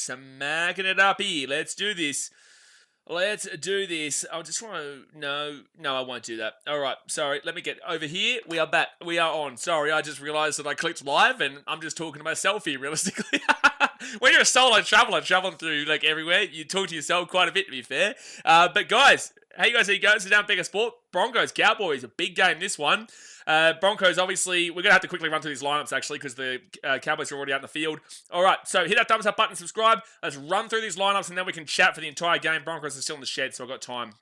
smacking it up here. Let's do this. I just want to... No, I won't do that. All right, sorry. Let me get over here. We are back. We are on. Sorry, I just realized that I clicked live and I'm just talking to myself here, realistically. When you're a solo traveler traveling through, like, everywhere, you talk to yourself quite a bit, to be fair. But, guys, how you guys going? So down Bigger Sport. Broncos, Cowboys, a big game, this one. Broncos, obviously, we're going to have to quickly run through these lineups, actually, because the Cowboys are already out in the field. All right, so hit that thumbs up button, subscribe. Let's run through these lineups, and then we can chat for the entire game. Broncos are still in the shed, so I've got time.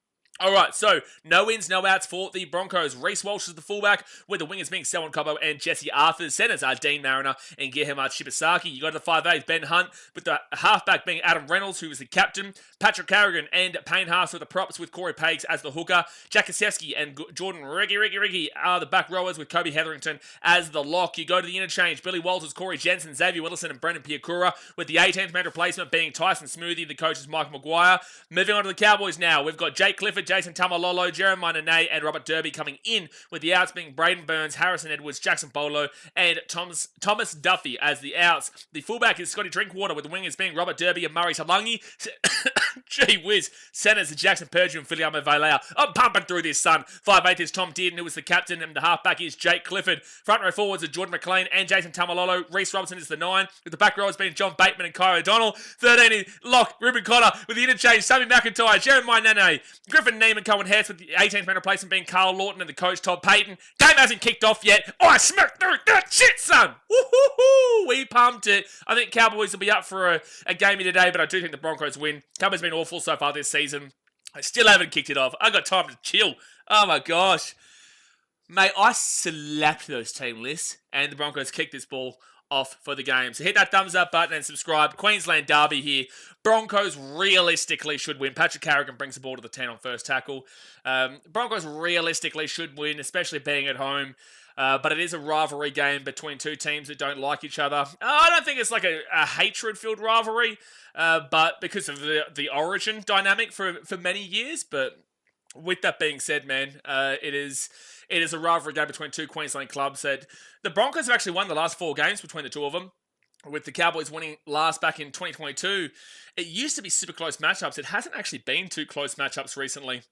All right, so no ins, no outs for the Broncos. Reece Walsh is the fullback, with the wingers being Selwyn Cobbo and Jesse Arthur. Centers are Dean Mariner and Gerhard Shibasaki. You got the 5'8", Ben Hunt, with the halfback being Adam Reynolds, who is the captain. Patrick Carrigan and Payne Haas with the props, with Corey Paix as the hooker. Jack Kasevsky and Jordan Riggy are the back rowers, with Kobe Hetherington as the lock. You go to the interchange. Billy Walters, Corey Jensen, Xavier Willison, and Brendan Piakura, with the 18th man replacement being Tyson Smoothie. The coach is Mike Maguire. Moving on to the Cowboys now. We've got Jake Clifford, Jason Tamalolo, Jeremiah Nene, and Robert Derby coming in, with the outs being Braden Burns, Harrison Edwards, Jackson Bolo, and Thomas Duffy as the outs. The fullback is Scotty Drinkwater, with the wingers being Robert Derby and Murray Talangi. Gee whiz. Centers are Jackson Perdue and Filiamo Valea. I'm pumping through this, son. 5'8" is Tom Dearden, who is the captain, and the halfback is Jake Clifford. Front row forwards are Jordan McLean and Jason Tamalolo. Reece Robinson is the 9, with the back row has been John Bateman and Kai O'Donnell. 13 is Lock, Ruben Cotter, with the interchange, Sammy McIntyre, Jeremiah Nene, Griffin Neiman, Cohen Hess, with the 18th man replacement being Carl Lawton and the coach Todd Payton. Game hasn't kicked off yet. Oh, I smacked through that shit, son. Woo-hoo-hoo. We pumped it. I think Cowboys will be up for a game today, but I do think the Broncos win. Cowboys have been awful so far this season. I still haven't kicked it off. I got time to chill. Oh my gosh. Mate, I slapped those team lists, and the Broncos kicked this ball off for the game. So hit that thumbs up button and subscribe. Queensland derby here. Broncos realistically should win. Patrick Carrigan brings the ball to the 10 on first tackle. Broncos realistically should win, especially being at home. But it is a rivalry game between two teams that don't like each other. I don't think it's like a hatred-filled rivalry, but because of the origin dynamic for many years. But with that being said, man, it is a rivalry game between two Queensland clubs. That the Broncos have actually won the last 4 games between the two of them, with the Cowboys winning last back in 2022. It used to be super close matchups. It hasn't actually been too close matchups recently.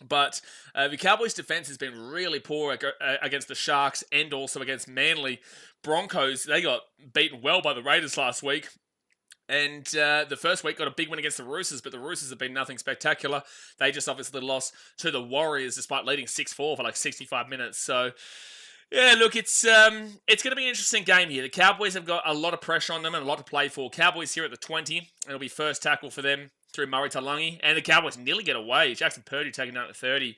But the Cowboys' defense has been really poor against the Sharks and also against Manly. Broncos, they got beaten well by the Raiders last week. And the first week got a big win against the Roosters, but the Roosters have been nothing spectacular. They just obviously lost to the Warriors despite leading 6-4 for like 65 minutes. So, yeah, look, it's going to be an interesting game here. The Cowboys have got a lot of pressure on them and a lot to play for. Cowboys here at the 20. It'll be first tackle for them through Murray Talangi. And the Cowboys nearly get away. Jackson Perdue taking down at 30.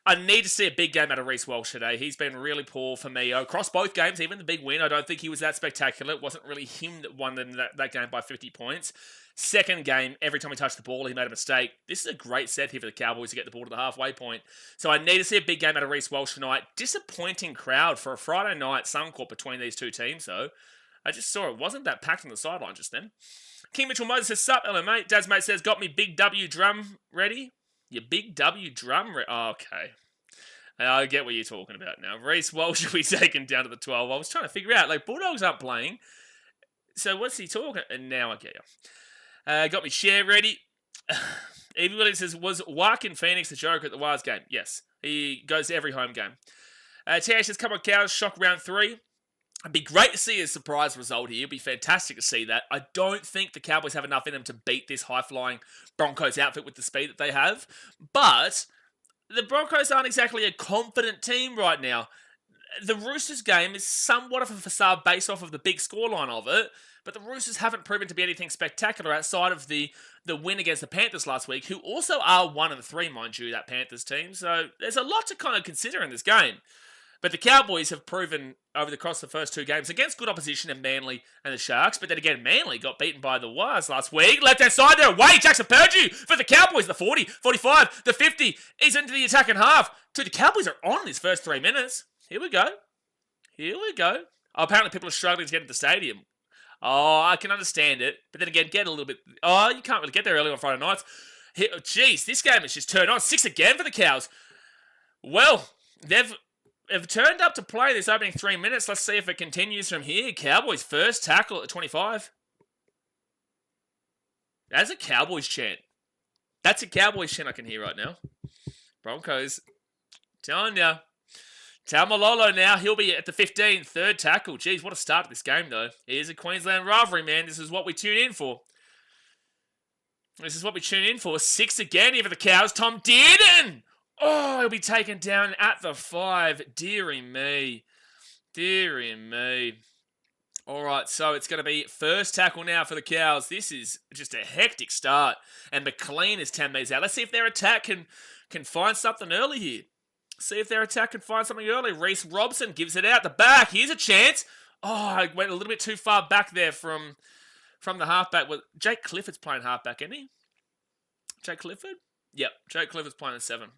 I need to see a big game out of Reece Walsh today. He's been really poor for me. Across both games, even the big win, I don't think he was that spectacular. It wasn't really him that won that game by 50 points. Second game, every time he touched the ball, he made a mistake. This is a great set here for the Cowboys to get the ball to the halfway point. So I need to see a big game out of Reece Walsh tonight. Disappointing crowd for a Friday night Suncorp between these two teams, though. I just saw it wasn't that packed on the sideline just then. King Mitchell Moses says, sup, hello mate. Dad's mate says, got me big W drum ready. Your big W drum ready. Oh, okay. I get what you're talking about now. Reece Walsh will be taken down to the 12. I was trying to figure out, like, Bulldogs aren't playing. So what's he talking? And now I get you. Got me share ready. Everybody says, was Wark in Phoenix the joker at the Wars game? Yes. He goes to every home game. TH says, come on, Cows, shock round 3. It'd be great to see a surprise result here. It'd be fantastic to see that. I don't think the Cowboys have enough in them to beat this high-flying Broncos outfit with the speed that they have. But the Broncos aren't exactly a confident team right now. The Roosters game is somewhat of a facade based off of the big scoreline of it, but the Roosters haven't proven to be anything spectacular outside of the win against the Panthers last week, who also are 1-3, mind you, that Panthers team. So there's a lot to kind of consider in this game. But the Cowboys have proven over the course of the first 2 games against good opposition in Manly and the Sharks. But then again, Manly got beaten by the Wars last week. Left-hand side there, away, Jackson Perdue for the Cowboys. The 40, 45, the 50. He's into the attacking half. Dude, the Cowboys are on in his first 3 minutes. Here we go. Oh, apparently people are struggling to get into the stadium. Oh, I can understand it. But then again, get a little bit... Oh, you can't really get there early on Friday nights. Jeez, this game is just turned on. 6 again for the Cows. Well, they've turned up to play this opening 3 minutes. Let's see if it continues from here. Cowboys first tackle at 25. That's a Cowboys chant. That's a Cowboys chant I can hear right now. Broncos. Telling ya. Taumalolo now, he'll be at the 15, third tackle. Jeez, what a start to this game, though. It is a Queensland rivalry, man. This is what we tune in for. 6 again here for the Cows. Tom Dearden! Oh, he'll be taken down at the 5. Deary me. All right, so it's going to be first tackle now for the Cows. This is just a hectic start. And McLean is 10 metres out. Let's see if their attack can find something early here. Reece Robson gives it out the back. Here's a chance. Oh, I went a little bit too far back there from the halfback. Well, Jake Clifford's playing halfback, isn't he? Jake Clifford? Yep, Jake Clifford's playing at 7.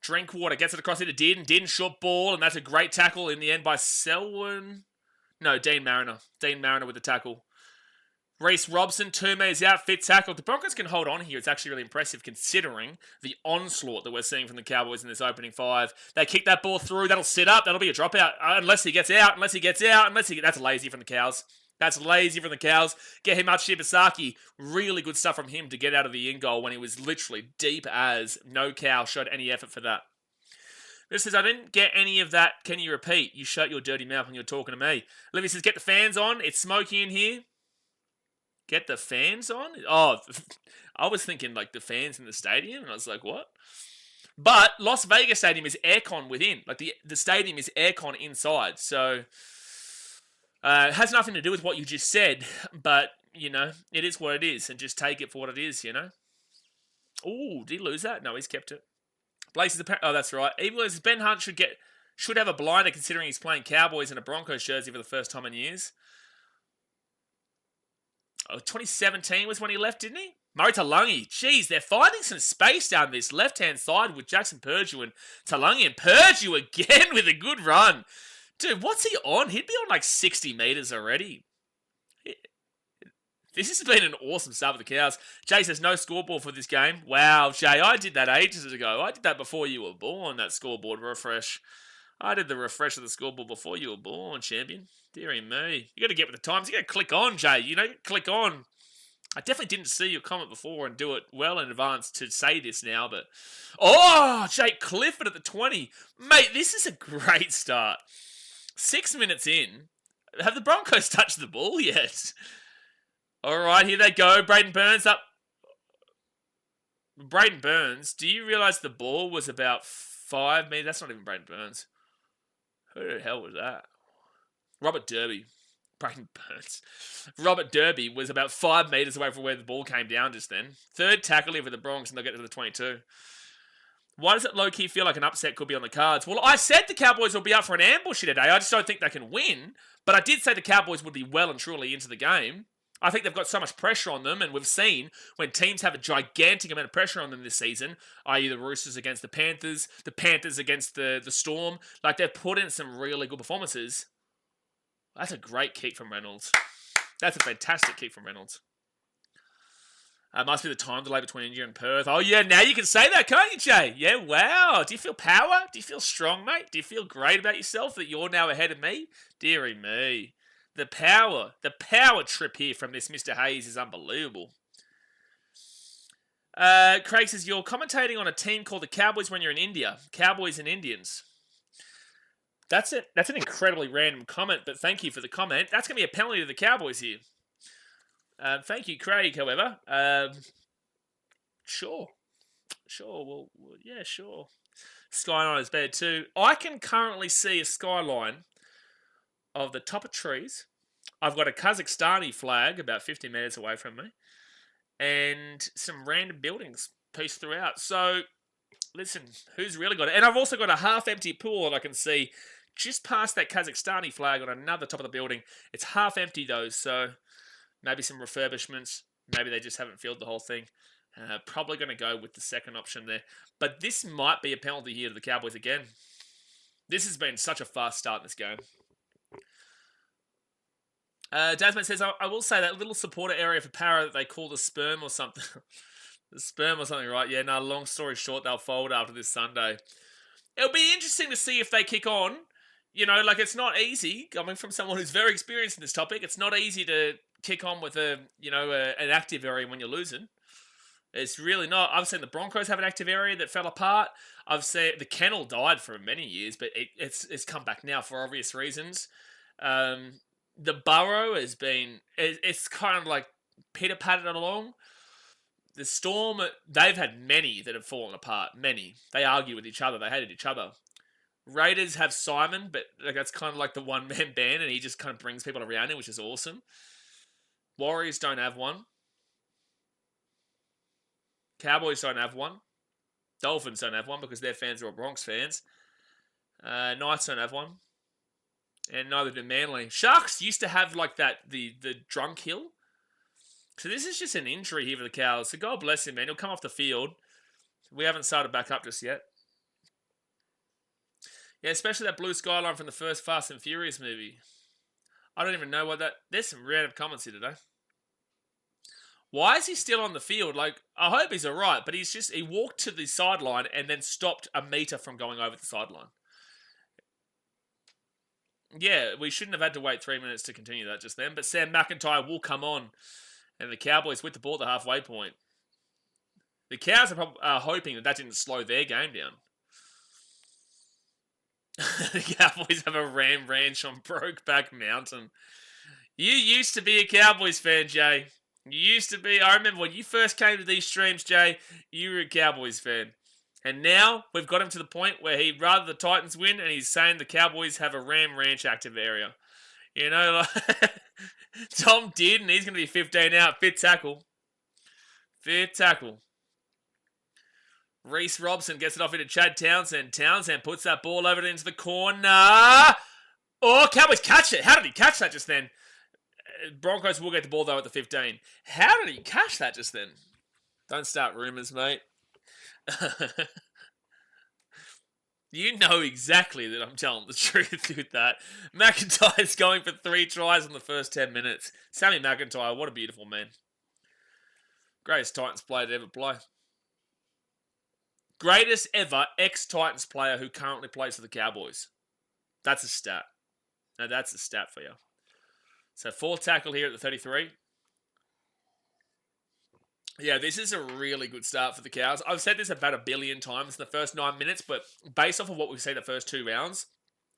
Drinkwater gets it across into Dearden. Dearden short ball, and that's a great tackle in the end by Selwyn. No, Dean Mariner. Dean Mariner with the tackle. Reece Robson, 2 metres out, fit tackle. If the Broncos can hold on here, it's actually really impressive considering the onslaught that we're seeing from the Cowboys in this opening 5. They kick that ball through. That'll sit up. That'll be a dropout. Unless he gets out. That's lazy from the Cows. Get him out, Shibasaki. Really good stuff from him to get out of the in goal when he was literally deep as. No Cow showed any effort for that. This says, I didn't get any of that. Can you repeat? You shut your dirty mouth when you're talking to me. Livy says, get the fans on. It's smoky in here. Get the fans on? Oh, I was thinking like the fans in the stadium, and I was like, what? But Las Vegas Stadium is aircon within. Like the stadium is aircon inside. So it has nothing to do with what you just said, but, you know, it is what it is, and just take it for what it is, you know? Oh, did he lose that? No, he's kept it. Blaze is oh, that's right. Even says Ben Hunt should have a blinder considering he's playing Cowboys in a Broncos jersey for the first time in years. Oh, 2017 was when he left, didn't he? Murray Taulagi. Jeez, they're finding some space down this left-hand side with Jackson Purdue and Taulagi. And Purdue again with a good run. Dude, what's he on? He'd be on like 60 metres already. This has been an awesome start for the Cows. Jay says no scoreboard for this game. Wow, Jay, I did that ages ago. I did that before you were born, that scoreboard refresh. I did the refresh of the scoreboard before you were born, champion. Deary me. You got to get with the times. You got to click on, Jay. You know, click on. I definitely didn't see your comment before and do it well in advance to say this now, but... Oh, Jake Clifford at the 20. Mate, this is a great start. 6 minutes in. Have the Broncos touched the ball yet? All right, here they go. Braden Burns up. Braden Burns, do you realise the ball was about 5 metres? That's not even Braden Burns. Who the hell was that? Robert Derby. Braden Burns. Robert Derby was about 5 metres away from where the ball came down just then. Third tackle here for the Broncos, and they'll get to the 22. Why does it low-key feel like an upset could be on the cards? Well, I said the Cowboys will be up for an ambush here today. I just don't think they can win. But I did say the Cowboys would be well and truly into the game. I think they've got so much pressure on them, and we've seen when teams have a gigantic amount of pressure on them this season, i.e. the Roosters against the Panthers against the Storm, like they've put in some really good performances. That's a great kick from Reynolds. That's a fantastic kick from Reynolds. Must be the time delay between India and Perth. Oh, yeah, now you can say that, can't you, Jay? Yeah, wow. Do you feel power? Do you feel strong, mate? Do you feel great about yourself that you're now ahead of me? Deary me. The power trip here from this Mr. Hayes is unbelievable. Craig says, you're commentating on a team called the Cowboys when you're in India. Cowboys and Indians. That's it. That's an incredibly random comment, but thank you for the comment. That's going to be a penalty to the Cowboys here. Thank you, Craig, however. Sure. Well, yeah, sure. Skyline is bad too. I can currently see a skyline of the top of trees. I've got a Kazakhstani flag about 50 metres away from me. And some random buildings pieced throughout. So, listen, who's really got it? And I've also got a half-empty pool that I can see just past that Kazakhstani flag on another top of the building. It's half empty though, so maybe some refurbishments. Maybe they just haven't filled the whole thing. Probably going to go with the second option there. But this might be a penalty here to the Cowboys again. This has been such a fast start in this game. Dasman says, I will say that little supporter area for Para that they call the sperm or something. The sperm or something, right? Yeah, no, long story short, they'll fold after this Sunday. It'll be interesting to see if they kick on. You know, like, it's not easy, coming from someone who's very experienced in this topic, it's not easy to kick on with an active area when you're losing. It's really not. I've seen the Broncos have an active area that fell apart. I've seen the kennel died for many years, but it's come back now for obvious reasons. The Burrow has been. It's kind of like Peter patted along. The Storm, they've had many that have fallen apart. Many. They argue with each other. They hated each other. Raiders have Simon, but that's kind of like the one-man band, and he just kind of brings people around him, which is awesome. Warriors don't have one. Cowboys don't have one. Dolphins don't have one because their fans are all Bronx fans. Knights don't have one. And neither do Manly. Sharks used to have like that, the drunk hill. So this is just an injury here for the Cows. So God bless him, man. He'll come off the field. We haven't started back up just yet. Yeah, especially that blue skyline from the first Fast and Furious movie. I don't even know what that... There's some random comments here today. Why is he still on the field? Like, I hope he's alright, but he walked to the sideline and then stopped a meter from going over the sideline. Yeah, we shouldn't have had to wait 3 minutes to continue that just then, but Sam McIntyre will come on, and the Cowboys with the ball at the halfway point. The Cows are hoping that didn't slow their game down. The Cowboys have a ram ranch on Brokeback Mountain. You used to be a Cowboys fan, Jay. You used to be. I remember when you first came to these streams, Jay, you were a Cowboys fan. And now we've got him to the point where he'd rather the Titans win, and he's saying the Cowboys have a Ram Ranch active area. You know, like Tom did, and he's going to be 15 out. Fit tackle. Reese Robson gets it off into Chad Townsend. Townsend puts that ball over into the corner. Oh, Cowboys catch it. How did he catch that just then? Broncos will get the ball, though, at the 15. How did he catch that just then? Don't start rumours, mate. You know exactly that I'm telling the truth with that. McIntyre's going for 3 tries in the first 10 minutes. Sammy McIntyre, what a beautiful man. Greatest Titans player to ever play. Greatest ever ex-Titans player who currently plays for the Cowboys. That's a stat. Now that's a stat for you. So 4 tackle here at the 33. Yeah, this is a really good start for the Cows. I've said this about 1 billion times in the first 9 minutes, but based off of what we've seen the first 2 rounds,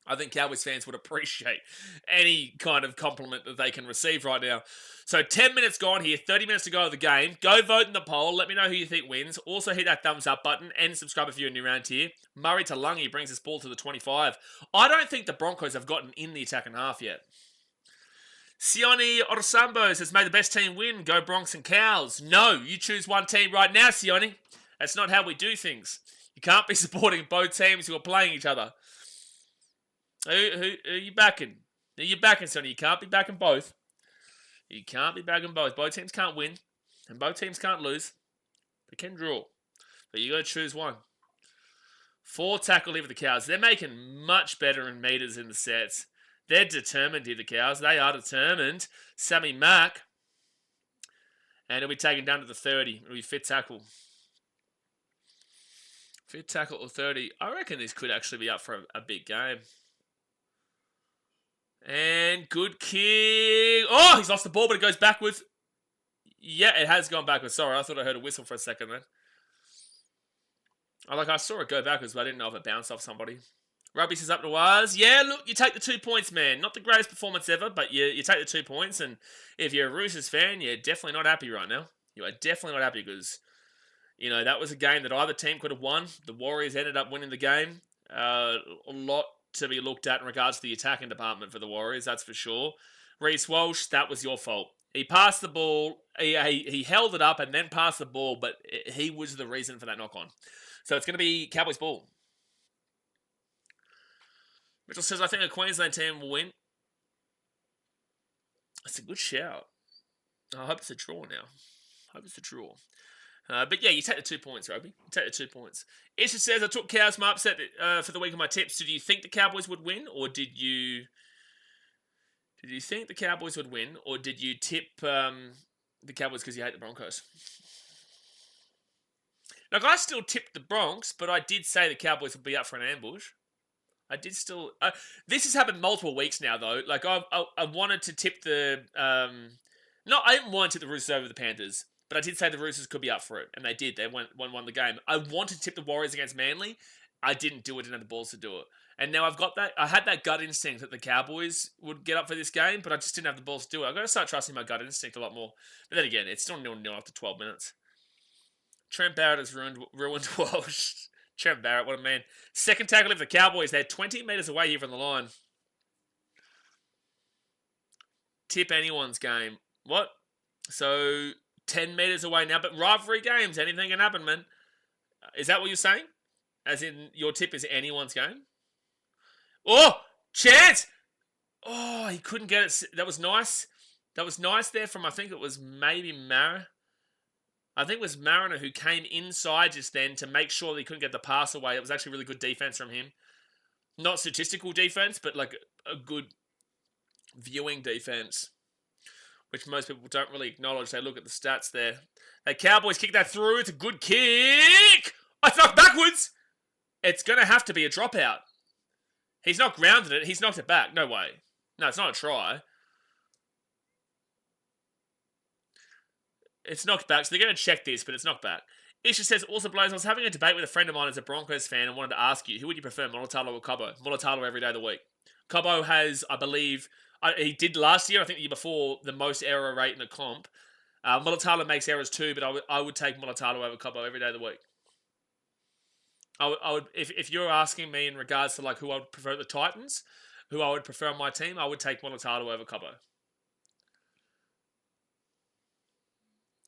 I think Cowboys fans would appreciate any kind of compliment that they can receive right now. So 10 minutes gone here, 30 minutes to go of the game. Go vote in the poll. Let me know who you think wins. Also hit that thumbs up button and subscribe if you're new around here. Murray Talangi brings this ball to the 25. I don't think the Broncos have gotten in the attacking half yet. Sione Orosambos has made the best team win. Go Bronx and Cows. No, you choose one team right now, Sione. That's not how we do things. You can't be supporting both teams who are playing each other. Who are you backing? Who are you backing, Sione? You can't be backing both. You can't be backing both. Both teams can't win, and both teams can't lose. They can draw. But you got to choose one. 4 tackle here for the Cows. They're making much better in meters in the sets. They're determined here, the Cows. They are determined. Sammy Mack. And he'll be taken down to the 30. It'll be fit tackle. Fit tackle to 30. I reckon this could actually be up for a big game. And good kick. Oh, he's lost the ball, but it goes backwards. Yeah, it has gone backwards. Sorry, I thought I heard a whistle for a second then. I saw it go backwards, but I didn't know if it bounced off somebody. Rugby says up to us. Yeah, look, you take the 2 points, man. Not the greatest performance ever, but you take the 2 points. And if you're a Roosters fan, you're definitely not happy right now. You are definitely not happy because, you know, that was a game that either team could have won. The Warriors ended up winning the game. A lot to be looked at in regards to the attacking department for the Warriors, that's for sure. Reece Walsh, that was your fault. He passed the ball. He held it up and then passed the ball, but he was the reason for that knock-on. So it's going to be Cowboys ball. Mitchell says, I think a Queensland team will win. That's a good shout. I hope it's a draw now. But yeah, you take the 2 points, Roby. You take the 2 points. Isha says, I took Cows my upset for the week of my tips. Did you think the Cowboys would win, or did you think the Cowboys would win, or did you tip the Cowboys because you hate the Broncos? Look, I still tipped the Bronx, but I did say the Cowboys would be up for an ambush. I did still... this has happened multiple weeks now, though. Like, I wanted to tip the No, I didn't want to tip the Roosters over the Panthers, but I did say the Roosters could be up for it, and they did. They won the game. I wanted to tip the Warriors against Manly. I didn't do it. Didn't have the balls to do it. And now I've got that. I had that gut instinct that the Cowboys would get up for this game, but I just didn't have the balls to do it. I've got to start trusting my gut instinct a lot more. But then again, it's still 0-0 after 12 minutes. Trent Barrett has ruined Walsh. Trent Barrett, what a man. Second tackle of the Cowboys. They're 20 metres away here from the line. Tip anyone's game. What? So, 10 metres away now, but rivalry games, anything can happen, man. Is that what you're saying? As in, your tip is anyone's game? Oh! Chance! Oh, he couldn't get it. That was nice. That was nice there from, I think it was maybe Mara. I think it was Mariner who came inside just then to make sure that he couldn't get the pass away. It was actually really good defense from him. Not statistical defense, but like a good viewing defense, which most people don't really acknowledge. They look at the stats there. The Cowboys kick that through. It's a good kick. Oh, it's knocked backwards. It's going to have to be a dropout. He's not grounded it. He's knocked it back. No way. No, it's not a try. It's knocked back, so they're going to check this, but it's knocked back. Isha says, also, Blaze, I was having a debate with a friend of mine as a Broncos fan and wanted to ask you, who would you prefer, Mulitalo or Cobbo? Mulitalo every day of the week. Cobbo has, I believe, he did last year, I think the year before, the most error rate in the comp. Mulitalo makes errors too, but I would take Mulitalo over Cobbo every day of the week. I would if you're asking me in regards to like who I would prefer at the Titans, who I would prefer on my team, I would take Mulitalo over Cobbo.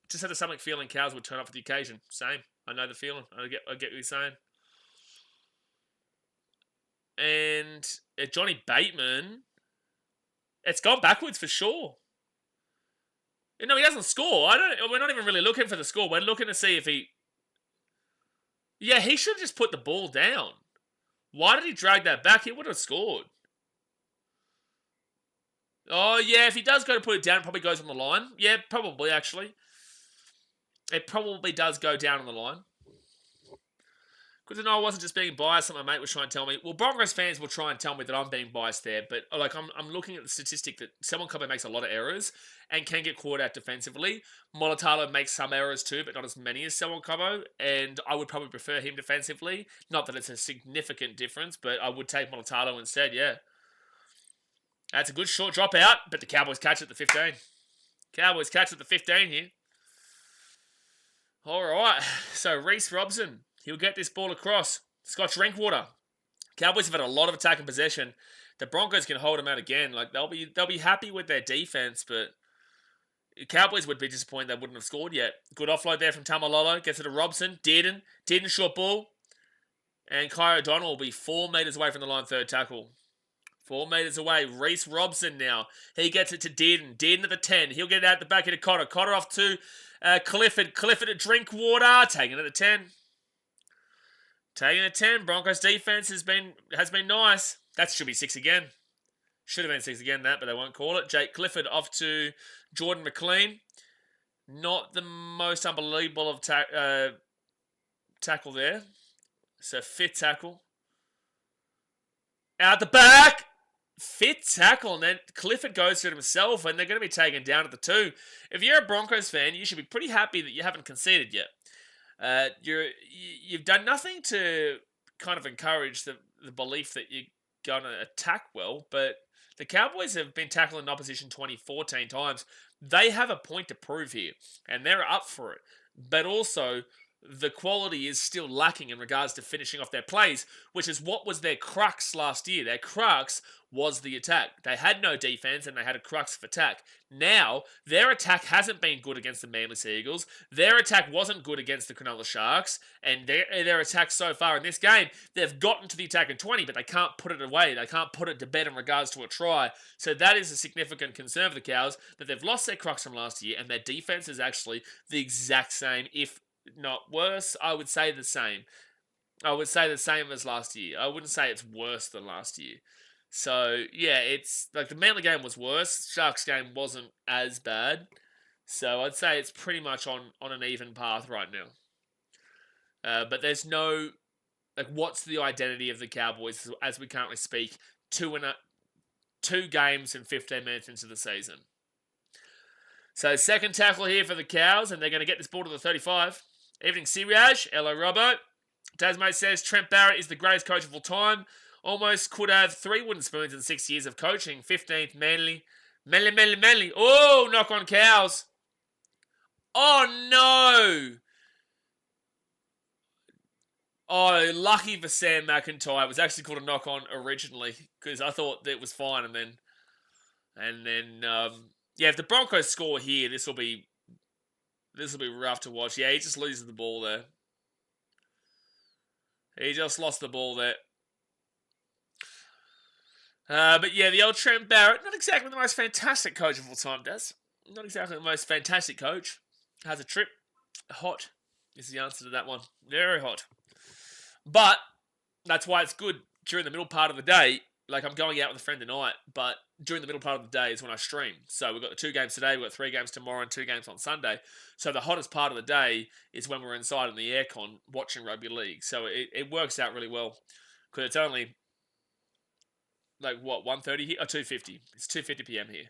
Just had a stomach feeling cows would turn up for the occasion. Same. I know the feeling. I get what you're saying. And Johnny Bateman, it's gone backwards for sure. No, he doesn't score. We're not even really looking for the score. We're looking to see if he... Yeah, he should have just put the ball down. Why did he drag that back? He would have scored. Oh, yeah, if he does go to put it down, it probably goes on the line. Yeah, probably, actually. It probably does go down on the line. Because I wasn't just being biased, like my mate was trying to tell me. Well, Broncos fans will try and tell me that I'm being biased there, but like I'm looking at the statistic that someone probably makes a lot of errors and can get caught out defensively. Molitalo makes some errors too, but not as many as Selwyn Cobbo, and I would probably prefer him defensively. Not that it's a significant difference, but I would take Molitalo instead, yeah. That's a good short drop out, but the Cowboys catch at the 15. Cowboys catch at the 15 here. All right, so Reece Robson, he'll get this ball across. Scott Drinkwater. Cowboys have had a lot of attack and possession. The Broncos can hold them out again. Like they'll be happy with their defense, but Cowboys would be disappointed they wouldn't have scored yet. Good offload there from Tamalolo. Gets it to Robson. Dearden short ball. And Kai O'Donnell will be 4 metres away from the line, third tackle. 4 metres away. Reece Robson now. He gets it to Dearden. Dearden at the 10. He'll get it out the back into Cotter. Cotter off to Clifford. Clifford at Drinkwater. Taking it at 10. Taking it at 10. Broncos defense has been nice. That should be 6 again. Should have been 6 again, but they won't call it. Jake Clifford off to Jordan McLean. Not the most unbelievable of tackle there. So, fifth tackle. Out the back. Fifth tackle, and then Clifford goes to it himself, and they're going to be taken down at the 2. If you're a Broncos fan, you should be pretty happy that you haven't conceded yet. You've done nothing to kind of encourage the belief that you're going to attack well, but the Cowboys have been tackling opposition 14 times. They have a point to prove here, and they're up for it. But also, the quality is still lacking in regards to finishing off their plays, which is what was their crux last year. Their crux was the attack. They had no defense and they had a crux of attack. Now, their attack hasn't been good against the Manly Sea Eagles. Their attack wasn't good against the Cronulla Sharks. And their attack so far in this game, they've gotten to the attack in 20, but they can't put it away. They can't put it to bed in regards to a try. So that is a significant concern for the Cows, that they've lost their crux from last year, and their defense is actually the exact same, if not worse. I would say the same. I would say the same as last year. I wouldn't say it's worse than last year. So, yeah, it's like the Manly game was worse. Sharks game wasn't as bad. So, I'd say it's pretty much on an even path right now. But there's no... Like, what's the identity of the Cowboys as we currently speak? 2 games and 15 minutes into the season. So second tackle here for the Cows, and they're going to get this ball to the 35. Evening, Siraj. Hello, Robbo. Tasmate says Trent Barrett is the greatest coach of all time. Almost could have 3 wooden spoons in 6 years of coaching. 15th, Manly. Manly. Oh, knock on Cows. Oh, no. Oh, lucky for Sam McIntyre. It was actually called a knock on originally because I thought that it was fine, and then if the Broncos score here, this will be rough to watch. Yeah, he just loses the ball there. He just lost the ball there. But yeah, the old Trent Barrett, not exactly the most fantastic coach of all time, does. Not exactly the most fantastic coach. Has a trip. Hot is the answer to that one. Very hot. But that's why it's good during the middle part of the day. Like, I'm going out with a friend tonight, but during the middle part of the day is when I stream. So we've got the 2 games today, we've got 3 games tomorrow, and 2 games on Sunday. So the hottest part of the day is when we're inside in the aircon watching rugby league. So it works out really well because it's only, 1:30 here? Oh, 2:50. It's 2:50 p.m. here.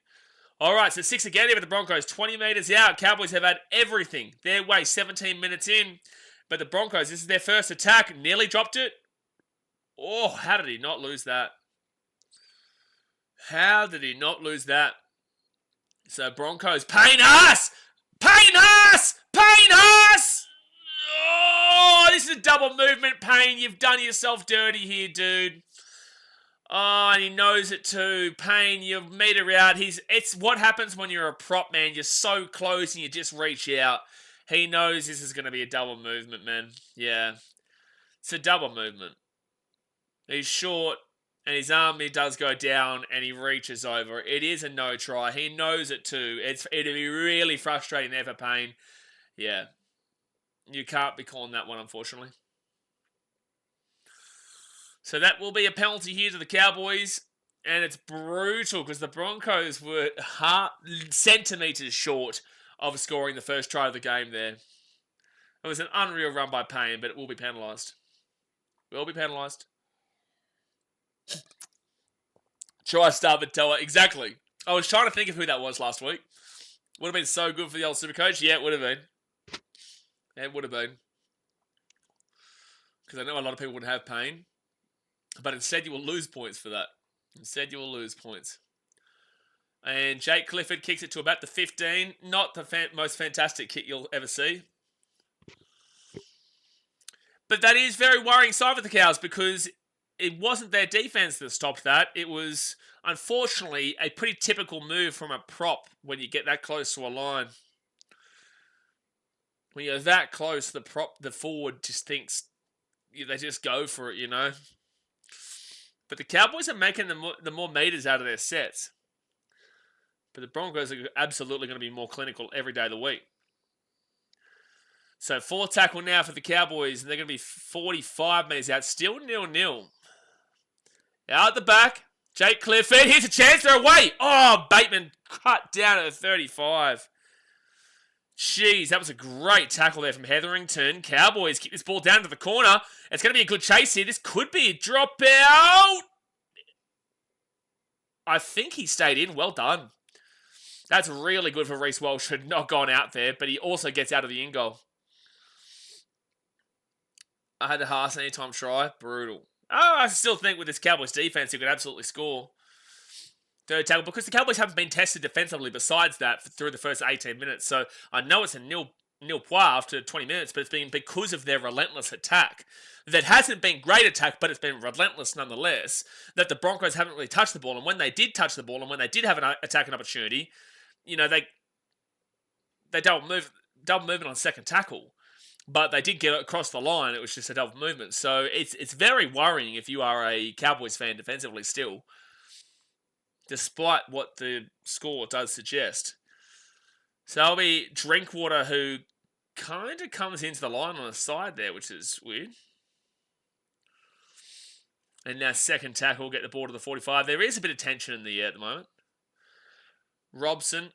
All right, so 6 again here for the Broncos. 20 metres out. Cowboys have had everything their way. 17 minutes in. But the Broncos, this is their first attack. Nearly dropped it. Oh, how did he not lose that? How did he not lose that? So Broncos, Payne Haas! Oh, this is a double movement, Payne. You've done yourself dirty here, dude. Oh, and he knows it too. Payne, you meter out. It's what happens when you're a prop, man. You're so close and you just reach out. He knows this is going to be a double movement, man. Yeah. It's a double movement. He's short, and his arm does go down, and he reaches over. It is a no try. He knows it too. It'll be really frustrating there for Payne. Yeah. You can't be calling that one, unfortunately. So that will be a penalty here to the Cowboys, and it's brutal because the Broncos were centimetres short of scoring the first try of the game there. It was an unreal run by Payne, but it will be penalised. Try Starboard Tower. Exactly. I was trying to think of who that was last week. Would have been so good for the old Supercoach. Yeah, it would have been. It would have been. Because I know a lot of people would have Payne. But instead you will lose points for that. And Jake Clifford kicks it to about the 15. Not the most fantastic kick you'll ever see. But that is very worrying sign for the Cows because it wasn't their defense that stopped that. It was, unfortunately, a pretty typical move from a prop when you get that close to a line. When you're that close, the forward just thinks, they just go for it, you know. But the Cowboys are making the more meters out of their sets. But the Broncos are absolutely going to be more clinical every day of the week. So 4th tackle now for the Cowboys, and they're going to be 45 metres out. Still 0-0. Out the back, Jake Clifford. Here's a chance. They're away. Oh, Bateman cut down at the 35. Jeez, that was a great tackle there from Hetherington. Cowboys kick this ball down to the corner. It's going to be a good chase here. This could be a dropout. I think he stayed in. Well done. That's really good for Reece Walsh. Had not gone out there, but he also gets out of the in-goal. I had the Haas anytime try. Brutal. Oh, I still think with this Cowboys defense, he could absolutely score. 3rd tackle, because the Cowboys haven't been tested defensively besides that through the first 18 minutes. So I know it's a nil point after 20 minutes, but it's been because of their relentless attack. That hasn't been great attack, but it's been relentless nonetheless, that the Broncos haven't really touched the ball. And when they did touch the ball and when they did have an attacking opportunity, they double movement on second tackle. But they did get across the line. It was just a double movement. So it's very worrying if you are a Cowboys fan defensively still, despite what the score does suggest. So that'll be Drinkwater, who kind of comes into the line on the side there, which is weird. And now second tackle, get the ball to the 45. There is a bit of tension in the air at the moment. Robson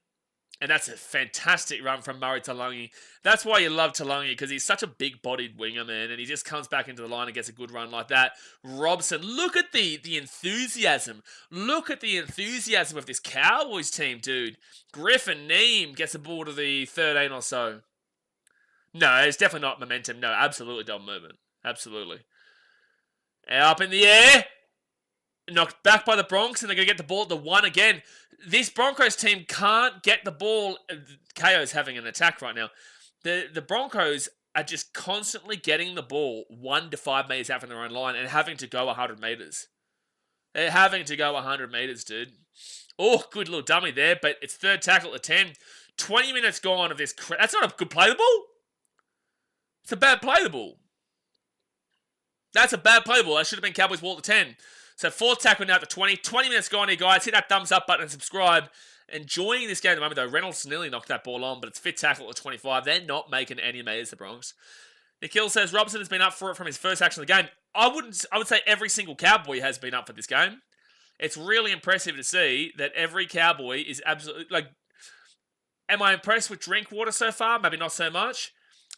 And that's a fantastic run from Murray Taulagi. That's why you love Taulagi, because he's such a big-bodied winger, man, and he just comes back into the line and gets a good run like that. Robson, look at the enthusiasm. Look at the enthusiasm of this Cowboys team, dude. Griffin Neem gets the ball to the 13 or so. No, it's definitely not momentum. No, absolutely not movement. Absolutely. Up in the air. Knocked back by the Broncos, and they're going to get the ball at the 1 again. This Broncos team can't get the ball. KO's having an attack right now. The Broncos are just constantly getting the ball 1 to 5 meters out from their own line and having to go 100 meters. They're having to go 100 meters, dude. Oh, good little dummy there, but it's third tackle at 10. 20 minutes gone of this. That's not a good play the ball. It's a bad play the ball. That's a bad play the ball. That should have been Cowboys ball at 10. So fourth tackle now at the 20. 20 minutes gone here, guys. Hit that thumbs up button and subscribe. Enjoying this game at the moment, though. Reynolds nearly knocked that ball on, but it's fifth tackle at 25. They're not making any meters, the Bronx. Nikhil says Robson has been up for it from his first action of the game. I would say every single Cowboy has been up for this game. It's really impressive to see that every Cowboy is absolutely, like, am I impressed with Drinkwater so far? Maybe not so much.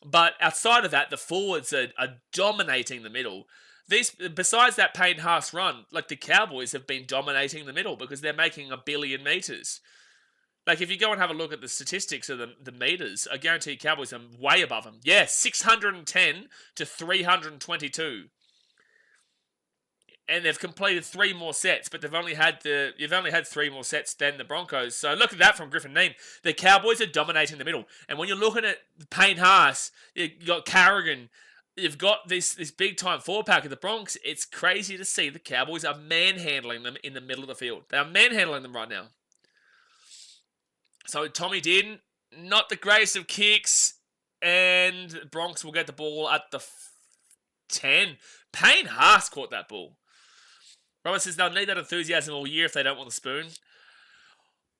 But outside of that, the forwards are dominating the middle. Besides that Payne Haas run, like, the Cowboys have been dominating the middle because they're making 1 billion meters. Like, if you go and have a look at the statistics of the meters, I guarantee Cowboys are way above them. Yeah, 610 to 322. And they've completed 3 more sets, but you've only had 3 more sets than the Broncos. So look at that from Griffin Neem. The Cowboys are dominating the middle. And when you're looking at Payne Haas, you've got Carrigan, you've got this big time 4-pack of the Bronx. It's crazy to see the Cowboys are manhandling them in the middle of the field. They are manhandling them right now. So Tommy Dearden, not the greatest of kicks, and Bronx will get the ball at the 10. Payne Haas caught that ball. Robert says they'll need that enthusiasm all year if they don't want the spoon.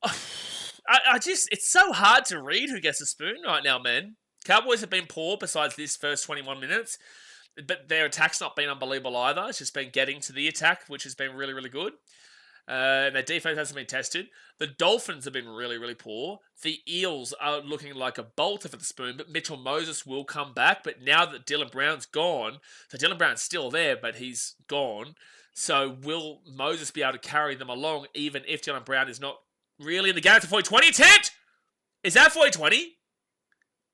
It's so hard to read who gets the spoon right now, man. Cowboys have been poor besides this first 21 minutes, but their attack's not been unbelievable either. It's just been getting to the attack, which has been really, really good. And their defense hasn't been tested. The Dolphins have been really, really poor. The Eels are looking like a bolter for the spoon, but Mitchell Moses will come back. But now that Dylan Brown's gone, so Dylan Brown's still there, but he's gone. So will Moses be able to carry them along, even if Dylan Brown is not really in the game? It's a 40-20 attempt! Is that 40-20?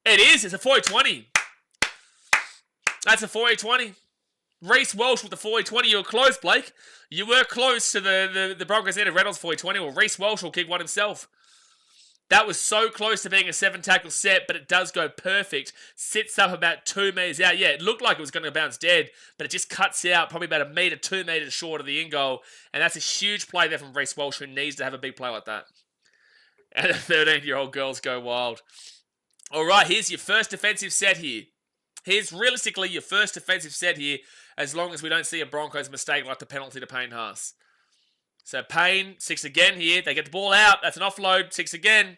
It is. It's a 40-20. That's a 40-20. Reece Walsh with the 40-20. You were close, Blake. You were close to the Broncos end of Reynolds 40-20. Well, Reece Walsh will kick one himself. That was so close to being a 7-tackle set, but it does go perfect. Sits up about 2 meters out. Yeah, it looked like it was going to bounce dead, but it just cuts out probably about 1 meter, 2 meters short of the in goal. And that's a huge play there from Reece Walsh, who needs to have a big play like that. And the 13-year-old girls go wild. All right, here's your first defensive set here. Here's realistically your first defensive set here, as long as we don't see a Broncos mistake like the penalty to Payne Haas. So Payne, 6 again here. They get the ball out. That's an offload. 6 again.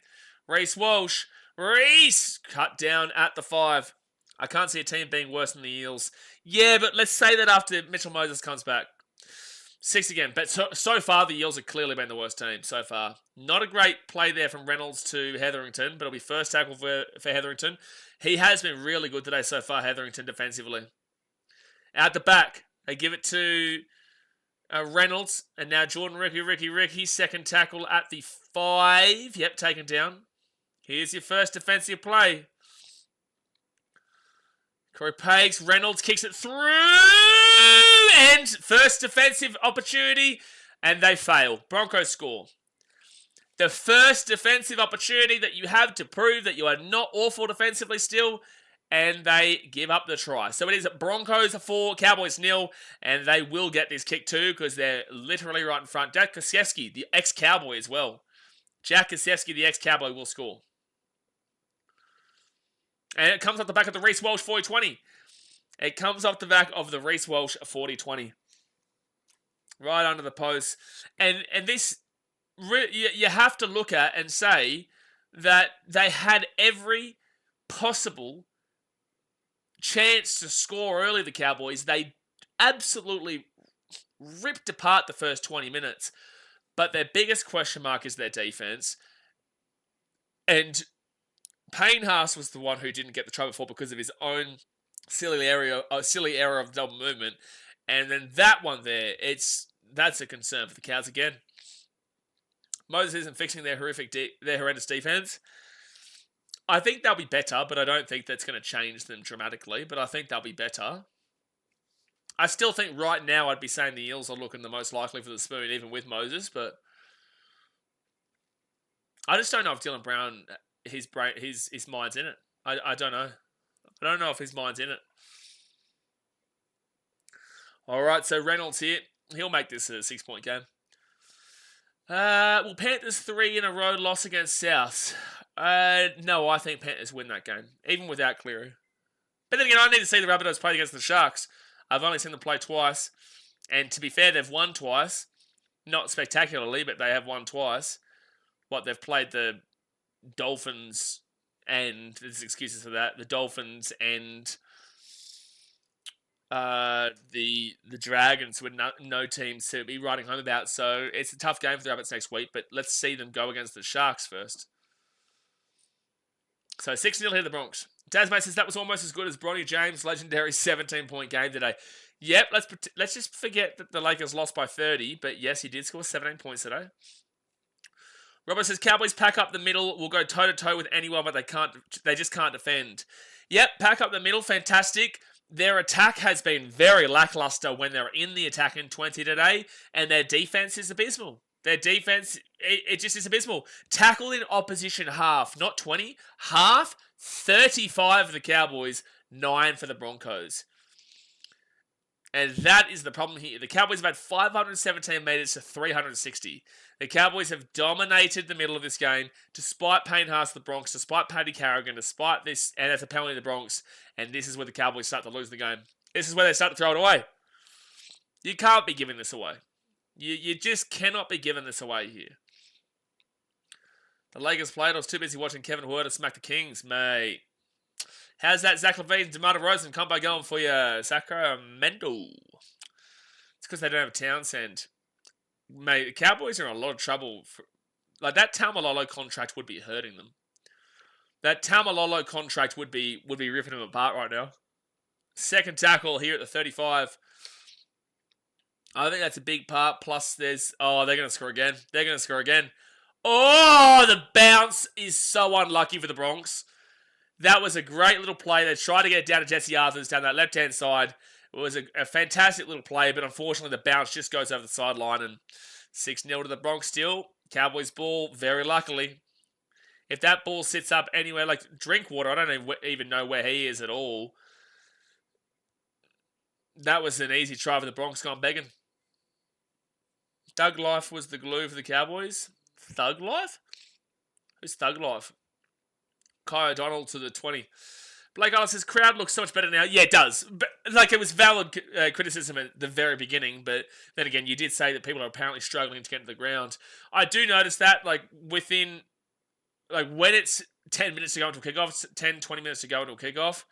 Reece Walsh. Reece! Cut down at the 5. I can't see a team being worse than the Eels. Yeah, but let's say that after Mitchell Moses comes back. 6 again. But so far, the Eels have clearly been the worst team so far. Not a great play there from Reynolds to Hetherington, but it'll be first tackle for Hetherington. He has been really good today so far, Hetherington, defensively. Out the back, they give it to Reynolds, and now Jordan Ricky, second tackle at the 5. Yep, taken down. Here's your first defensive play. Corey Pags, Reynolds kicks it through, and first defensive opportunity, and they fail. Broncos score. The first defensive opportunity that you have to prove that you are not awful defensively still, and they give up the try. So it is Broncos 4, Cowboys 0, and they will get this kick too because they're literally right in front. Jack Kosieski, the ex-Cowboy as well. Jack Kosieski, the ex-Cowboy, will score. And it comes off the back of the Reece Walsh 40-20. It comes off the back of the Reece Walsh 40-20. Right under the post. And this, you have to look at and say that they had every possible chance to score early, the Cowboys. They absolutely ripped apart the first 20 minutes. But their biggest question mark is their defense. And Payne Haas was the one who didn't get the try before because of his own silly error of double movement. And then that one there, that's a concern for the Cows again. Moses isn't fixing their horrendous defense. I think they'll be better, but I don't think that's going to change them dramatically. But I think they'll be better. I still think right now I'd be saying the Eels are looking the most likely for the spoon, even with Moses. But I just don't know if Dylan Brown, his mind's in it. I don't know. I don't know if his mind's in it. All right, so Reynolds here. He'll make this a 6-point game. Will Panthers 3 in a row loss against Souths? No, I think Panthers win that game, even without Cleary. But then again, I need to see the Rabbitohs play against the Sharks. I've only seen them play twice. And to be fair, they've won twice. Not spectacularly, but they have won twice. They've played the Dolphins and... There's excuses for that. The Dolphins and... the Dragons with no teams to be writing home about. So it's a tough game for the Rabbits next week. But let's see them go against the Sharks first. So 6-0 here to the Bronx. Tasmate says that was almost as good as Bronny James' legendary 17-point game today. Yep, let's just forget that the Lakers lost by 30, but yes, he did score 17 points today. Robert says Cowboys pack up the middle, will go toe-to-toe with anyone, but they just can't defend. Yep, pack up the middle, fantastic. Their attack has been very lackluster when they're in the attacking 20 today, and their defense is abysmal. Their defense, it just is abysmal. Tackle in opposition half, not 20. Half, 35 for the Cowboys, 9 for the Broncos. And that is the problem here. The Cowboys have had 517 metres to 360. The Cowboys have dominated the middle of this game, despite Payne Haas the Bronx, despite Paddy Carrigan, despite this, and that's a penalty to the Bronx. And this is where the Cowboys start to lose the game. This is where they start to throw it away. You can't be giving this away. You just cannot be giving this away here. The Lakers played. I was too busy watching Kevin Huerter smack the Kings, mate. How's that Zach LaVine and DeMar DeRozan combo going for you, Sacramento? It's because they don't have Townsend. Mate, the Cowboys are in a lot of trouble. That Tamalolo contract would be hurting them. That Tamalolo contract would be ripping them apart right now. Second tackle here at the 35. I think that's a big part. Plus, they're going to score again. They're going to score again. Oh, the bounce is so unlucky for the Bronx. That was a great little play. They tried to get it down to Jesse Arthurs down that left-hand side. It was a fantastic little play, but unfortunately the bounce just goes over the sideline and 6-0 to the Bronx still. Cowboys ball, very luckily. If that ball sits up anywhere, like Drinkwater, I don't even know where he is at all. That was an easy try for the Bronx gone begging. Thug Life was the glue for the Cowboys. Thug Life? Who's Thug Life? Kai O'Donnell to the 20. Blake Ellis says, crowd looks so much better now. Yeah, it does. But, it was valid criticism at the very beginning, but then again, you did say that people are apparently struggling to get to the ground. I do notice that, when it's 10 minutes to go into a kickoff, 10, 20 minutes to go into a kickoff,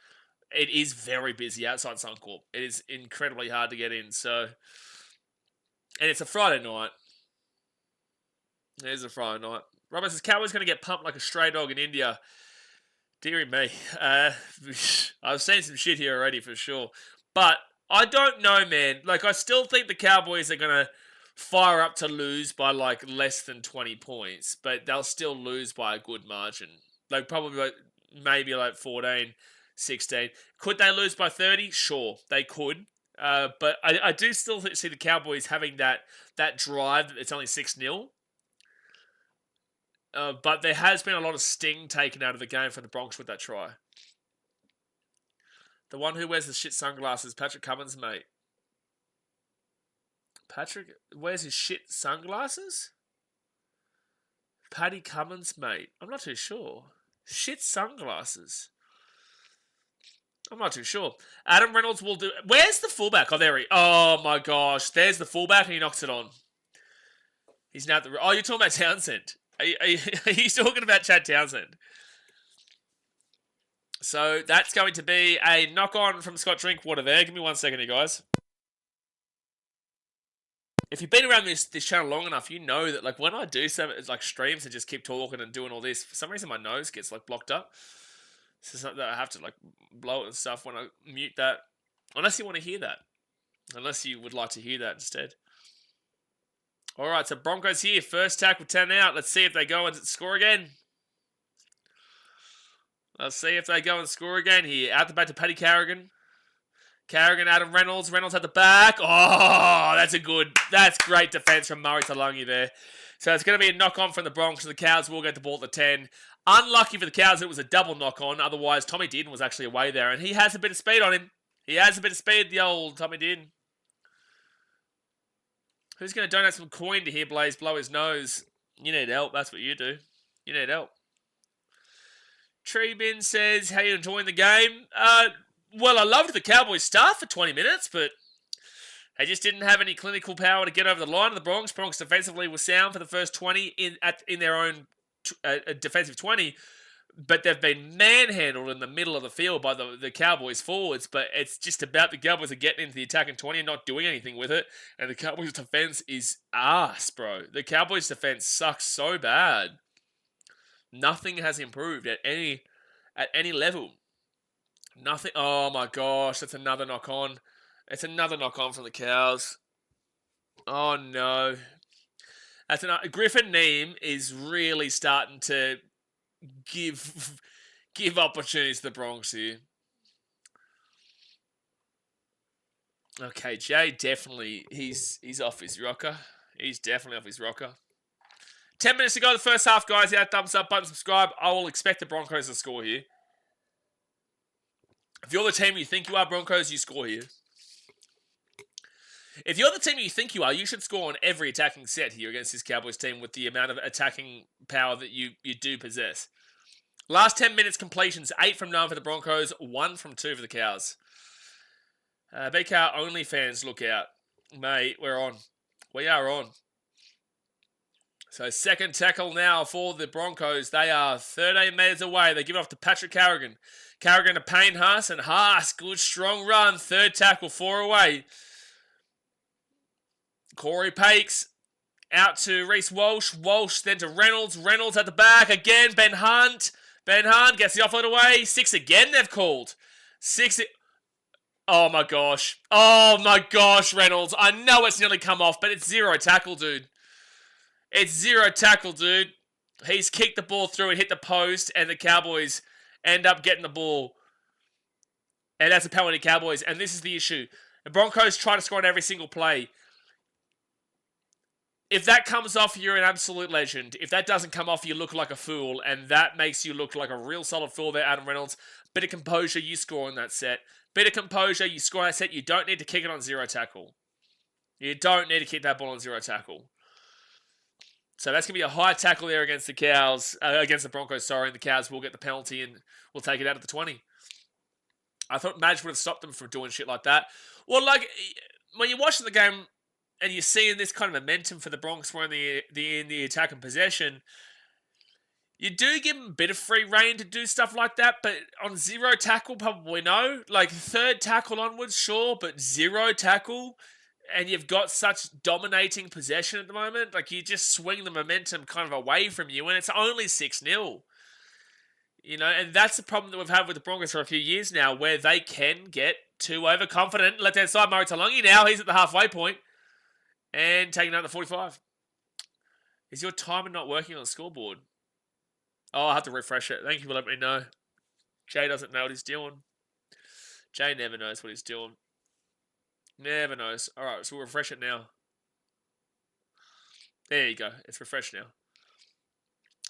it is very busy outside Suncorp. It is incredibly hard to get in, so... And it's a Friday night. It is a Friday night. Robert says, Cowboys going to get pumped like a stray dog in India. Deary me. I've seen some shit here already for sure. But I don't know, man. I still think the Cowboys are going to fire up to lose by, less than 20 points. But they'll still lose by a good margin. Maybe 14, 16. Could they lose by 30? Sure, they could. But I do still see the Cowboys having that drive that it's only 6-0. But there has been a lot of sting taken out of the game for the Bronx with that try. The one who wears the shit sunglasses, Patrick Cummins, mate. Patrick wears his shit sunglasses? Paddy Cummins, mate. I'm not too sure. Shit sunglasses. I'm not too sure. Adam Reynolds will do... Where's the fullback? Oh, there he... Oh, my gosh. There's the fullback and he knocks it on. He's now at the... Oh, you're talking about Townsend. Are you talking about Chad Townsend? So that's going to be a knock-on from Scott Drinkwater there. Give me 1 second here, guys. if you've been around this channel long enough, you know that like when I do some like streams and just keep talking and doing all this, for some reason my nose gets like blocked up. So something that I have to like blow it and stuff when I mute that. Unless you want to hear that. Unless you would like to hear that instead. All right, so Broncos here, first tackle 10 out. Let's see if they go and score again. Let's see if they go and score again here. Out the back to Paddy Carrigan. Carrigan, Adam Reynolds. Reynolds at the back. Oh, that's great defense from Murray Taulagi there. So it's going to be a knock-on from the Broncos. The Cows will get the ball at the 10. Unlucky for the Cows, it was a double knock-on. Otherwise, Tommy Dearden was actually away there. And he has a bit of speed on him. He has a bit of speed, the old Tommy Dearden. Who's going to donate some coin to hear Blaze blow his nose? You need help. That's what you do. You need help. Treebin says, how you enjoying the game? Well, I loved the Cowboys start for 20 minutes, but they just didn't have any clinical power to get over the line of the Bronx. Bronx defensively was sound for the first 20 in their own defensive 20, but they've been manhandled in the middle of the field by the Cowboys forwards, but it's just about the Cowboys are getting into the attacking 20 and not doing anything with it, and the Cowboys defense is ass, bro. The Cowboys defense sucks so bad. Nothing has improved at any level. Nothing. Oh my gosh, that's another knock on. It's another knock on from the Cows. Oh no. That's another. Griffin Neem is really starting to give opportunities to the Bronx here. Okay, Jay definitely he's off his rocker. He's definitely off his rocker. 10 minutes to go, the first half, guys. Yeah, thumbs up, button, subscribe. I will expect the Broncos to score here. If you're the team you think you are, Broncos, you score here. If you're the team you think you are, you should score on every attacking set here against this Cowboys team with the amount of attacking power that you do possess. Last 10 minutes completions, 8 from 9 for the Broncos, 1 from 2 for the Cows. BKR only fans, look out. Mate, we're on. We are on. So second tackle now for the Broncos. They are 13 metres away. They give it off to Patrick Carrigan. Carrigan to Payne Haas, and Haas, good strong run. Third tackle, 4 away. Corey Pakes out to Reece Walsh. Walsh then to Reynolds. Reynolds at the back again. Ben Hunt. Ben Hunt gets the offload away. 6 again they've called. 6. Oh my gosh. Oh my gosh, Reynolds. I know it's nearly come off, but it's 0 tackle, dude. It's 0 tackle, dude. He's kicked the ball through and hit the post, and the Cowboys end up getting the ball. And that's a penalty, Cowboys. And this is the issue. The Broncos try to score on every single play. If that comes off, you're an absolute legend. If that doesn't come off, you look like a fool, and that makes you look like a real solid fool there, Adam Reynolds. Bit of composure, you score on that set. Bit of composure, you score on that set. You don't need to kick it on 0 tackle. You don't need to kick that ball on 0 tackle. So that's going to be a high tackle there against the Cows, against the Broncos, sorry, and the Cows will get the penalty and will take it out at the 20. I thought Madge would have stopped them from doing shit like that. Well, like, when you're watching the game and you're seeing this kind of momentum for the Broncos in the attack and possession, you do give them a bit of free rein to do stuff like that, but on 0 tackle, probably no. Like, third tackle onwards, sure, but 0 tackle, and you've got such dominating possession at the moment, like, you just swing the momentum kind of away from you, and it's only 6-0. You know, and that's the problem that we've had with the Broncos for a few years now, where they can get too overconfident. Left-hand side, Murray Taulagi now, he's at the halfway point, and taking out the 45. Is your timer not working on the scoreboard? Oh, I'll have to refresh it. Thank you for letting me know. Jay doesn't know what he's doing. Jay never knows what he's doing. Never knows. All right, so we'll refresh it now. There you go. It's refreshed now.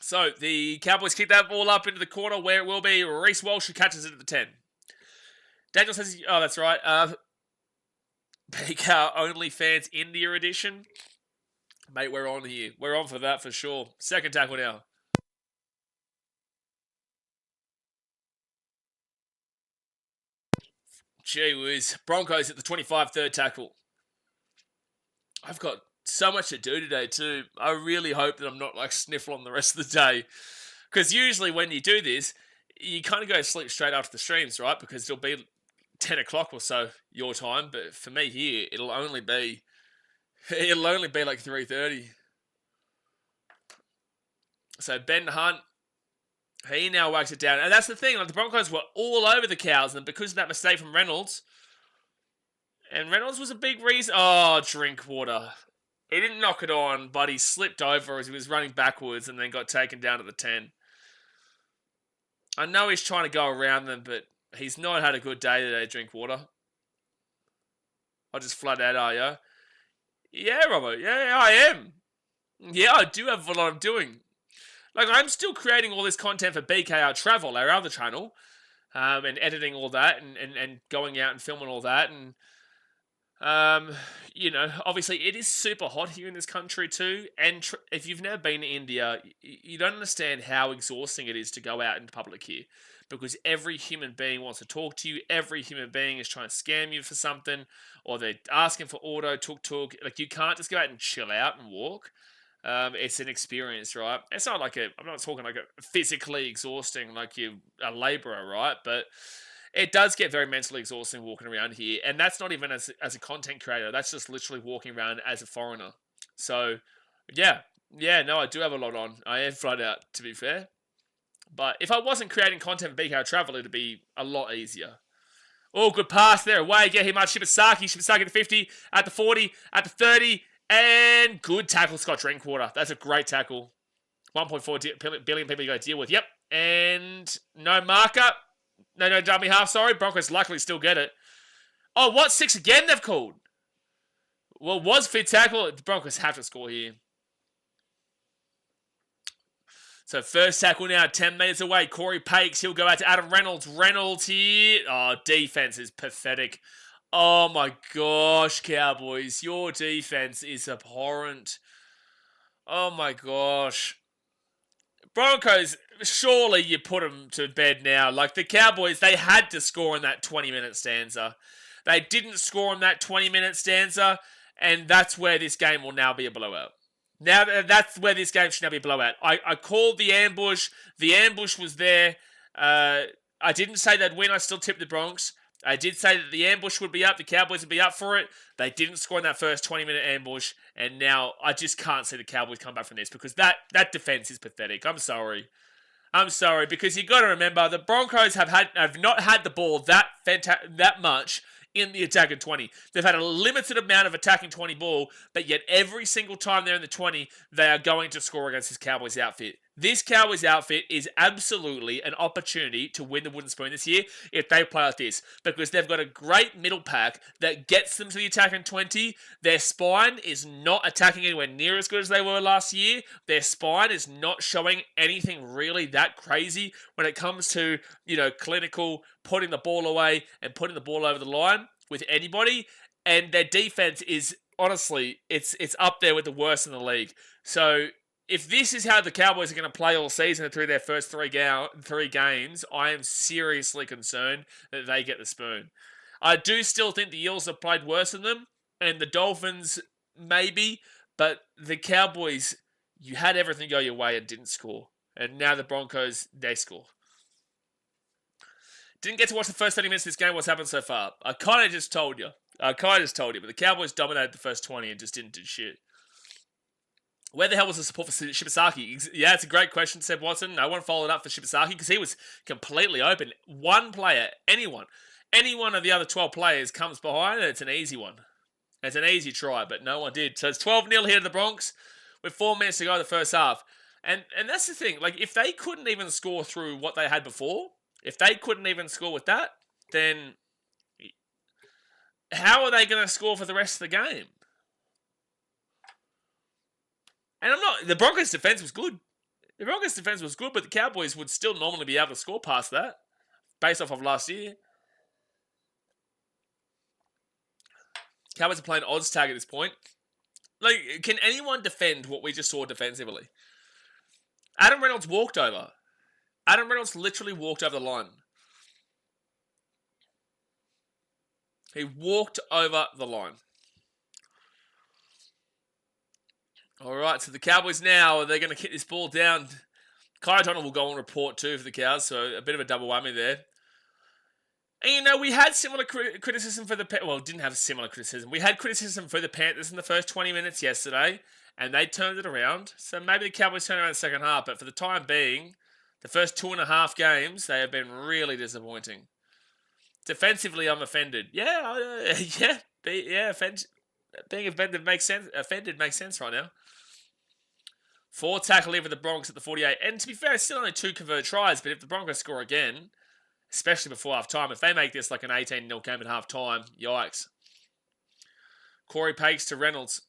So, the Cowboys kick that ball up into the corner where it will be Reece Walsh who catches it at the 10. Daniel says, oh, that's right. BKR OnlyFans India edition. Mate, we're on here. We're on for that for sure. Second tackle now. Gee whiz. Broncos at the 25, third tackle. I've got so much to do today too. I really hope that I'm not like sniffling the rest of the day. Because usually when you do this, you kind of go to sleep straight after the streams, right? Because it'll be 10 o'clock or so your time. But for me here, it'll only be It'll only be like 3:30. So Ben Hunt, he now whacks it down. And that's the thing, like the Broncos were all over the Cows, and because of that mistake from Reynolds, and Reynolds was a big reason. Oh, Drinkwater. He didn't knock it on, but he slipped over as he was running backwards and then got taken down to the 10. I know he's trying to go around them, but he's not had a good day today, Drinkwater. I'll just flat out, are you? Yeah, Robert. Yeah, I am. Yeah, I do have a lot of doing. Like, I'm still creating all this content for BKRtravel, our other channel, and editing all that, and going out and filming all that, and obviously it is super hot here in this country too. And if you've never been to India, you don't understand how exhausting it is to go out in public here, because every human being wants to talk to you. Every human being is trying to scam you for something, or they're asking for auto tuk. Like, you can't just go out and chill out and walk. It's an experience, right? It's not like I'm not talking like a physically exhausting, like you're a labourer, right? But it does get very mentally exhausting walking around here. And that's not even as a content creator. That's just literally walking around as a foreigner. So, yeah, no, I do have a lot on. I am flat out, to be fair. But if I wasn't creating content for BKRtravel, it'd be a lot easier. Oh, good pass there. Away, get him out. Shibasaki at the 50, at the 40, at the 30. And good tackle, Scott Drinkwater. That's a great tackle. 1.4 billion people you got to deal with. Yep. And no marker. No dummy half, sorry. Broncos luckily still get it. Oh, what? 6 again they've called? Well, was fit tackle. The Broncos have to score here. So first tackle now, 10 metres away. Corey Pakes, he'll go out to Adam Reynolds. Reynolds here. Oh, defense is pathetic. Oh my gosh, Cowboys. Your defense is abhorrent. Oh my gosh. Broncos, surely you put them to bed now. Like, the Cowboys, they had to score in that 20-minute stanza. They didn't score in that 20-minute stanza, and that's where this game will now be a blowout. Now, that's where this game should now be a blowout. I called the ambush. The ambush was there. I didn't say they'd win. I still tipped the Bronx. I did say that the ambush would be up. The Cowboys would be up for it. They didn't score in that first 20-minute ambush. And now I just can't see the Cowboys come back from this, because that defense is pathetic. I'm sorry, because you got to remember, the Broncos have not had the ball that much in the attacking 20. They've had a limited amount of attacking 20 ball, but yet every single time they're in the 20, they are going to score against this Cowboys outfit. This Cowboys outfit is absolutely an opportunity to win the wooden spoon this year if they play like this, because they've got a great middle pack that gets them to the attacking 20. Their spine is not attacking anywhere near as good as they were last year. Their spine is not showing anything really that crazy when it comes to, clinical, putting the ball away and putting the ball over the line with anybody. And their defense is, honestly, it's up there with the worst in the league. So if this is how the Cowboys are going to play all season through their first three games, I am seriously concerned that they get the spoon. I do still think the Eels have played worse than them, and the Dolphins maybe, but the Cowboys, you had everything go your way and didn't score. And now the Broncos, they score. Didn't get to watch the first 30 minutes of this game, what's happened so far. I kind of just told you. But the Cowboys dominated the first 20 and just didn't do shit. Where the hell was the support for Shibasaki? Yeah, it's a great question, Seb Watson. No one followed up for Shibasaki because he was completely open. One player, any one of the other 12 players comes behind, and it's an easy one. It's an easy try, but no one did. So it's 12-0 here to the Bronx with 4 minutes to go in the first half. And that's the thing. Like, if they couldn't even score through what they had before, if they couldn't even score with that, then how are they going to score for the rest of the game? And the Broncos' defense was good. The Broncos' defense was good, but the Cowboys would still normally be able to score past that, based off of last year. Cowboys are playing odds tag at this point. Like, can anyone defend what we just saw defensively? Adam Reynolds walked over. Adam Reynolds literally walked over the line. He walked over the line. All right, so the Cowboys now, they're going to kick this ball down. Kai Donald will go on report too for the Cows, so a bit of a double whammy there. And, we had similar criticism for the... Well, didn't have similar criticism. We had criticism for the Panthers in the first 20 minutes yesterday, and they turned it around. So maybe the Cowboys turned around in the second half, but for the time being, the first 2.5 games, they have been really disappointing. Defensively, I'm offended. Yeah, being offended makes sense. Offended makes sense right now. 4 tackle in for the Broncos at the 48. And to be fair, it's still only 2 converted tries, but if the Broncos score again, especially before half-time, if they make this like an 18-0 game at half-time, yikes. Corey Pakes to Reynolds.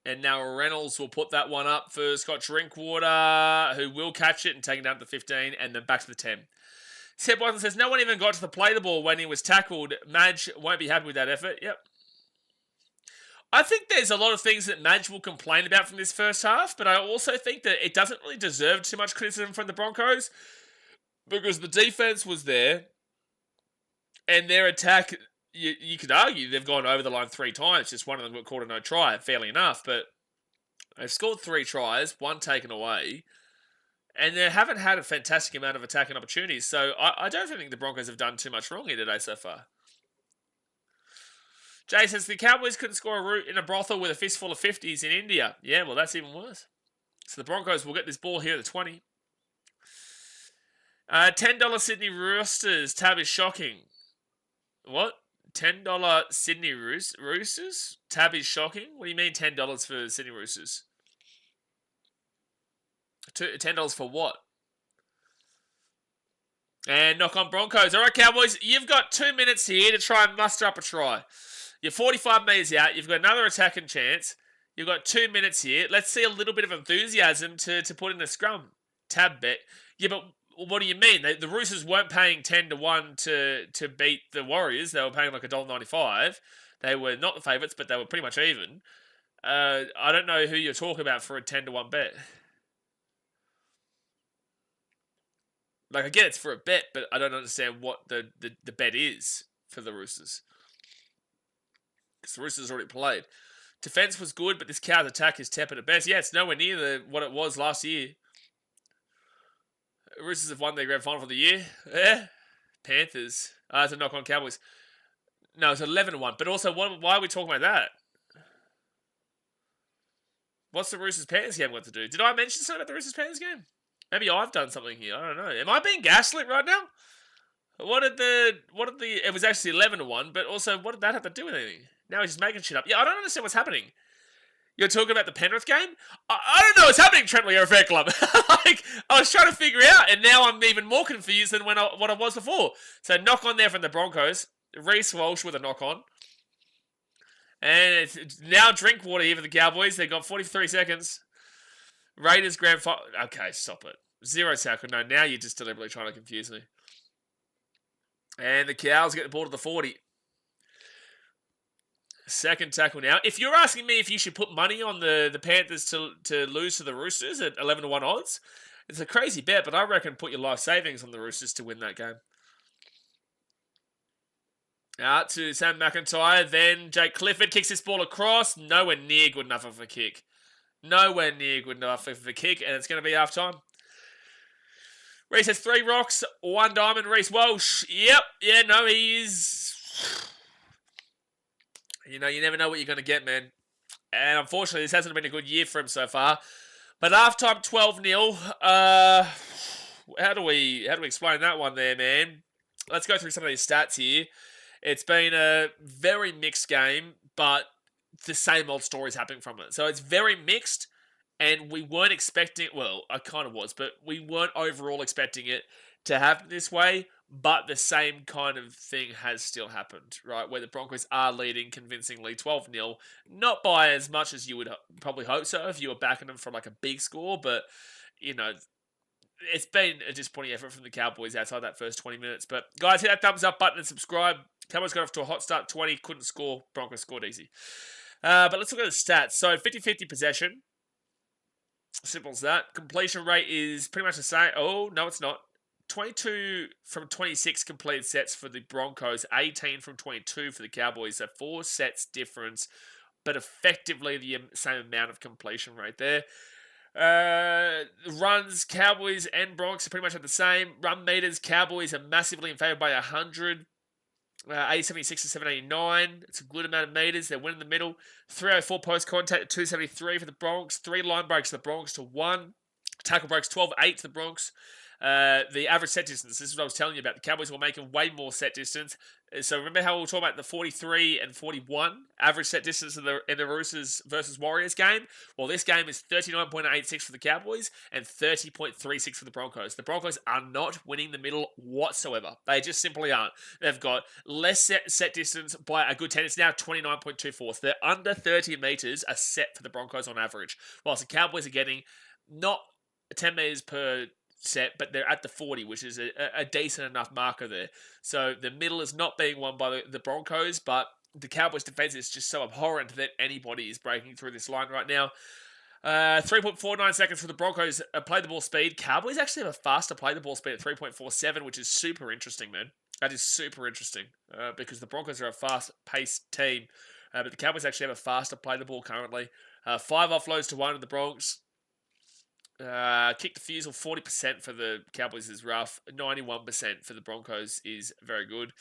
And now Reynolds will put that one up for Scott Drinkwater, who will catch it and take it down to the 15, and then back to the 10. Seb Watson says, no one even got to the play the ball when he was tackled. Madge won't be happy with that effort. Yep. I think there's a lot of things that Madge will complain about from this first half, but I also think that it doesn't really deserve too much criticism from the Broncos because the defense was there and their attack, you could argue they've gone over the line 3 times. Just one of them got caught a no try, fairly enough, but they've scored 3 tries, 1 taken away, and they haven't had a fantastic amount of attacking opportunities. So I don't think the Broncos have done too much wrong here today so far. Jay says, the Cowboys couldn't score a root in a brothel with a fistful of 50s in India. Yeah, well, that's even worse. So the Broncos will get this ball here at the 20. $10 Sydney Roosters. Tab is shocking. What? $10 Sydney Roosters? Tab is shocking? What do you mean $10 for Sydney Roosters? $10 for what? And knock on Broncos. All right, Cowboys, you've got 2 minutes here to try and muster up a try. You're 45 metres out. You've got another attacking chance. You've got 2 minutes here. Let's see a little bit of enthusiasm to put in a scrum. Tab bet. Yeah, but what do you mean? The Roosters weren't paying 10-1 to beat the Warriors. They were paying like $1.95. They were not the favourites, but they were pretty much even. I don't know who you're talking about for a 10-1 bet. Like, I get it's for a bet, but I don't understand what the bet is for the Roosters. Because the Roosters already played. Defense was good, but this Cows attack is tepid at best. Yeah, it's nowhere near what it was last year. Roosters have won their grand final for the year. Yeah. Panthers. It's a knock on Cowboys. No, it's 11-1. But also, why are we talking about that? What's the Roosters-Panthers game got to do? Did I mention something about the Roosters-Panthers game? Maybe I've done something here. I don't know. Am I being gaslit right now? It was actually 11-1, but also, what did that have to do with anything? Now he's just making shit up. Yeah, I don't understand what's happening. You're talking about the Penrith game? I don't know what's happening, Trent Leo Fair Club. Like, I was trying to figure out, and now I'm even more confused than what I was before. So, knock on there from the Broncos. Reece Walsh with a knock on. And it's now Drinkwater here for the Cowboys. They've got 43 seconds. Raiders grand final. Okay, stop it. 0 tackle. No, now you're just deliberately trying to confuse me. And the Cows get the ball to the 40. Second tackle now. If you're asking me if you should put money on the Panthers to lose to the Roosters at 11-1 odds, it's a crazy bet, but I reckon put your life savings on the Roosters to win that game. Out to Sam McIntyre. Then Jake Clifford kicks this ball across. Nowhere near good enough of a kick. Nowhere near good enough of a kick, and it's going to be half time. Reece has 3 rocks, 1 diamond. Reece Walsh. Yep. Yeah, no, he is... You know, you never know what you're going to get, man. And unfortunately, this hasn't been a good year for him so far. But halftime 12-0. How do we explain that one there, man? Let's go through some of these stats here. It's been a very mixed game, but the same old stories happening from it. So it's very mixed, and we weren't expecting... Well, I kind of was, but we weren't overall expecting it to happen this way. But the same kind of thing has still happened, right? Where the Broncos are leading convincingly 12-0. Not by as much as you would probably hope so if you were backing them for like a big score. But, you know, it's been a disappointing effort from the Cowboys outside that first 20 minutes. But, guys, hit that thumbs up button and subscribe. Cowboys got off to a hot start, 20. Couldn't score. Broncos scored easy. But let's look at the stats. So, 50-50 possession. Simple as that. Completion rate is pretty much the same. Oh, no, it's not. 22 from 26 completed sets for the Broncos, 18 from 22 for the Cowboys. So 4 sets difference, but effectively the same amount of completion rate there. Runs, Cowboys and Broncos are pretty much at the same. Run meters, Cowboys are massively in favour by 100. 876 to 789. It's a good amount of meters. They're winning the middle. 304 post contact, 273 for the Bronx. 3 line breaks for the Bronx to 1. Tackle breaks 12-8 to the Bronx. The average set distance, this is what I was telling you about. The Cowboys were making way more set distance. So remember how we were talking about the 43 and 41 average set distance in the Roosters versus Warriors game? Well, this game is 39.86 for the Cowboys and 30.36 for the Broncos. The Broncos are not winning the middle whatsoever. They just simply aren't. They've got less set distance by a good 10. It's now 29.24. So they're under 30 metres a set for the Broncos on average. Whilst the Cowboys are getting not 10 metres per set, but they're at the 40, which is a decent enough marker there. So the middle is not being won by the Broncos, but the Cowboys' defense is just so abhorrent that anybody is breaking through this line right now. 3.49 seconds for the Broncos play the ball speed. Cowboys actually have a faster play the ball speed at 3.47, which is super interesting, man. That is super interesting because the Broncos are a fast-paced team, but the Cowboys actually have a faster play the ball currently. 5 offloads to 1 of the Bronx. Kick defusal 40% for the Cowboys is rough. 91% for the Broncos is very good.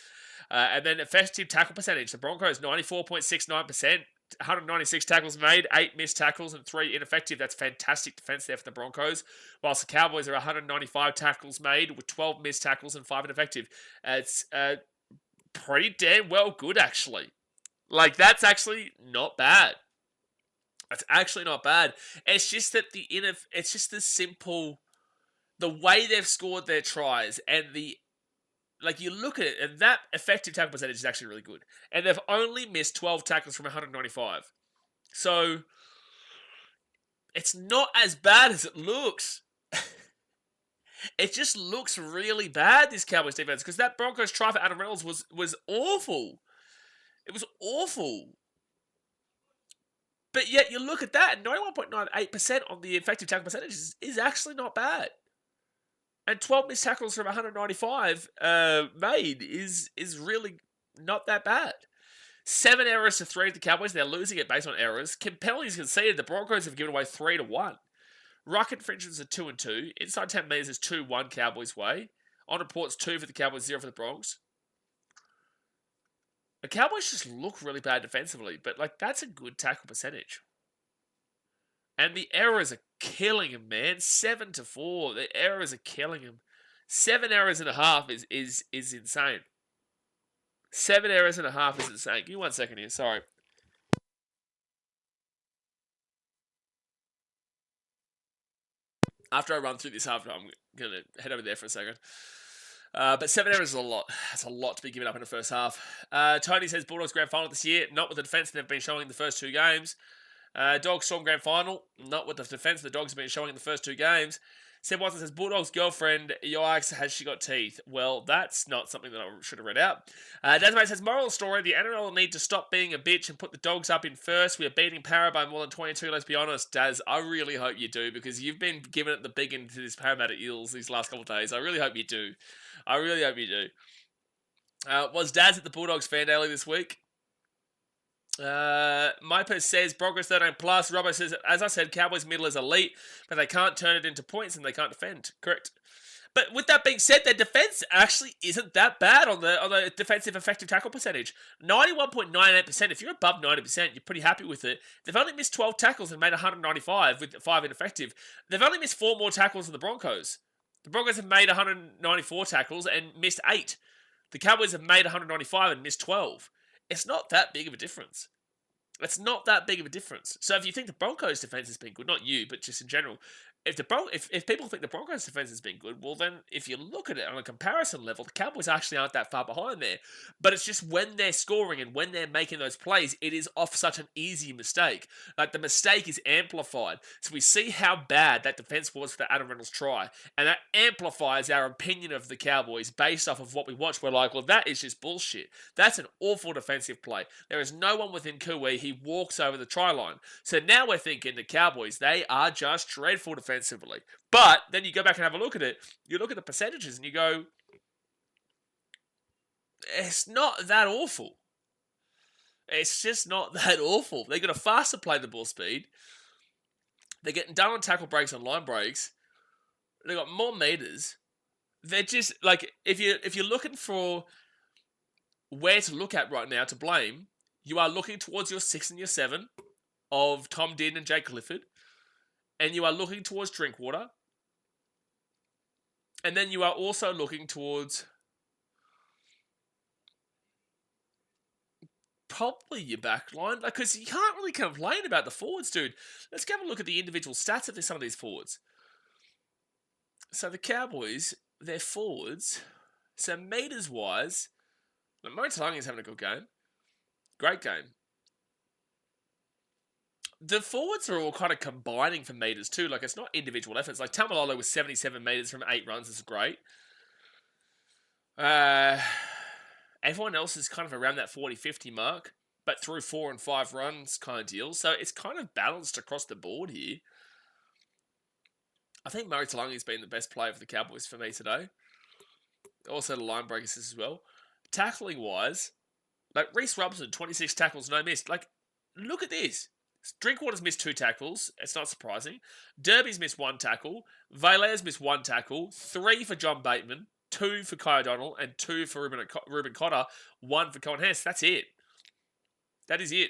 And then effective tackle percentage. The Broncos 94.69%. 196 tackles made, 8 missed tackles and 3 ineffective. That's fantastic defense there for the Broncos. Whilst the Cowboys are 195 tackles made with 12 missed tackles and 5 ineffective. It's pretty damn well good, actually. Like, that's actually not bad. That's actually not bad. It's just that it's just the simple, the way they've scored their tries and you look at it and that effective tackle percentage is actually really good. And they've only missed 12 tackles from 195. So it's not as bad as it looks. It just looks really bad, this Cowboys defense, because that Broncos try for Adam Reynolds was awful. It was awful. But yet you look at that, 91.98% on the effective tackle percentage is actually not bad. And 12 missed tackles from 195 made is really not that bad. 7 errors to 3 of the Cowboys. They're losing it based on errors. Penalties conceded. The Broncos have given away 3 to 1. Ruck infringements are 2 and 2. Inside 10 metres is 2-1 Cowboys way. On reports 2 for the Cowboys, 0 for the Bronx. The Cowboys just look really bad defensively, but that's a good tackle percentage. And the errors are killing him, man. 7 to 4. The errors are killing him. 7 errors and a half is insane. 7 errors and a half is insane. Give me 1 second here. Sorry. After I run through this half, I'm going to head over there for a second. But 7 errors is a lot. That's a lot to be given up in the first half. Tony says Bulldogs grand final this year, not with the defence they've been showing in the first 2 games. Dogs Storm grand final, not with the defence the Dogs have been showing in the first 2 games. Seb Watson says Bulldogs girlfriend, yikes, has she got teeth? Well, that's not something that I should have read out. Desmond says moral story, the NRL will need to stop being a bitch and put the Dogs up in first. We are beating Para by more than 22, let's be honest. Daz, I really hope you do, because you've been giving it the big end to this Parramatta Eels these last couple of days. I really hope you do. I really hope you do. Was Daz at the Bulldogs fan daily this week? Myper says Broncos 13 plus. Robbo says, as I said, Cowboys middle is elite, but they can't turn it into points and they can't defend. Correct. But with that being said, their defense actually isn't that bad on the defensive effective tackle percentage. 91.98%. If you're above 90%, you're pretty happy with it. They've only missed 12 tackles and made 195 with 5 ineffective. They've only missed 4 more tackles than the Broncos. The Broncos have made 194 tackles and missed 8. The Cowboys have made 195 and missed 12. It's not that big of a difference. It's not that big of a difference. So if you think the Broncos' defense has been good, not you, but just in general, if people think the Broncos' defense has been good, well then, if you look at it on a comparison level, the Cowboys actually aren't that far behind there. But it's just when they're scoring and when they're making those plays, it is off such an easy mistake. The mistake is amplified. So we see how bad that defense was for the Adam Reynolds try, and that amplifies our opinion of the Cowboys based off of what we watch. We're like, well, that is just bullshit. That's an awful defensive play. There is no one within Kui. He walks over the try line. So now we're thinking the Cowboys, they are just dreadful defensively. But then you go back and have a look at it. You look at the percentages and you go, it's not that awful. It's just not that awful. They got a faster play the ball speed. They're getting done on tackle breaks and line breaks. They've got more meters. They're just like if you're looking for where to look at right now to blame, you are looking towards your 6 and your 7 of Tom Dearden and Jake Clifford, and you are looking towards Drinkwater, and then you are also looking towards probably your back line, because you can't really complain about the forwards, dude. Let's have a look at the individual stats of some of these forwards. So the Cowboys, their forwards, so meters-wise, Murray Talangi's having a good game. Great game. The forwards are all kind of combining for meters too. Like, it's not individual efforts. Like, Tamalolo was 77 meters from 8 runs. This is great. Everyone else is kind of around that 40-50 mark, but through 4 and 5 runs kind of deal. So it's kind of balanced across the board here. I think Murray Talangi's been the best player for the Cowboys for me today. Also the line breakers as well. Tackling wise, like Reece Robson, 26 tackles, no miss. Like, look at this. Drinkwater's missed 2 tackles. It's not surprising. Derby's missed 1 tackle. Valaire's missed 1 tackle. 3 for John Bateman. 2 for Kai O'Donnell. And 2 for Ruben Cotter. 1 for Cohen Hess. That's it. That is it.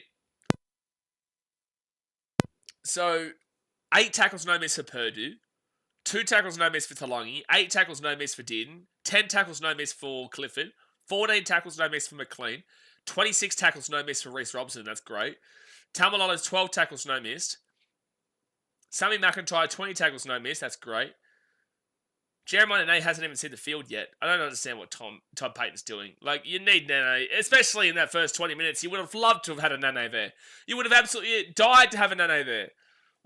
So, 8 tackles, no miss for Purdue. 2 tackles, no miss for Talangi. 8 tackles, no miss for Dearden. 10 tackles, no miss for Clifford. 14 tackles, no miss for McLean. 26 tackles, no miss for Reece Robson. That's great. Tamalolo's 12 tackles, no missed. Sammy McIntyre, 20 tackles, no miss. That's great. Jeremiah Nene hasn't even seen the field yet. I don't understand what Todd Payton's doing. Like, you need Nene, especially in that first 20 minutes. You would have loved to have had a Nene there. You would have absolutely died to have a Nene there.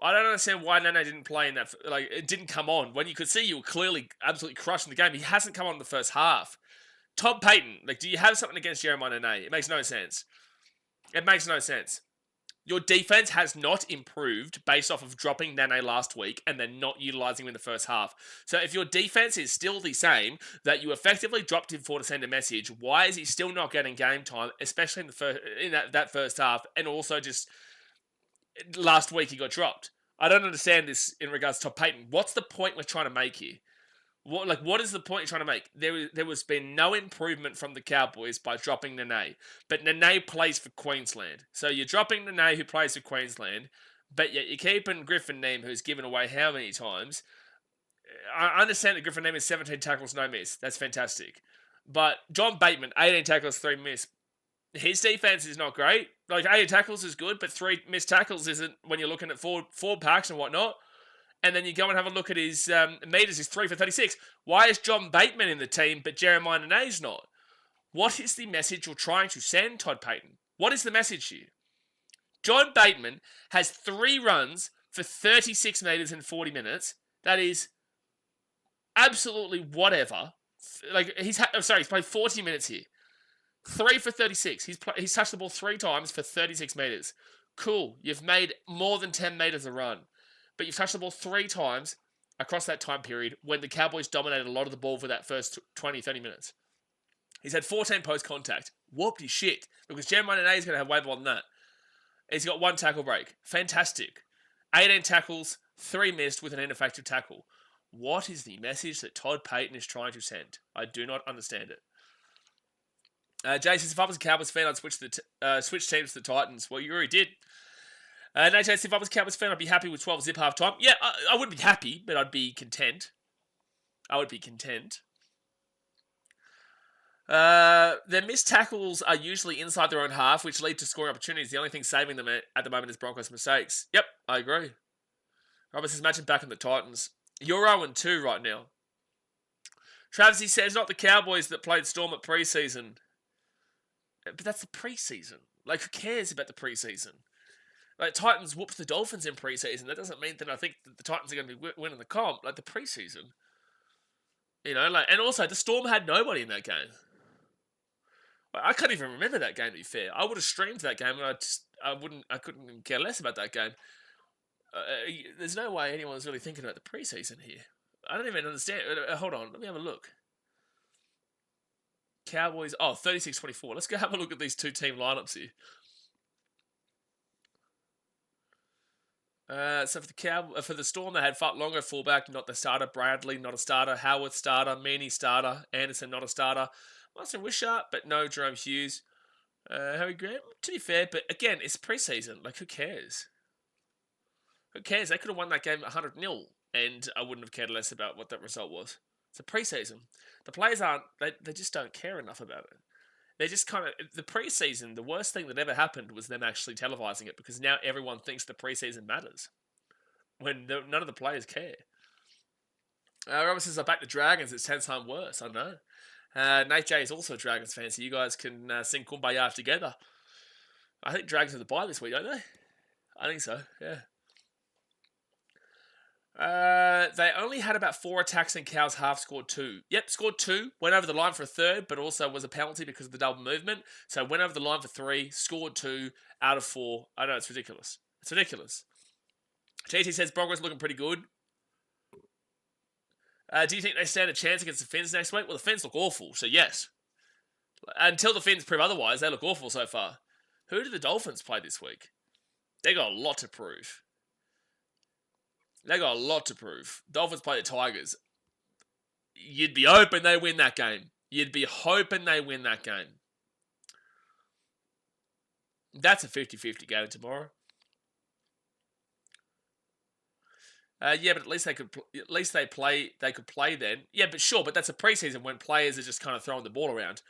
I don't understand why Nene didn't play in that. Like, it didn't come on. When you could see you were clearly absolutely crushing the game. He hasn't come on in the first half. Todd Payton, like, do you have something against Jeremiah Nene? It makes no sense. It makes no sense. Your defense has not improved based off of dropping Nene last week and then not utilizing him in the first half. So if your defense is still the same, that you effectively dropped him for to send a message, why is he still not getting game time, especially in that first half, and also just last week he got dropped? I don't understand this in regards to Todd Payton. What's the point we're trying to make here? What is the point you're trying to make? There was been no improvement from the Cowboys by dropping Nene. But Nene plays for Queensland. So you're dropping Nene, who plays for Queensland, but yet you're keeping Griffin Neame, who's given away how many times? I understand that Griffin Neame is 17 tackles, no miss. That's fantastic. But John Bateman, 18 tackles, 3 miss. His defense is not great. Like, 18 tackles is good, but 3 missed tackles isn't when you're looking at forward packs and whatnot. And then you go and have a look at his meters. He's 3 for 36. Why is John Bateman in the team, but Jeremiah Nene's not? What is the message you're trying to send, Todd Payton? What is the message here? John Bateman has 3 runs for 36 meters in 40 minutes. That is absolutely whatever. Like, he's played 40 minutes here. 3 for 36. He's touched the ball 3 times for 36 meters. Cool. You've made more than 10 meters a run. But you've touched the ball 3 times across that time period when the Cowboys dominated a lot of the ball for that first 20, 30 minutes. He's had 14 post-contact. Whoopty shit. Because Jeremiah Nene is going to have way more than that. He's got 1 tackle break. Fantastic. 18 tackles, 3 missed with an ineffective tackle. What is the message that Todd Payton is trying to send? I do not understand it. Jay says, if I was a Cowboys fan, I'd switch teams to the Titans. Well, you already did. Nate says, if I was a Cowboys fan, I'd be happy with 12 zip half time. Yeah, I wouldn't be happy, but I'd be content. Their missed tackles are usually inside their own half, which lead to scoring opportunities. The only thing saving them at the moment is Broncos' mistakes. Yep, I agree. Robert says, imagine back in the Titans. You're 0-2 right now. Travis, he says, not the Cowboys that played Storm at preseason. But that's the preseason. Like, who cares about the preseason? Like, Titans whooped the Dolphins in preseason. That doesn't mean that I think that the Titans are going to be winning the comp. Like, the preseason. You know, like, and also, the Storm had nobody in that game. Like, I can't even remember that game, to be fair. I would have streamed that game, and I couldn't care less about that game. There's no way anyone's really thinking about the preseason here. I don't even understand. Hold on, let me have a look. Cowboys, 36-24. Let's go have a look at these 2 team lineups here. So for the Storm, they had Longer fullback, not the starter. Bradley, not a starter. Howard, starter. Meaney, starter. Anderson, not a starter. Martin Wishart, but no Jerome Hughes. Harry Grant, to be fair, but again, it's preseason. Like, who cares? Who cares? They could have won that game 100-0, and I wouldn't have cared less about what that result was. It's a preseason. The players they just don't care enough about it. They just kind of, the preseason, the worst thing that ever happened was them actually televising it, because now everyone thinks the preseason matters when none of the players care. Robert says, I back the Dragons. It's 10 times worse. I know. Nate J is also a Dragons fan, so you guys can sing Kumbaya together. I think Dragons have the bye this week, don't they? I think so, yeah. They only had about 4 attacks and Cows half scored 2. Yep, scored 2, went over the line for a third, but also was a penalty because of the double movement. So went over the line for 3, scored 2 out of 4. I know, it's ridiculous. It's ridiculous. JT says Broncos looking pretty good. Do you think they stand a chance against the Finns next week? Well, the Finns look awful, so yes. Until the Finns prove otherwise, they look awful so far. Who do the Dolphins play this week? They got a lot to prove. Dolphins play the Tigers. You'd be hoping they win that game. That's a 50-50 game tomorrow. Yeah, but at least they could play then. Yeah, but sure, but that's a preseason when players are just kind of throwing the ball around.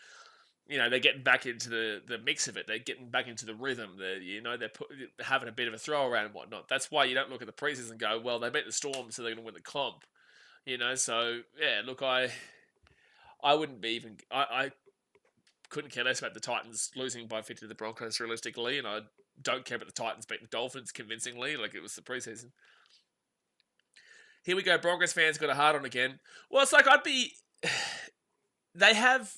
You know, they're getting back into the mix of it. They're getting back into the rhythm. They're having a bit of a throw around and whatnot. That's why you don't look at the preseason and go, well, they beat the Storm, so they're going to win the comp. You know, so yeah, look, I wouldn't be even. I couldn't care less about the Titans losing by 50 to the Broncos realistically, and I don't care about the Titans beating the Dolphins convincingly, like it was the preseason. Here we go, Broncos fans got a hard on again. Well, it's like they have.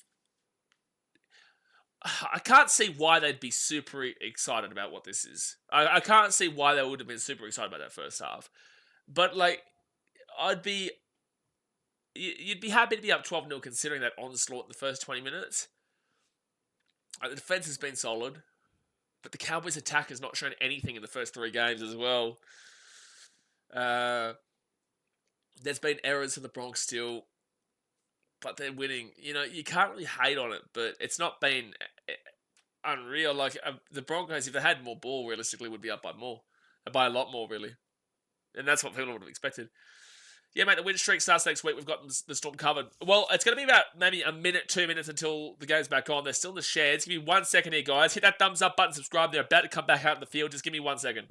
I can't see why they'd be super excited about what this is. I can't see why they would have been super excited about that first half. But, like, you'd be happy to be up 12-0 considering that onslaught in the first 20 minutes. The defense has been solid, but the Cowboys' attack has not shown anything in the first 3 games as well. There's been errors for the Broncos still, but they're winning. You know, you can't really hate on it, but it's not been unreal. Like, the Broncos, if they had more ball, realistically, would be up by a lot more, really. And that's what people would have expected. Yeah, mate, the win streak starts next week. We've got the Storm covered. Well, it's going to be about maybe a minute, 2 minutes until the game's back on. They're still in the sheds. Give me 1 second here, guys. Hit that thumbs up button, subscribe. They're about to come back out in the field. Just give me 1 second.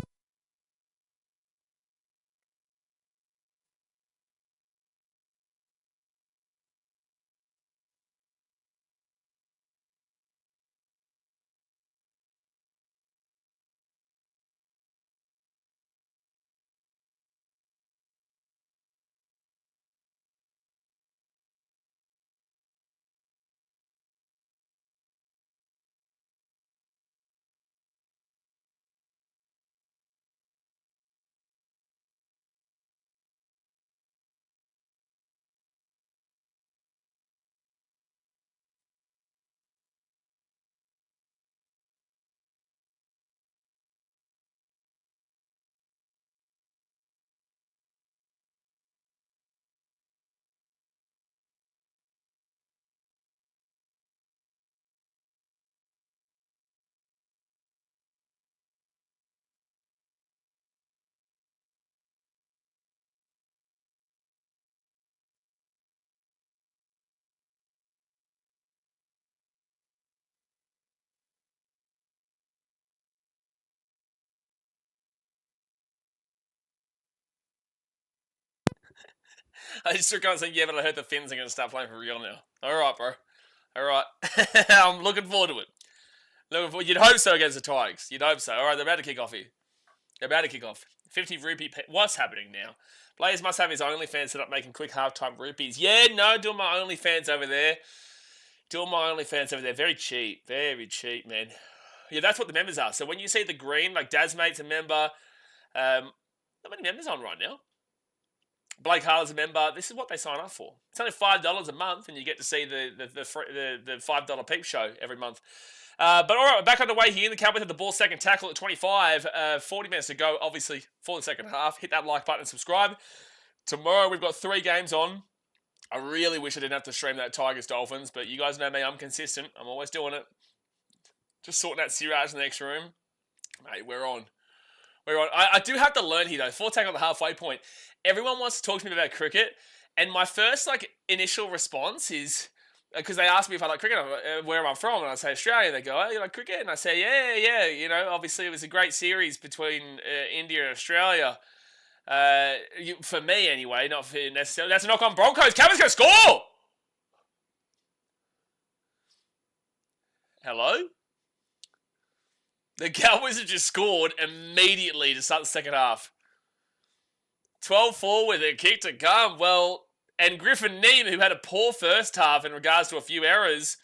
I just took on saying, yeah, but I heard the Finns are going to start playing for real now. All right, bro. All right. I'm looking forward to it. You'd hope so against the Tigers. You'd hope so. All right, they're about to kick off here. 50 rupee. What's happening now? Players must have his OnlyFans set up making quick halftime rupees. Yeah, no, doing my OnlyFans over there. Very cheap. Very cheap, man. Yeah, that's what the members are. So when you see the green, like Dad's Mate's a member. Not many members on right now. Blake Harlan's a member. This is what they sign up for. It's only $5 a month, and you get to see the $5 peep show every month. But all right, we're back underway here. The Cowboys have the ball second tackle at 25. 40 minutes to go, obviously, for the second half. Hit that like button and subscribe. Tomorrow, we've got 3 games on. I really wish I didn't have to stream that Tigers-Dolphins, but you guys know me. I'm consistent. I'm always doing it. Just sorting out Siraj in the next room. Mate, we're on. I do have to learn here, though. 4 tackle at the halfway point. Everyone wants to talk to me about cricket, and my first, initial response is... Because they ask me if I like cricket, where I'm from, and I say Australia. They go, "Oh, you like cricket?" And I say, "Yeah." You know, obviously it was a great series between India and Australia. For me, anyway, not for necessarily. That's a knock on Broncos. Cowboys going to score. Hello. The Cowboys have just scored immediately to start the second half. 12-4 with a kick to come. Well. And Griffin Neem, who had a poor first half in regards to a few errors,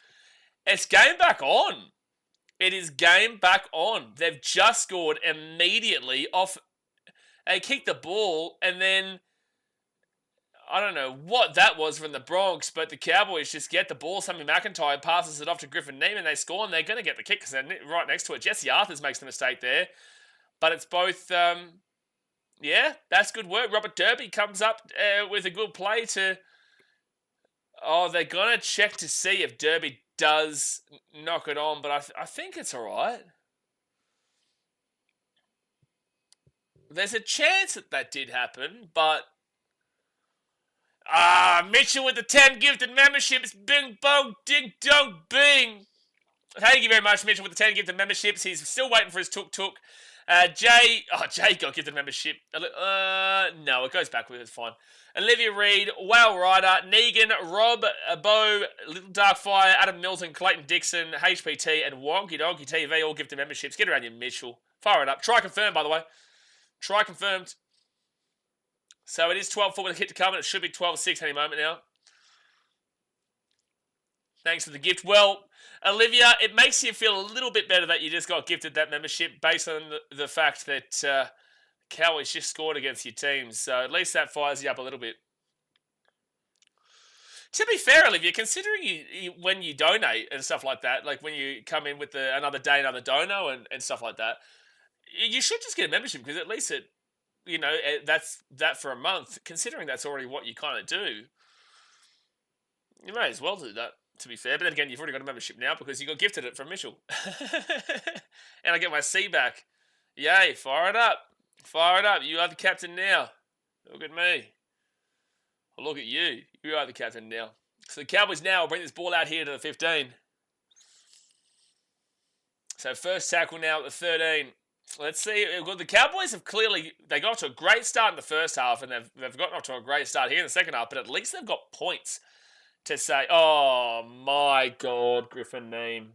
it's game back on. It is game back on. They've just scored immediately off. They kicked the ball, and then I don't know what that was from the Bronx, but the Cowboys just get the ball. Sammy McIntyre passes it off to Griffin Neem, and they score, and they're going to get the kick because they're right next to it. Jesse Arthurs makes the mistake there, but it's both... Yeah, that's good work. Robert Derby comes up with a good play to... Oh, they're going to check to see if Derby does knock it on, but I think it's all right. There's a chance that did happen, but... Mitchell with the 10 gifted memberships. Bing, bong, ding, dong, bing. Thank you very much, Mitchell, with the 10 gifted memberships. He's still waiting for his tuk-tuk. Jay got gifted membership. No, it goes backwards. It's fine. Olivia Reed, Whale Rider, Negan, Rob, Bo, Little Darkfire, Adam Milton, Clayton Dixon, HPT, and Wonky Donkey TV all gifted memberships. Get around you, Mitchell. Fire it up. Try confirmed, by the way. Try confirmed. So it is 12-4 with a hit to come, and it should be 12-6 any moment now. Thanks for the gift. Well, Olivia, it makes you feel a little bit better that you just got gifted that membership based on the fact that Cowboys just scored against your team. So at least that fires you up a little bit. To be fair, Olivia, considering you when you donate and stuff like that, like when you come in with another day, another dono and stuff like that, you should just get a membership because at least that's that for a month. Considering that's already what you kind of do, you may as well do that. To be fair, but then again, you've already got a membership now because you got gifted it from Mitchell. And I get my C back. Yay, fire it up. Fire it up. You are the captain now. Look at me. Well, look at you. You are the captain now. So the Cowboys now will bring this ball out here to the 15. So first tackle now at the 13. Let's see. Well, the Cowboys have they got off to a great start in the first half, and they've gotten off to a great start here in the second half, but at least they've got points to say, oh my God, Griffin Neem.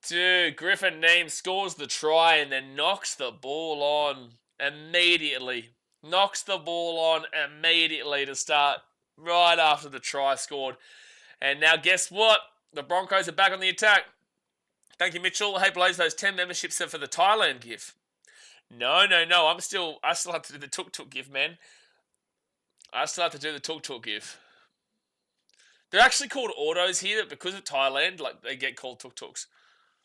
Dude, Griffin Neem scores the try and then knocks the ball on immediately. Knocks the ball on immediately to start right after the try scored. And now guess what? The Broncos are back on the attack. Thank you, Mitchell. Hey, Blaze, those 10 memberships are for the Thailand gift. No. I still have to do the tuk-tuk gift, man. I still have to do the tuk-tuk gift. They're actually called autos here because of Thailand. Like, they get called tuk-tuks.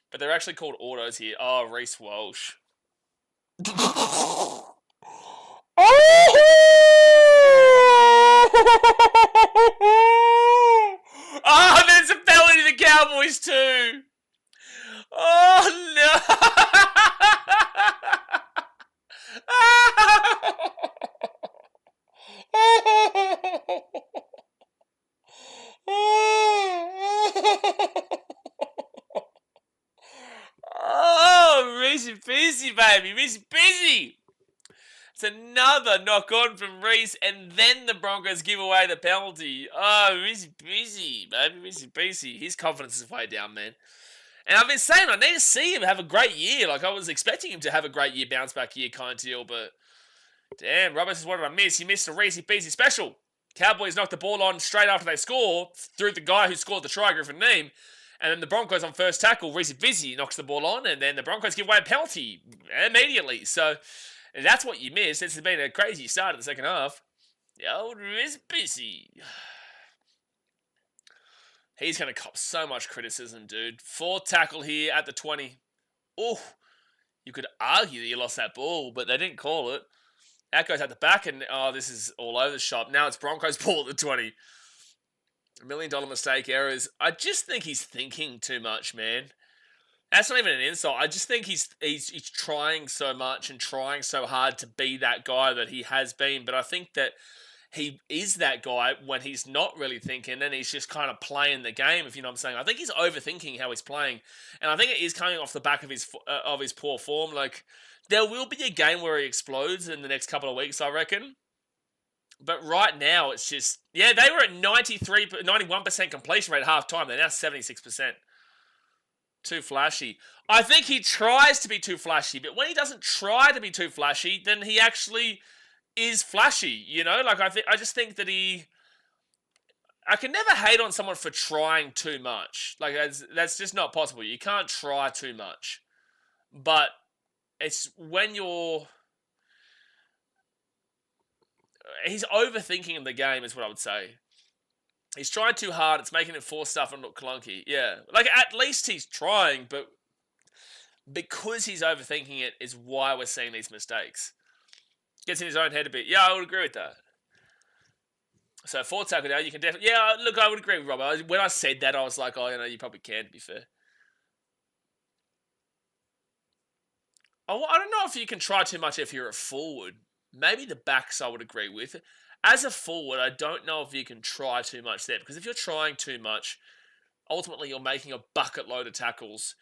But they're actually called autos here. Oh, Reece Walsh. Oh, there's a penalty to the Cowboys too. Oh, no. Oh, Reece busy, baby. Reece busy. It's another knock on from Reece, and then the Broncos give away the penalty. Oh, Reece busy, baby. Reece busy. His confidence is way down, man. And I've been saying I need to see him have a great year. Like, I was expecting him to have a great year, bounce back year kind of deal, but damn, Roberts, what did I miss? He missed a Reece busy special. Cowboys knocked the ball on straight after they score through the guy who scored the try, Griffin Neem. And then the Broncos on first tackle, Reece busy knocks the ball on, and then the Broncos give away a penalty immediately. So And that's what you missed. It's been a crazy start of the second half. The old Riz Busy. He's going to cop so much criticism, dude. 4th tackle here at the 20. Oh, you could argue that you lost that ball, but they didn't call it. That goes at the back, and this is all over the shop. Now it's Broncos ball at the 20. $1 million mistake errors. I just think he's thinking too much, man. That's not even an insult. I just think he's trying so much and trying so hard to be that guy that he has been. But I think that he is that guy when he's not really thinking and he's just kind of playing the game, if you know what I'm saying. I think he's overthinking how he's playing. And I think it is coming off the back of his poor form. Like, there will be a game where he explodes in the next couple of weeks, I reckon. But right now, it's just... Yeah, they were at 91% completion rate at half-time. They're now 76%. Too flashy. I think he tries to be too flashy, but when he doesn't try to be too flashy, then he actually is flashy, you know? Like, I just think that I can never hate on someone for trying too much. Like, that's just not possible. You can't try too much. But it's when he's overthinking the game is what I would say. He's trying too hard. It's making him force stuff and look clunky. Yeah. Like, at least he's trying, but because he's overthinking it is why we're seeing these mistakes. Gets in his own head a bit. Yeah, I would agree with that. So, 4th tackle now, you can definitely... Yeah, look, I would agree with Rob. When I said that, I was like, oh, you probably can, to be fair. I don't know if you can try too much if you're a forward. Maybe the backs I would agree with. As a forward, I don't know if you can try too much there. Because if you're trying too much, ultimately you're making a bucket load of tackles.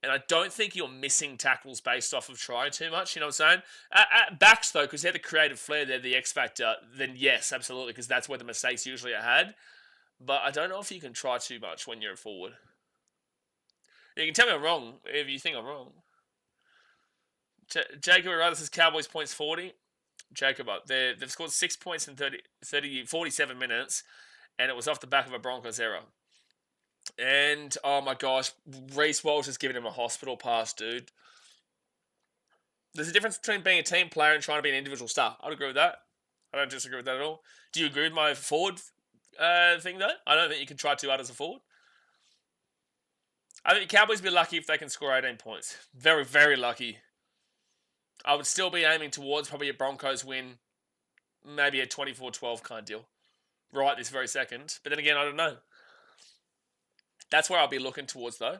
And I don't think you're missing tackles based off of trying too much, you know what I'm saying? At backs, though, because they're the creative flair, they're the X factor, then yes, absolutely, because that's where the mistakes usually are had. But I don't know if you can try too much when you're a forward. You can tell me I'm wrong if you think I'm wrong. Jacob Arada says Cowboys points 40. Jacob, they've scored 6 points in 47 minutes, and it was off the back of a Broncos error. And, oh my gosh, Reece Walsh has given him a hospital pass, dude. There's a difference between being a team player and trying to be an individual star. I'd agree with that. I don't disagree with that at all. Do you agree with my forward thing, though? I don't think you can try too hard as a forward. I think the Cowboys will be lucky if they can score 18 points. Very, very lucky. I would still be aiming towards probably a Broncos win, maybe a 24-12 kind of deal, right this very second. But then again, I don't know. That's where I'll be looking towards, though.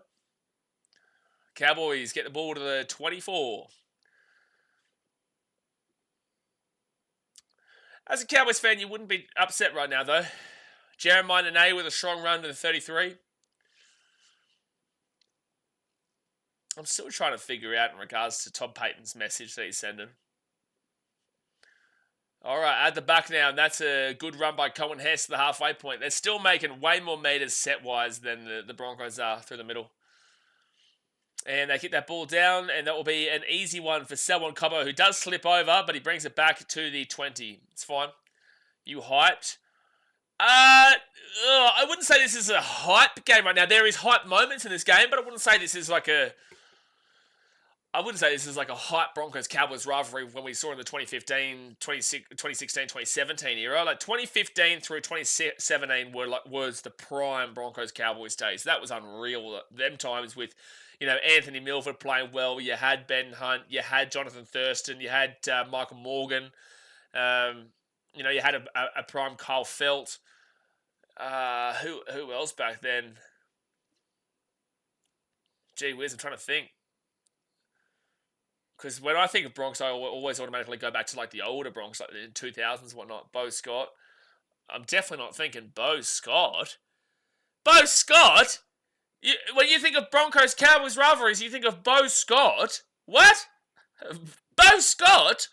Cowboys get the ball to the 24. As a Cowboys fan, you wouldn't be upset right now, though. Jeremiah Nene with a strong run to the 33. I'm still trying to figure out in regards to Todd Payton's message that he's sending. All right, at the back now, and that's a good run by Cohen Hess to the halfway point. They're still making way more meters set-wise than the Broncos are through the middle. And they get that ball down, and that will be an easy one for Selwyn Cobbo, who does slip over, but he brings it back to the 20. It's fine. You hyped? I wouldn't say this is a hype game right now. There is hype moments in this game, but I wouldn't say this is like a... hype Broncos-Cowboys rivalry when we saw in the 2015, 2016, 2017 era. Like 2015 through 2017 was the prime Broncos-Cowboys days. That was unreal. Them times with, Anthony Milford playing well. You had Ben Hunt. You had Jonathan Thurston. You had Michael Morgan. You had a prime Kyle Felt. Who else back then? Gee whiz, I'm trying to think. Because when I think of Bronx, I always automatically go back to like the older Bronx, like in 2000s and whatnot. Bo Scott. I'm definitely not thinking Bo Scott. Bo Scott? When you think of Broncos-Cowboys rivalries, you think of Bo Scott? What? Bo Scott?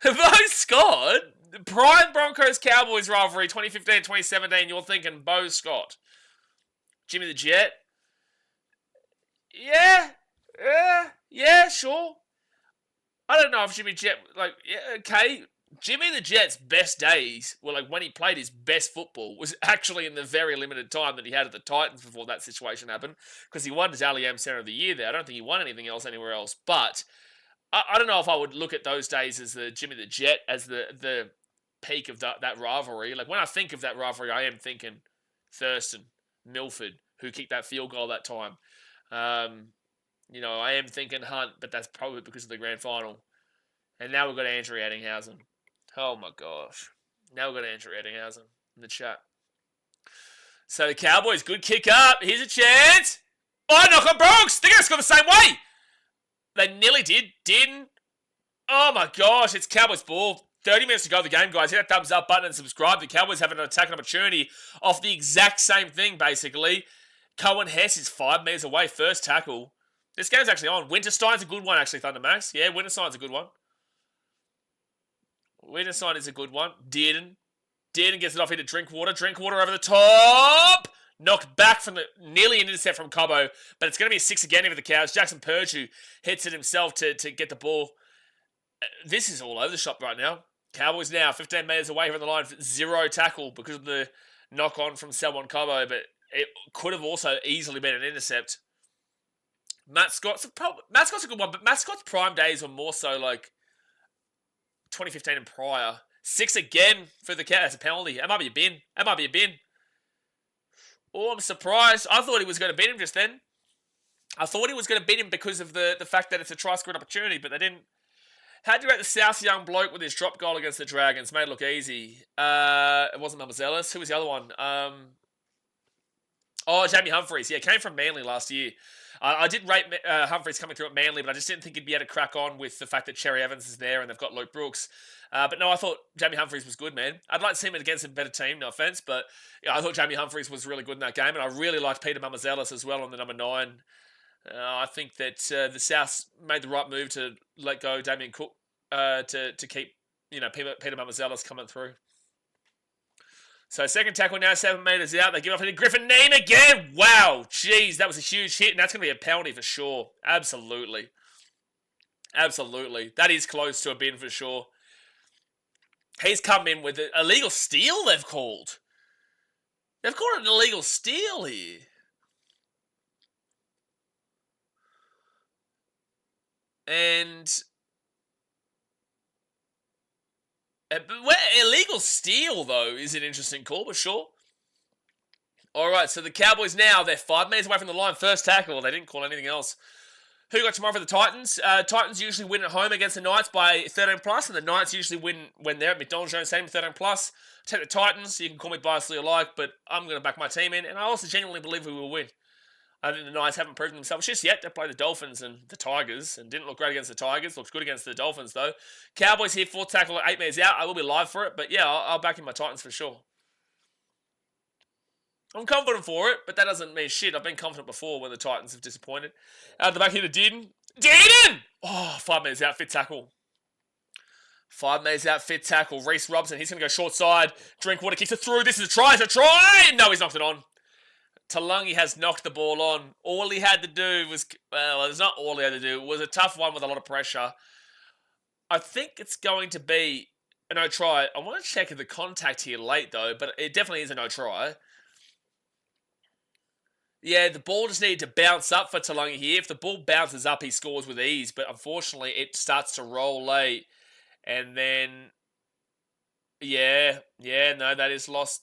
Bo Scott? Prime Broncos-Cowboys rivalry, 2015-2017, you're thinking Bo Scott. Jimmy the Jet? Yeah, sure. I don't know if Jimmy Jet, okay. Jimmy the Jet's best days were like when he played his best football was actually in the very limited time that he had at the Titans before that situation happened, because he won his Allianz Center of the Year there. I don't think he won anything else anywhere else, but I don't know if I would look at those days as the Jimmy the Jet as the peak of that rivalry. Like when I think of that rivalry, I am thinking Thurston, Milford, who kicked that field goal that time. I am thinking Hunt, but that's probably because of the grand final. And now we've got Andrew Eddinghausen. Oh my gosh. Now we've got Andrew Eddinghausen in the chat. So the Cowboys, good kick up. Here's a chance. Oh, knock on Bronx. They're going to score the same way. They nearly did. Didn't. Oh my gosh. It's Cowboys ball. 30 minutes to go of the game, guys. Hit that thumbs up button and subscribe. The Cowboys have an attacking opportunity off the exact same thing, basically. Cohen Hess is 5 meters away. First tackle. This game's actually on. Winterstein's a good one, actually, Thunder Max. Yeah, Winterstein's a good one. Winterstein is a good one. Dearden gets it off into Drinkwater. Drinkwater over the top. Knocked back from nearly an intercept from Cobbo. But it's going to be a 6 again over the Cows. Jackson Purdue hits it himself to get the ball. This is all over the shop right now. Cowboys now 15 metres away from the line. 0 tackle because of the knock on from Selwyn Cobbo. But it could have also easily been an intercept. Matt Scott's a good one. But Matt Scott's prime days were more so like 2015 and prior. 6 again for the Cat. That's a penalty. That might be a bin. Oh, I'm surprised. I thought he was going to beat him just then. I thought he was going to beat him because of the fact that it's a try-scoring opportunity, but they didn't. How do you rate the South young bloke with his drop goal against the Dragons? Made it look easy. It wasn't Mamazelis. Who was the other one? Jamie Humphries. Yeah, came from Manly last year. I did rate Humphries coming through at Manly, but I just didn't think he'd be able to crack on with the fact that Cherry Evans is there and they've got Luke Brooks. But no, I thought Jamie Humphries was good, man. I'd like to see him against a better team, no offense, but yeah, I thought Jamie Humphries was really good in that game, and I really liked Peter Mamazelis as well on the number 9. I think that the Souths made the right move to let go Damien Cook to keep Peter Mamazelis coming through. So second tackle now, 7 metres out. They give off to Griffin Neen again. Wow, jeez, that was a huge hit, and that's going to be a penalty for sure. Absolutely. That is close to a bin for sure. He's come in with an illegal steal, they've called. They've called it an illegal steal here. And illegal steal, though, is an interesting call, but sure. All right, so the Cowboys now, they're 5 metres away from the line. First tackle. They didn't call anything else. Who got tomorrow for the Titans? Titans usually win at home against the Knights by 13+, and the Knights usually win when they're at McDonald Jones Stadium 13+. Take the Titans. You can call me biased all you like, but I'm going to back my team in, and I also genuinely believe we will win. I think the Knights haven't proven themselves just yet. They played the Dolphins and the Tigers, and didn't look great against the Tigers. Looks good against the Dolphins, though. Cowboys here, 4th tackle at 8 metres out. I will be live for it, but yeah, I'll back in my Titans for sure. I'm confident for it, but that doesn't mean shit. I've been confident before when the Titans have disappointed. Out the back here to Dearden. Oh, 5 metres out, fit tackle. 5 metres out, fit tackle. Reece Robson, he's going to go short side. Drinkwater kicks it through. This is a try. It's a try! No, he's knocked it on. Talangi has knocked the ball on. All he had to do was... Well, it's not all he had to do. It was a tough one with a lot of pressure. I think it's going to be a no try. I want to check the contact here late, though, but it definitely is a no try. Yeah, the ball just needed to bounce up for Talangi here. If the ball bounces up, he scores with ease. But unfortunately, it starts to roll late. And then... Yeah, no, that is lost.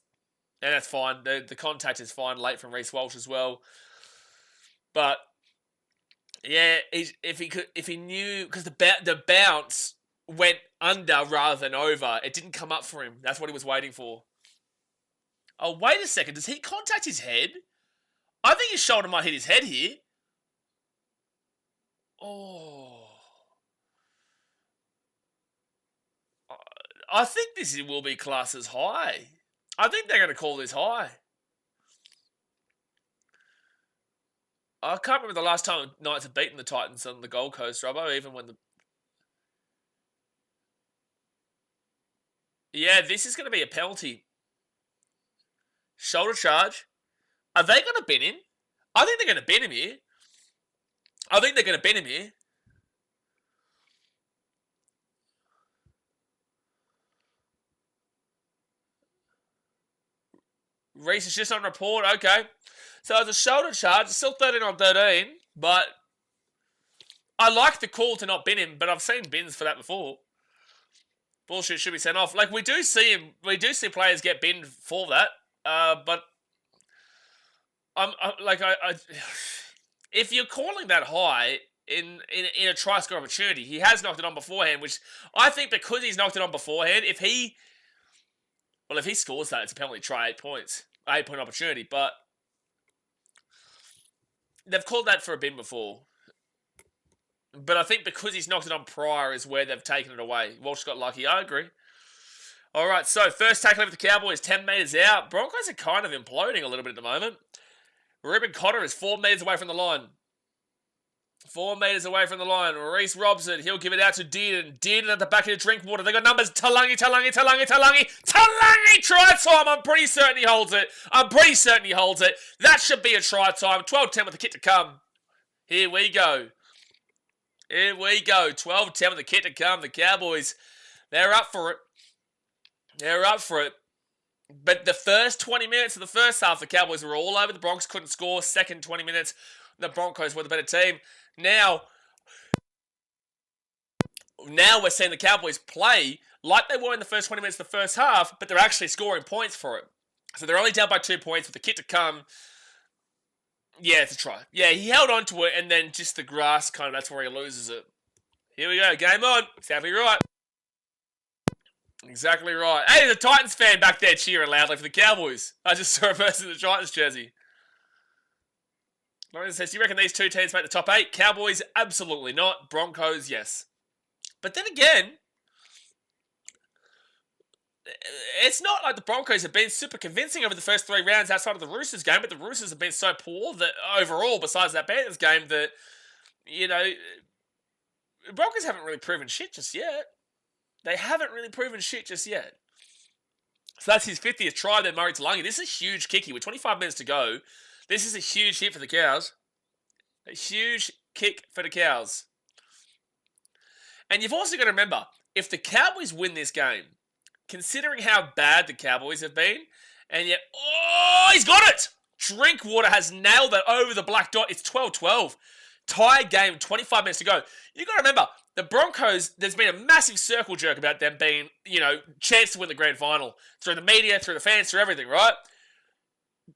And that's fine. The contact is fine late from Reece Walsh as well. But, yeah, if he knew... Because the bounce went under rather than over. It didn't come up for him. That's what he was waiting for. Oh, wait a second. Does he contact his head? I think his shoulder might hit his head here. Oh. I think this will be classed as high. I think they're going to call this high. I can't remember the last time the Knights have beaten the Titans on the Gold Coast, Robbo, even when the... Yeah, this is going to be a penalty. Shoulder charge. Are they going to bin him? I think they're going to bin him here. Reece is just on report. Okay. So it's a shoulder charge. It's still 13 on 13. But I like the call to not bin him, but I've seen bins for that before. Bullshit should be sent off. Like, we do see players get binned for that, but if you're calling that high in a try score opportunity, he has knocked it on beforehand, which I think because he's knocked it on beforehand, if he scores that, it's a penalty try, 8 points, 8-point opportunity, but they've called that for a bin before. But I think because he's knocked it on prior is where they've taken it away. Walsh got lucky. I agree. All right, so first tackle over the Cowboys, 10 metres out. Broncos are kind of imploding a little bit at the moment. Ruben Cotter is 4 metres away from the line. 4 metres away from the line. Reece Robson, he'll give it out to Dearden. Dearden at the back of the Drinkwater. They got numbers. Talangi. Try time. I'm pretty certain he holds it. That should be a try time. 12-10 with the kick to come. Here we go. 12-10 with the kick to come. The Cowboys, they're up for it. But the first 20 minutes of the first half, the Cowboys were all over the Broncos, couldn't score. Second 20 minutes, the Broncos were the better team. Now we're seeing the Cowboys play like they were in the first 20 minutes of the first half, but they're actually scoring points for it. So they're only down by 2 points with the kick to come. Yeah, it's a try. Yeah, he held on to it, and then just the grass that's where he loses it. Here we go. Game on. Exactly right. Hey, there's a Titans fan back there cheering loudly for the Cowboys. I just saw a person in the Titans jersey. Lawrence says, do you reckon these two teams make the top 8? Cowboys, absolutely not. Broncos, yes. But then again, it's not like the Broncos have been super convincing over the first 3 rounds outside of the Roosters game, but the Roosters have been so poor that overall, besides that Panthers game, that, the Broncos haven't really proven shit just yet. So that's his 50th try then, Murray Talangi. This is a huge kicky with 25 minutes to go. This is a huge hit for the Cows. A huge kick for the Cows. And you've also got to remember, if the Cowboys win this game, considering how bad the Cowboys have been, and yet, he's got it! Drinkwater has nailed that over the black dot. It's 12-12. Tie game, 25 minutes to go. You've got to remember, the Broncos, there's been a massive circle jerk about them being, chance to win the grand final. Through the media, through the fans, through everything, right?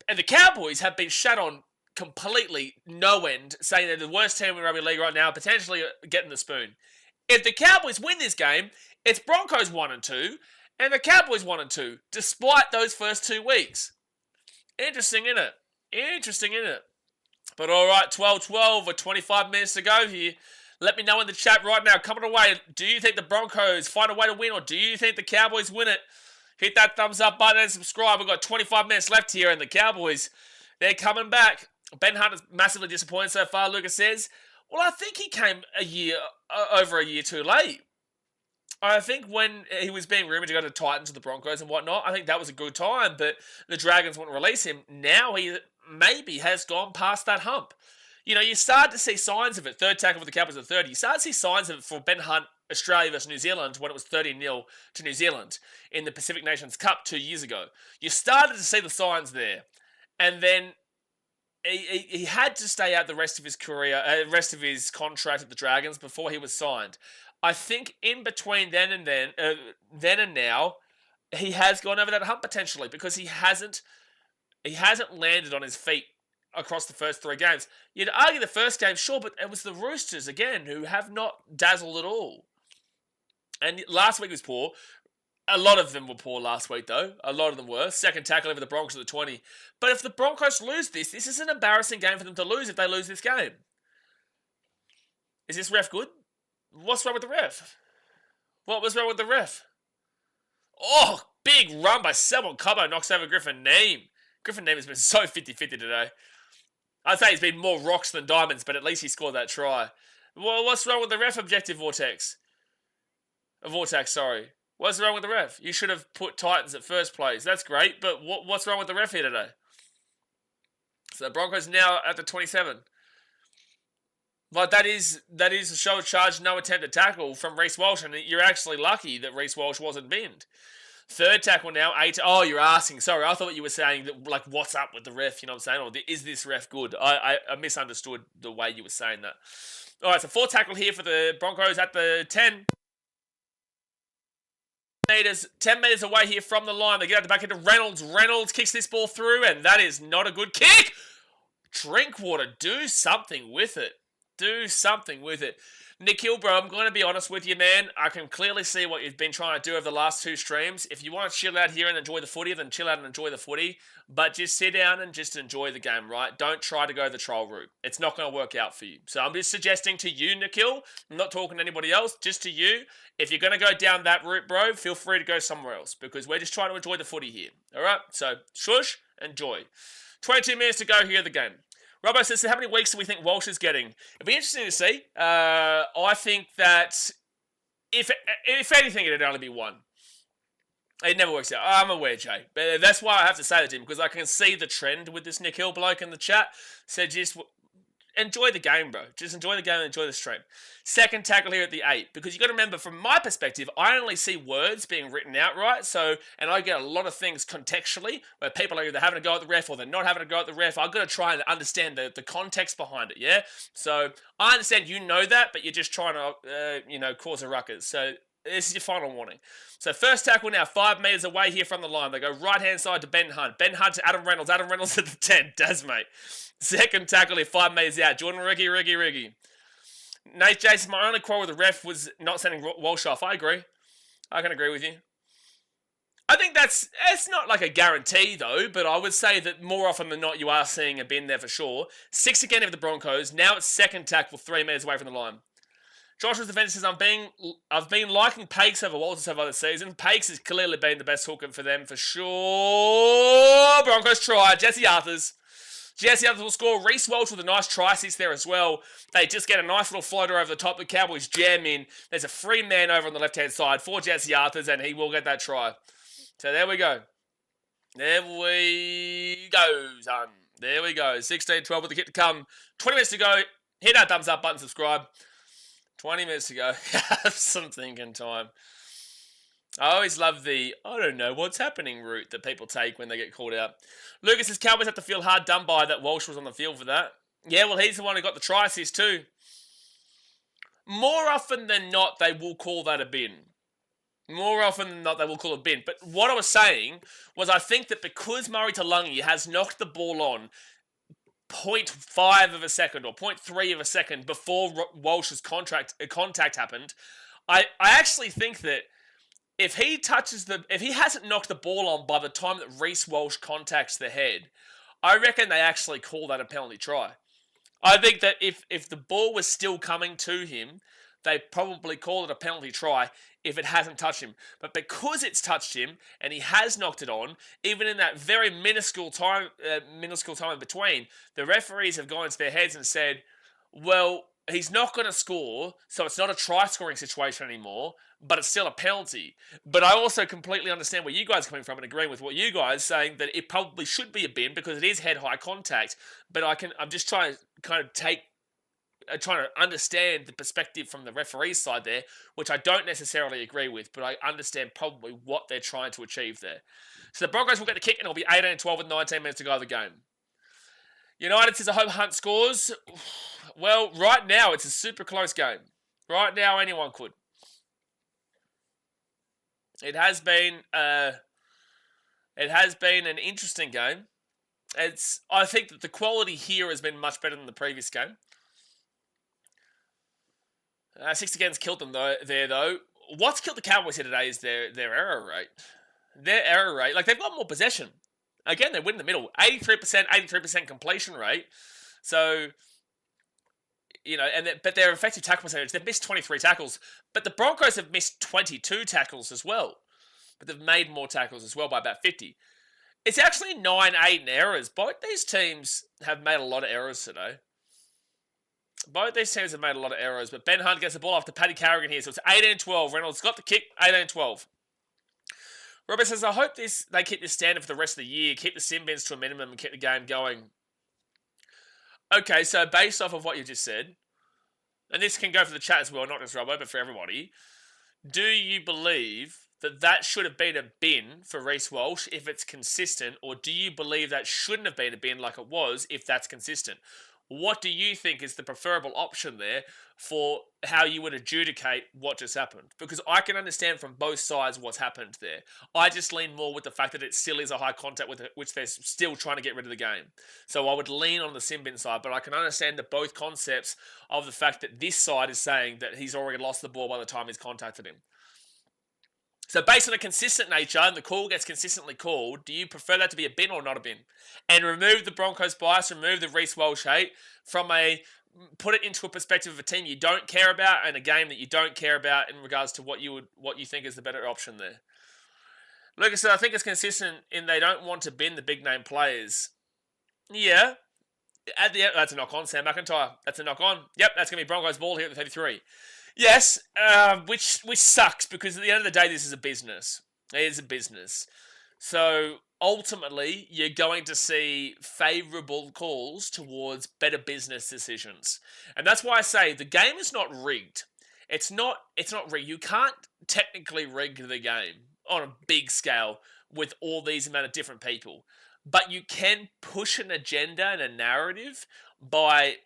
And the Cowboys have been shut on completely, no end, saying they're the worst team in rugby league right now, potentially getting the spoon. If the Cowboys win this game, it's Broncos 1-2, and the Cowboys 1-2, despite those first 2 weeks. Interesting, innit? But all right, 12-12 with 25 minutes to go here. Let me know in the chat right now. Coming away, do you think the Broncos find a way to win, or do you think the Cowboys win it? Hit that thumbs up button and subscribe. We've got 25 minutes left here, and the Cowboys, they're coming back. Ben Hunt is massively disappointed so far, Lucas says. Well, I think he came over a year too late. I think when he was being rumoured to go to the Titans or the Broncos and whatnot, I think that was a good time, but the Dragons wouldn't release him. Now he maybe has gone past that hump. You start to see signs of it. Third tackle for the Cowboys at 30. You start to see signs of it for Ben Hunt, Australia versus New Zealand, when it was 30-0 to New Zealand in the Pacific Nations Cup 2 years ago. You started to see the signs there. And then he had to stay out the rest of his career, rest of his contract at the Dragons before he was signed. I think in between then and now, he has gone over that hump potentially because he hasn't landed on his feet across the first 3 games. You'd argue the first game, sure, but it was the Roosters, again, who have not dazzled at all. And last week was poor. A lot of them were poor last week, though. A lot of them were. Second tackle over the Broncos at the 20. But if the Broncos lose this is an embarrassing game for them to lose if they lose this game. Is this ref good? What's wrong with the ref? What was wrong with the ref? Oh, big run by Selwyn Cobbo knocks over Griffin Neame. Griffin Neame has been so 50-50 today. I'd say he's been more rocks than diamonds, but at least he scored that try. Well, what's wrong with the ref, Objective Vortex? Sorry. What's wrong with the ref? You should have put Titans at first place. That's great, but what's wrong with the ref here today? So the Broncos now at the 27. Like, that is a show of charge, no attempt to tackle from Reece Walsh, and you're actually lucky that Reece Walsh wasn't binned. Third tackle now, 8. Oh, you're asking. Sorry, I thought you were saying that, like, what's up with the ref? You know what I'm saying? Or is this ref good? I misunderstood the way you were saying that. All right, so 4 tackle here for the Broncos at the 10. 10 metres away here from the line. They get out the back into Reynolds. Reynolds kicks this ball through, and that is not a good kick. Drinkwater, do something with it. Do something with it. Nikhil, bro, I'm going to be honest with you, man. I can clearly see what you've been trying to do over the last 2 streams. If you want to chill out here and enjoy the footy, then chill out and enjoy the footy. But just sit down and just enjoy the game, right? Don't try to go the troll route. It's not going to work out for you. So I'm just suggesting to you, Nikhil, I'm not talking to anybody else, just to you, if you're going to go down that route, bro, feel free to go somewhere else because we're just trying to enjoy the footy here. All right? So shush, enjoy. 22 minutes to go here of the game. Robbo says, so how many weeks do we think Walsh is getting? It'll be interesting to see. I think that if anything, it'd only be 1. It never works out. I'm aware, Jay. But that's why I have to say that to him, because I can see the trend with this Nick Hill bloke in the chat. So just enjoy the game, bro. Just enjoy the game and enjoy the stream. Second tackle here at the 8. Because you got to remember, from my perspective, I only see words being written out, right? So, and I get a lot of things contextually, where people are either having a go at the ref or they're not having a go at the ref. I've got to try and understand the context behind it, yeah? So, I understand you know that, but you're just trying to, cause a ruckus. So, this is your final warning. So, first tackle now, 5 metres away here from the line. They go right-hand side to Ben Hunt. Ben Hunt to Adam Reynolds. Adam Reynolds at the 10. Daz, mate. Second tackle here, 5 metres out. Jordan Riggy. Nate Jason, my only quarrel with the ref was not sending Walsh off. I agree. I can agree with you. I think it's not like a guarantee, though, but I would say that more often than not, you are seeing a bin there for sure. 6 again of the Broncos. Now it's second tackle, 3 metres away from the line. Josh's defence says, I've been liking Pakes over Walters over the season. Pakes has clearly been the best hooker for them for sure. Broncos try. Jesse Arthurs will score. Reece Welch with a nice try assist there as well. They just get a nice little floater over the top. The Cowboys jam in. There's a free man over on the left-hand side for Jesse Arthurs, and he will get that try. So there we go. There we go, son. There we go. 16-12 with the kick to come. 20 minutes to go. Hit that thumbs up button, subscribe. 20 minutes to go. Have some thinking time. I always love the, I don't know what's happening route that people take when they get called out. Lucas says, Cowboys have to feel hard done by that Walsh was on the field for that. Yeah, well, he's the one who got the try assist too. More often than not, they will call that a bin. More often than not, they will call it a bin. But what I was saying was I think that because Murray Taulagi has knocked the ball on 0.5 of a second or 0.3 of a second before Walsh's contact happened, I actually think that if he hasn't knocked the ball on by the time that Reece Walsh contacts the head, I reckon they actually call that a penalty try. I think that if the ball was still coming to him, they probably call it a penalty try if it hasn't touched him. But because it's touched him and he has knocked it on, even in that very minuscule time in between, the referees have gone into their heads and said, well, he's not going to score, so it's not a try-scoring situation anymore, but it's still a penalty. But I also completely understand where you guys are coming from and agreeing with what you guys saying that it probably should be a bin because it is head-high contact. But I'm just trying to kind of trying to understand the perspective from the referee's side there, which I don't necessarily agree with, but I understand probably what they're trying to achieve there. So the Broncos will get the kick and it'll be 18-12 with 19 minutes to go of the game. United says, I hope Hunt scores. Well, right now, it's a super close game. Right now, anyone could. It has been an interesting game. I think that the quality here has been much better than the previous game. 6 again's killed them though. What's killed the Cowboys here today is their error rate. Their error rate, like they've got more possession. Again, they win in the middle. 83% completion rate. So, but their effective tackle percentage, they've missed 23 tackles. But the Broncos have missed 22 tackles as well. But they've made more tackles as well by about 50. It's actually 9-8 in errors. Both these teams have made a lot of errors today. Both these teams have made a lot of errors. But Ben Hunt gets the ball off to Paddy Carrigan here. So it's 18-12. Reynolds got the kick, 18-12. Robert says, I hope they keep this standard for the rest of the year, keep the sin bins to a minimum and keep the game going. Okay, so based off of what you just said, and this can go for the chat as well, not just Robbo, but for everybody, do you believe that should have been a bin for Reece Walsh if it's consistent, or do you believe that shouldn't have been a bin like it was if that's consistent? What do you think is the preferable option there for how you would adjudicate what just happened? Because I can understand from both sides what's happened there. I just lean more with the fact that it still is a high contact with it, which they're still trying to get rid of the game. So I would lean on the sin bin side, but I can understand the both concepts of the fact that this side is saying that he's already lost the ball by the time he's contacted him. So based on a consistent nature and the call gets consistently called, do you prefer that to be a bin or not a bin? And remove the Broncos bias, remove the Reece Walsh hate from put it into a perspective of a team you don't care about and a game that you don't care about in regards to what you think is the better option there. Lucas said, I think it's consistent in they don't want to bin the big name players. Yeah. That's a knock on, Sam McIntyre. That's a knock on. Yep, that's going to be Broncos ball here at the 33. Yes, which sucks because at the end of the day, this is a business. It is a business. So ultimately, you're going to see favourable calls towards better business decisions. And that's why I say the game is not rigged. It's not rigged. You can't technically rig the game on a big scale with all these amount of different people. But you can push an agenda and a narrative by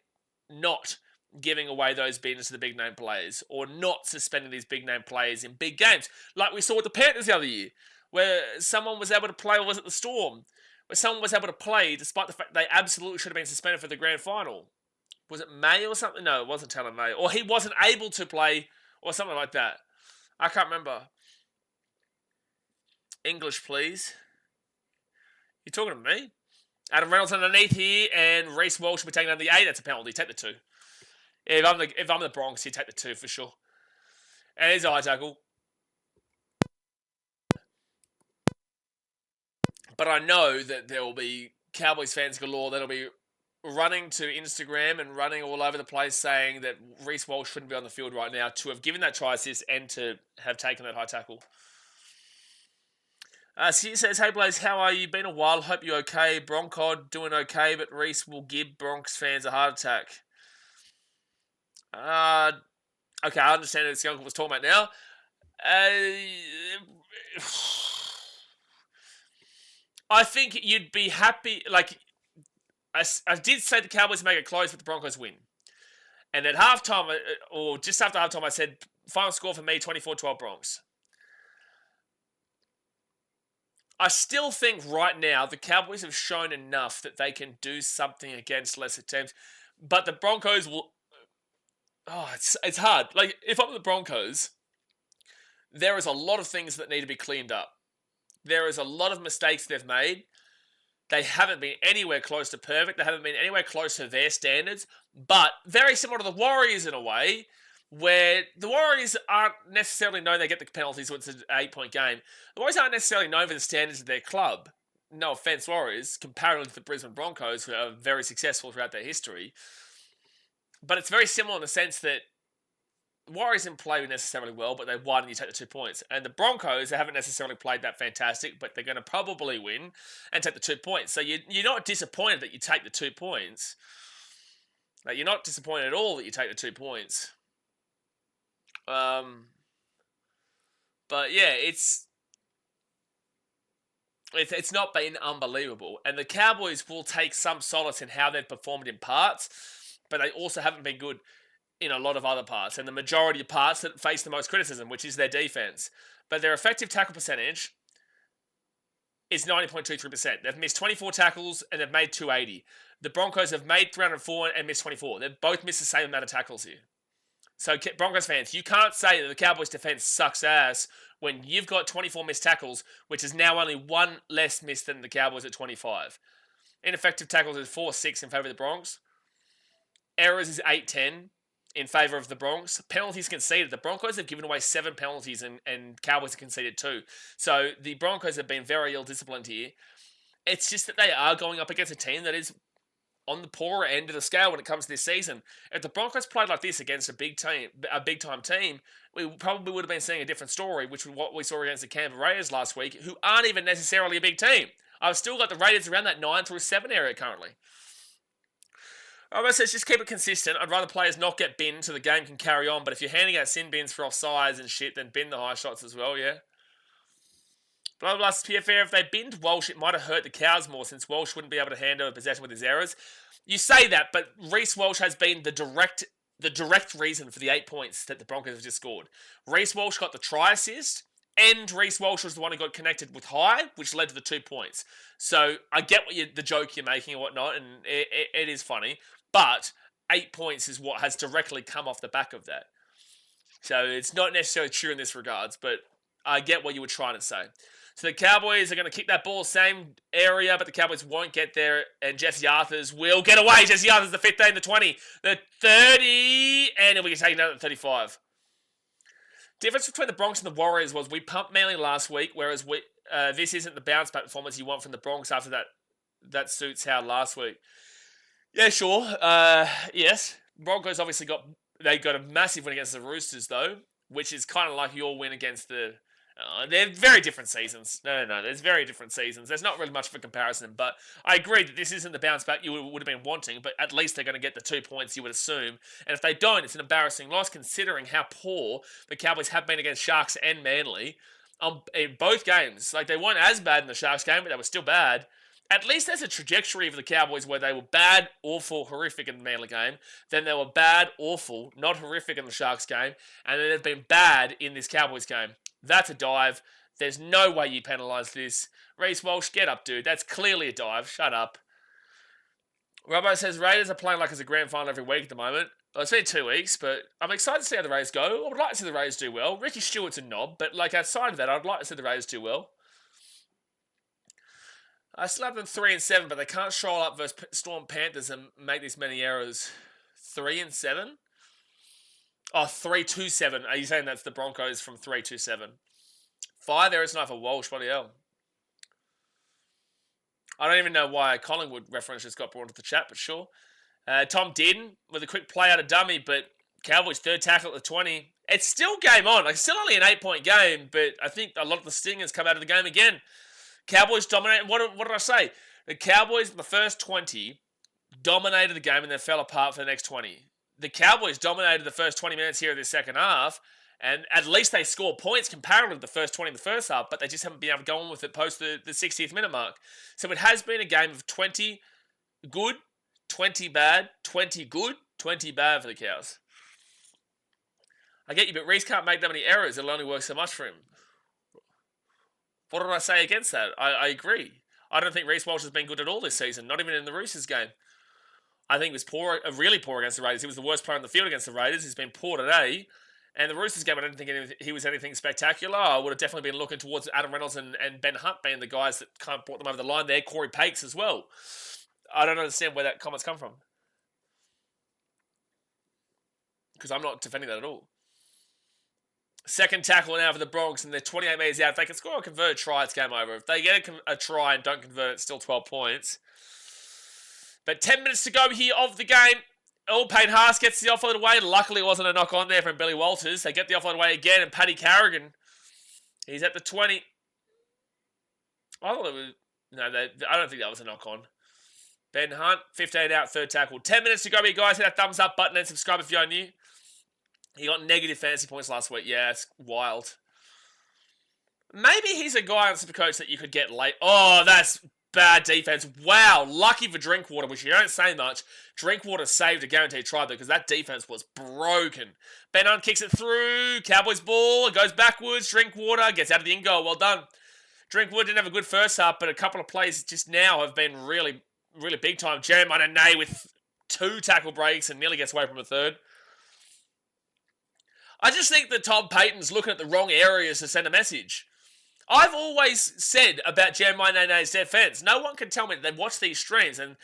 not giving away those bins to the big name players or not suspending these big name players in big games. Like we saw with the Panthers the other year, where someone was able to play, or was it the Storm? Where someone was able to play despite the fact they absolutely should have been suspended for the grand final. Was it May or something? No, it wasn't Taylor May. Or he wasn't able to play or something like that. I can't remember. English, please. You talking to me? Adam Reynolds underneath here, and Reece Walsh will be taking down the 8. That's a penalty. Take the 2. If I'm the Bronx, you take the 2 for sure. And here's a high tackle. But I know that there will be Cowboys fans galore that'll be running to Instagram and running all over the place saying that Reece Walsh shouldn't be on the field right now to have given that try assist and to have taken that high tackle. She says, hey Blaze, how are you? Been a while. Hope you're okay. Broncod doing okay, but Reece will give Bronx fans a heart attack. Okay, I understand what Uncle was talking about now. I think you'd be happy. Like, I did say the Cowboys make it close, but the Broncos win. And at halftime, or just after halftime, I said, final score for me, 24-12 Bronx. I still think right now the Cowboys have shown enough that they can do something against lesser teams. But the Broncos will... Oh, it's hard. Like, if I'm the Broncos, there is a lot of things that need to be cleaned up. There is a lot of mistakes they've made. They haven't been anywhere close to perfect. They haven't been anywhere close to their standards. But very similar to the Warriors in a way, where the Warriors aren't necessarily known they get the penalties when it's an 8-point game. The Warriors aren't necessarily known for the standards of their club. No offense, Warriors, comparatively to the Brisbane Broncos, who are very successful throughout their history. But it's very similar in the sense that Warriors didn't play necessarily well, but they won and you take the 2 points. And the Broncos, they haven't necessarily played that fantastic, but they're going to probably win and take the 2 points. So you're not disappointed that you take the 2 points. Like, you're not disappointed at all that you take the 2 points. But yeah, it's not been unbelievable. And the Cowboys will take some solace in how they've performed in parts, but they also haven't been good in a lot of other parts. And the majority of parts that face the most criticism, which is their defense. But their effective tackle percentage is 90.23%. They've missed 24 tackles and they've made 280. The Broncos have made 304 and missed 24. They've both missed the same amount of tackles here. So Broncos fans, you can't say that the Cowboys defense sucks ass when you've got 24 missed tackles, which is now only 1 less missed than the Cowboys at 25. Ineffective tackles is 4-6 in favour of the Bronx. Errors is 8-10 in favour of the Bronx. Penalties conceded. The Broncos have given away 7 penalties and Cowboys have conceded 2. So the Broncos have been very ill-disciplined here. It's just that they are going up against a team that is on the poorer end of the scale when it comes to this season. If the Broncos played like this against a big-time team, we probably would have been seeing a different story, which was what we saw against the Canberra Raiders last week, who aren't even necessarily a big team. I've still got the Raiders around that 9 through 7 area currently. Almost says just keep it consistent. I'd rather players not get binned so the game can carry on, but if you're handing out sin bins for offsides and shit, then bin the high shots as well, yeah? Blah, blah, blah. PFR, if they binned Walsh, it might have hurt the Cows more since Walsh wouldn't be able to hand over possession with his errors. You say that, but Reece Walsh has been the direct reason for the 8 points that the Broncos have just scored. Reece Walsh got the try assist, and Reece Walsh was the one who got connected with High, which led to the 2 points. So I get the joke you're making and whatnot, and it is funny, but 8 points is what has directly come off the back of that. So it's not necessarily true in this regards, but I get what you were trying to say. So the Cowboys are going to kick that ball same area, but the Cowboys won't get there, and Jesse Arthurs will get away. Jesse Arthurs, the 15, the 20, the 30, and we can take another 35. Difference between the Broncos and the Warriors was we pumped Manly last week, whereas this isn't the bounce back performance you want from the Broncos after that suits how last week. Yeah, sure. Yes. Broncos obviously got a massive win against the Roosters, though, which is kind of like your win against the... they're very different seasons. No, there's very different seasons. There's not really much of a comparison, but I agree that this isn't the bounce back you would have been wanting, but at least they're going to get the 2 points you would assume. And if they don't, it's an embarrassing loss considering how poor the Cowboys have been against Sharks and Manly in both games. Like, they weren't as bad in the Sharks game, but they were still bad. At least there's a trajectory for the Cowboys where they were bad, awful, horrific in the Manly game. Then they were bad, awful, not horrific in the Sharks game. And then they've been bad in this Cowboys game. That's a dive. There's no way you penalise this. Reece Walsh, get up, dude. That's clearly a dive. Shut up. Robbo says Raiders are playing like it's a grand final every week at the moment. Well, it's been 2 weeks, but I'm excited to see how the Raiders go. I would like to see the Raiders do well. Ricky Stewart's a knob, but outside of that, I'd like to see the Raiders do well. I still have them 3-7, but they can't stroll up versus Storm Panthers and make this many errors. 3-7? Oh, 3-2-7. Are you saying that's the Broncos from 3-2-7? 5 errors tonight for Walsh. Bloody hell. I don't even know why Collingwood reference just got brought into the chat, but sure. Tom Dearden with a quick play out of dummy, but Cowboys third tackle at the 20. It's still game on. It's still only an 8-point game, but I think a lot of the stingers come out of the game again. Cowboys dominated. What did I say? The Cowboys in the first 20 dominated the game and then fell apart for the next 20. The Cowboys dominated the first 20 minutes here of this second half, and at least they scored points comparative to the first 20 in the first half, but they just haven't been able to go on with it post the 60th minute mark. So it has been a game of 20 good, 20 bad, 20 good, 20 bad for the Cows. I get you, but Reece can't make that many errors. It'll only work so much for him. What did I say against that? I agree. I don't think Reece Walsh has been good at all this season, not even in the Roosters game. I think he was poor, really poor against the Raiders. He was the worst player on the field against the Raiders. He's been poor today. And the Roosters game, I don't think he was anything spectacular. I would have definitely been looking towards Adam Reynolds and Ben Hunt being the guys that kind of brought them over the line there. Corey Pakes as well. I don't understand where that comment's come from. Because I'm not defending that at all. Second tackle now for the Broncos, and they're 28 metres out. If they can score a converted try, it's game over. If they get a try and don't convert it, it's still 12 points. But 10 minutes to go here of the game. Payne Haas gets the offload away. Luckily, it wasn't a knock on there from Billy Walters. They get the offload away again, and Paddy Carrigan, he's at the 20. I thought it was... No, I don't think that was a knock on. Ben Hunt, 15 out, third tackle. 10 minutes to go here, guys. Hit that thumbs up button and subscribe if you're new. He got negative fantasy points last week. Yeah, it's wild. Maybe he's a guy on Supercoach that you could get late. Oh, that's bad defense. Wow, lucky for Drinkwater, which you don't say much. Drinkwater saved a guaranteed try though, because that defense was broken. Ben Hunt kicks it through. Cowboys ball. It goes backwards. Drinkwater gets out of the in goal. Well done. Drinkwater didn't have a good first half, but a couple of plays just now have been really, really big time. Jeremiah Nene with 2 tackle breaks and nearly gets away from a third. I just think that Tom Payton's looking at the wrong areas to send a message. I've always said about Jeremiah Nene's defence, no one can tell me that they've watched these streams and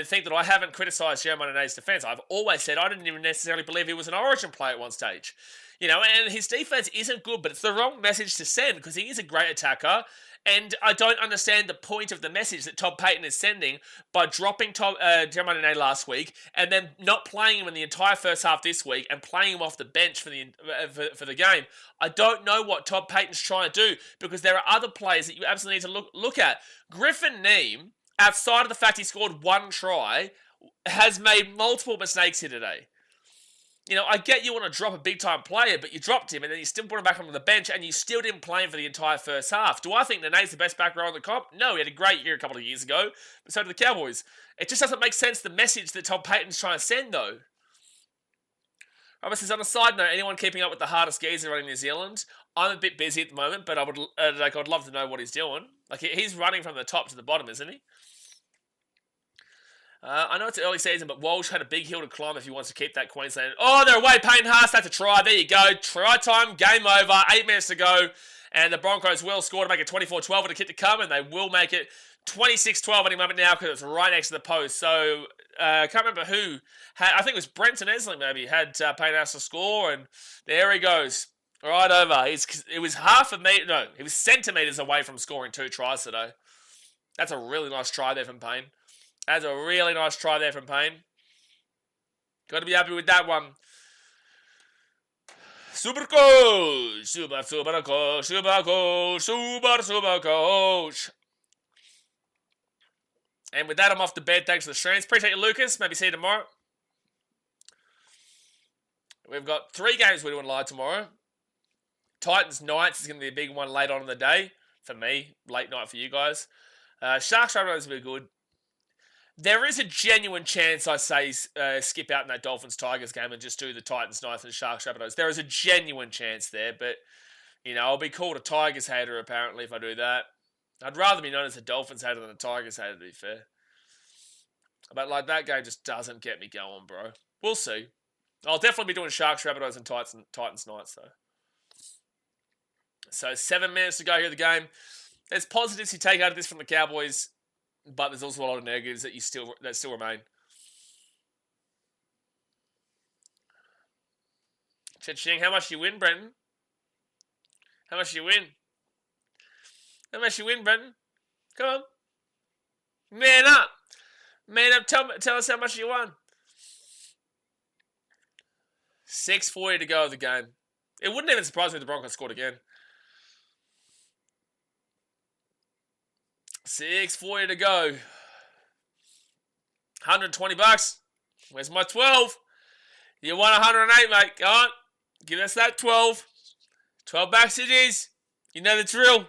think that I haven't criticised Jeremiah Nene's defence. I've always said I didn't even necessarily believe he was an Origin player at one stage. You know, and his defence isn't good, but it's the wrong message to send because he is a great attacker. And I don't understand the point of the message that Todd Payton is sending by dropping Jeremiah Nene last week and then not playing him in the entire first half this week and playing him off the bench for the game. I don't know what Todd Payton's trying to do because there are other players that you absolutely need to look at. Griffin Neame, outside of the fact he scored 1 try, has made multiple mistakes here today. I get you want to drop a big-time player, but you dropped him, and then you still put him back onto the bench, and you still didn't play him for the entire first half. Do I think Nene's the best back row in the comp? No, he had a great year a couple of years ago, but so did the Cowboys. It just doesn't make sense, the message that Tom Payton's trying to send, though. Robert says, on a side note, anyone keeping up with the hardest geezer running New Zealand? I'm a bit busy at the moment, but I'd love to know what he's doing. Like, he's running from the top to the bottom, isn't he? I know it's early season, but Walsh had a big hill to climb if he wants to keep that Queensland. Oh, they're away. Payne Haas, that's a try. There you go. Try time, game over. 8 minutes to go. And the Broncos will score to make it 24-12 with a kick to come, and they will make it 26-12 any moment now because it's right next to the post. So, I can't remember who had, I think it was Brenton Esling maybe, had Payne Haas to score, and there he goes. Right over. It was he was centimetres away from scoring 2 tries today. That's a really nice try there from Payne. That's a really nice try there from Payne. Got to be happy with that one. Super coach. Super coach. Super coach. Super coach. And with that, I'm off to bed. Thanks for the streams. Appreciate you, Lucas. Maybe see you tomorrow. We've got 3 games we're doing live tomorrow. Titans Knights is going to be a big one late on in the day. For me. Late night for you guys. Sharks Rabbitohs will be good. There is a genuine chance I say skip out in that Dolphins-Tigers game and just do the Titans, Knights, and Sharks, Rabbitohs. There is a genuine chance there, but, I'll be called a Tigers hater, apparently, if I do that. I'd rather be known as a Dolphins hater than a Tigers hater, to be fair. But, that game just doesn't get me going, bro. We'll see. I'll definitely be doing Sharks, Rabbitohs, and Titans, Knights, though. So, 7 minutes to go here in the game. There's positives you take out of this from the Cowboys, but there's also a lot of negatives that still remain. Cha-ching, how much do you win, Brenton? How much do you win? How much do you win, Brenton? Come on. Man up. Man up, tell us how much you won. 6:40 to go of the game. It wouldn't even surprise me if the Broncos scored again. 6:40 to go. $120. Where's my 12? You won 108, mate. Go on. Give us that 12. $12 it is. You know the drill.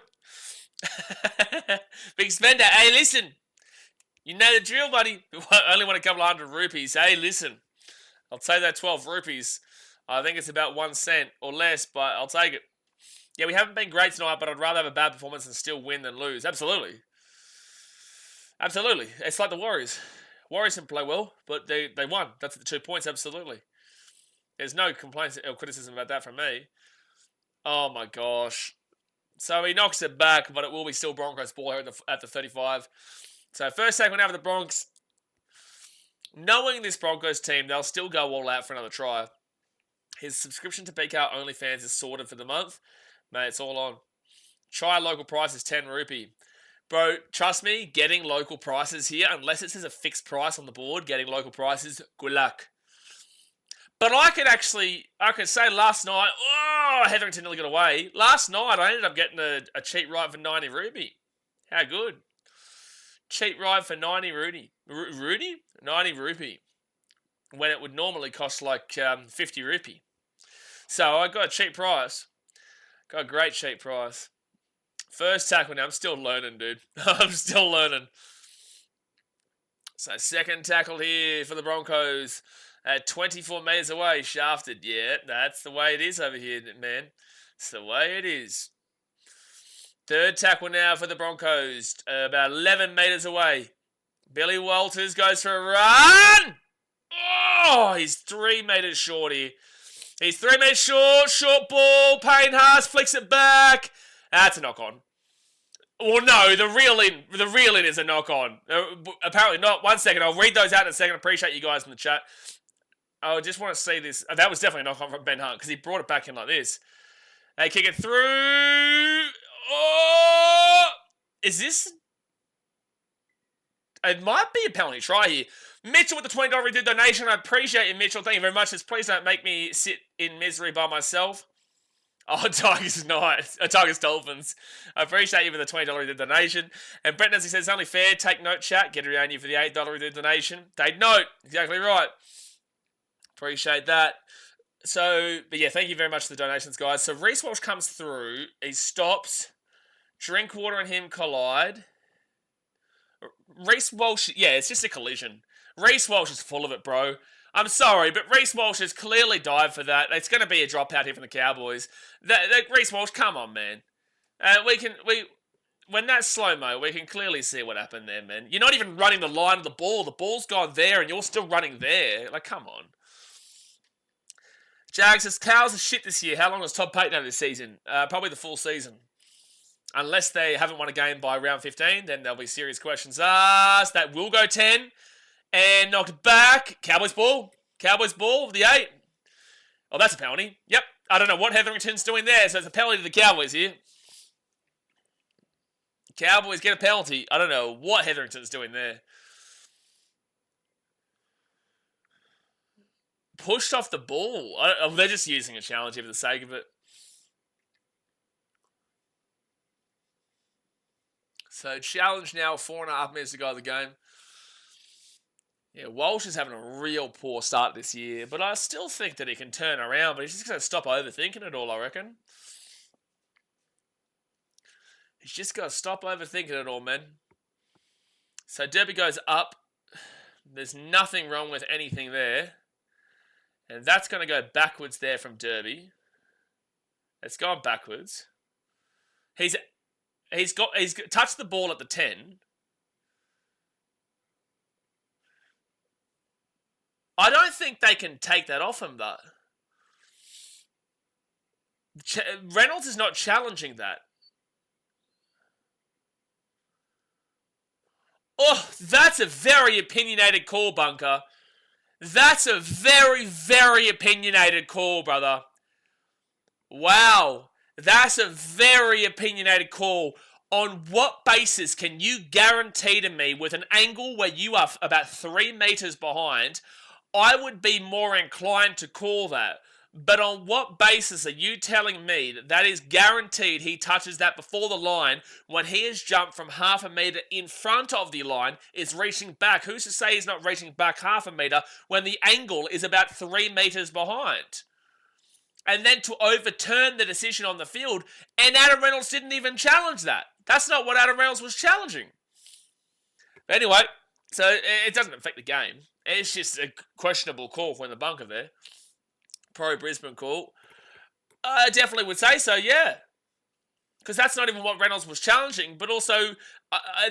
Big spender. Hey, listen. You know the drill, buddy. Only want a couple of hundred rupees. Hey, listen. I'll take that 12 rupees. I think it's about 1 cent or less, but I'll take it. Yeah, we haven't been great tonight, but I'd rather have a bad performance and still win than lose. Absolutely. Absolutely. It's like the Warriors. Warriors didn't play well, but they won. That's the 2 points, absolutely. There's no complaints or criticism about that from me. Oh my gosh. So he knocks it back, but it will be still Broncos ball here at the 35. So first tackle now for the Bronx. Knowing this Broncos team, they'll still go all out for another try. His subscription to BKR OnlyFans is sorted for the month. Mate, it's all on. Try local price is 10 rupee. Bro, trust me, getting local prices here, unless it says a fixed price on the board, getting local prices, good luck. But I could say last night, Hetherington nearly got away. Last night, I ended up getting a cheap ride for 90 rupee. How good. Cheap ride for 90 rupee. 90 rupee. When it would normally cost like 50 rupee. So I got a cheap price. Got a great cheap price. First tackle now. I'm still learning, dude. I'm still learning. So second tackle here for the Broncos. At 24 metres away. Shafted. Yeah, that's the way it is over here, man. It's the way it is. Third tackle now for the Broncos. About 11 metres away. Billy Walters goes for a run. Oh, he's 3 metres short here. He's 3 metres short. Short ball. Payne Haas flicks it back. That's a knock on. Well, no, the real in is a knock on. Apparently not. 1 second. I'll read those out in a second. Appreciate you guys in the chat. I just want to see this. That was definitely a knock on from Ben Hunt because he brought it back in like this. They kick it through. Oh! Is this? It might be a penalty try here. Mitchell with the $20 redo donation. I appreciate you, Mitchell. Thank you very much. Please don't make me sit in misery by myself. Oh, Tigers Knights. Tigers Dolphins. I appreciate you for the $20 redo donation. And Brett Nancy says, it's only fair. Take note, chat. Get around you for the $8 redo donation. Take note. Exactly right. Appreciate that. So, but yeah, thank you very much for the donations, guys. So Reece Walsh comes through. He stops. Drinkwater and him collide. Reece Walsh, yeah, it's just a collision. Reece Walsh is full of it, bro. I'm sorry, but Reece Walsh has clearly dived for that. It's going to be a dropout here from the Cowboys. Reece Walsh, come on, man. When that's slow mo, we can clearly see what happened there, man. You're not even running the line of the ball. The ball's gone there, and you're still running there. Like, come on. Jags says Cows are shit this year. How long has Todd Payton had this season? Probably the full season. Unless they haven't won a game by round 15, then there'll be serious questions asked. That will go 10. And knocked back. Cowboys ball. Cowboys ball. The 8. Oh, that's a penalty. Yep. I don't know what Hetherington's doing there, so it's a penalty to the Cowboys here. Cowboys get a penalty. I don't know what Hetherington's doing there. Pushed off the ball. They're just using a challenge here for the sake of it. So challenge now, 4.5 minutes to go of the game. Yeah, Walsh is having a real poor start this year, but I still think that he can turn around, but he's just going to stop overthinking it all, I reckon. He's just got to stop overthinking it all, man. So Derby goes up. There's nothing wrong with anything there. And that's going to go backwards there from Derby. It's gone backwards. He's touched the ball at the 10. I don't think they can take that off him, though. Reynolds is not challenging that. Oh, that's a very opinionated call, Bunker. That's a very, very opinionated call, brother. Wow. That's a very opinionated call. On what basis can you guarantee to me, with an angle where you are about 3 meters behind, I would be more inclined to call that? But on what basis are you telling me that that is guaranteed he touches that before the line when he has jumped from 0.5 meter in front of the line, is reaching back? Who's to say he's not reaching back 0.5 meter when the angle is about 3 meters behind? And then to overturn the decision on the field, and Adam Reynolds didn't even challenge that. That's not what Adam Reynolds was challenging. But anyway, so it doesn't affect the game. It's just a questionable call from the bunker there. Pro-Brisbane call. I definitely would say so, yeah. Because that's not even what Reynolds was challenging, but also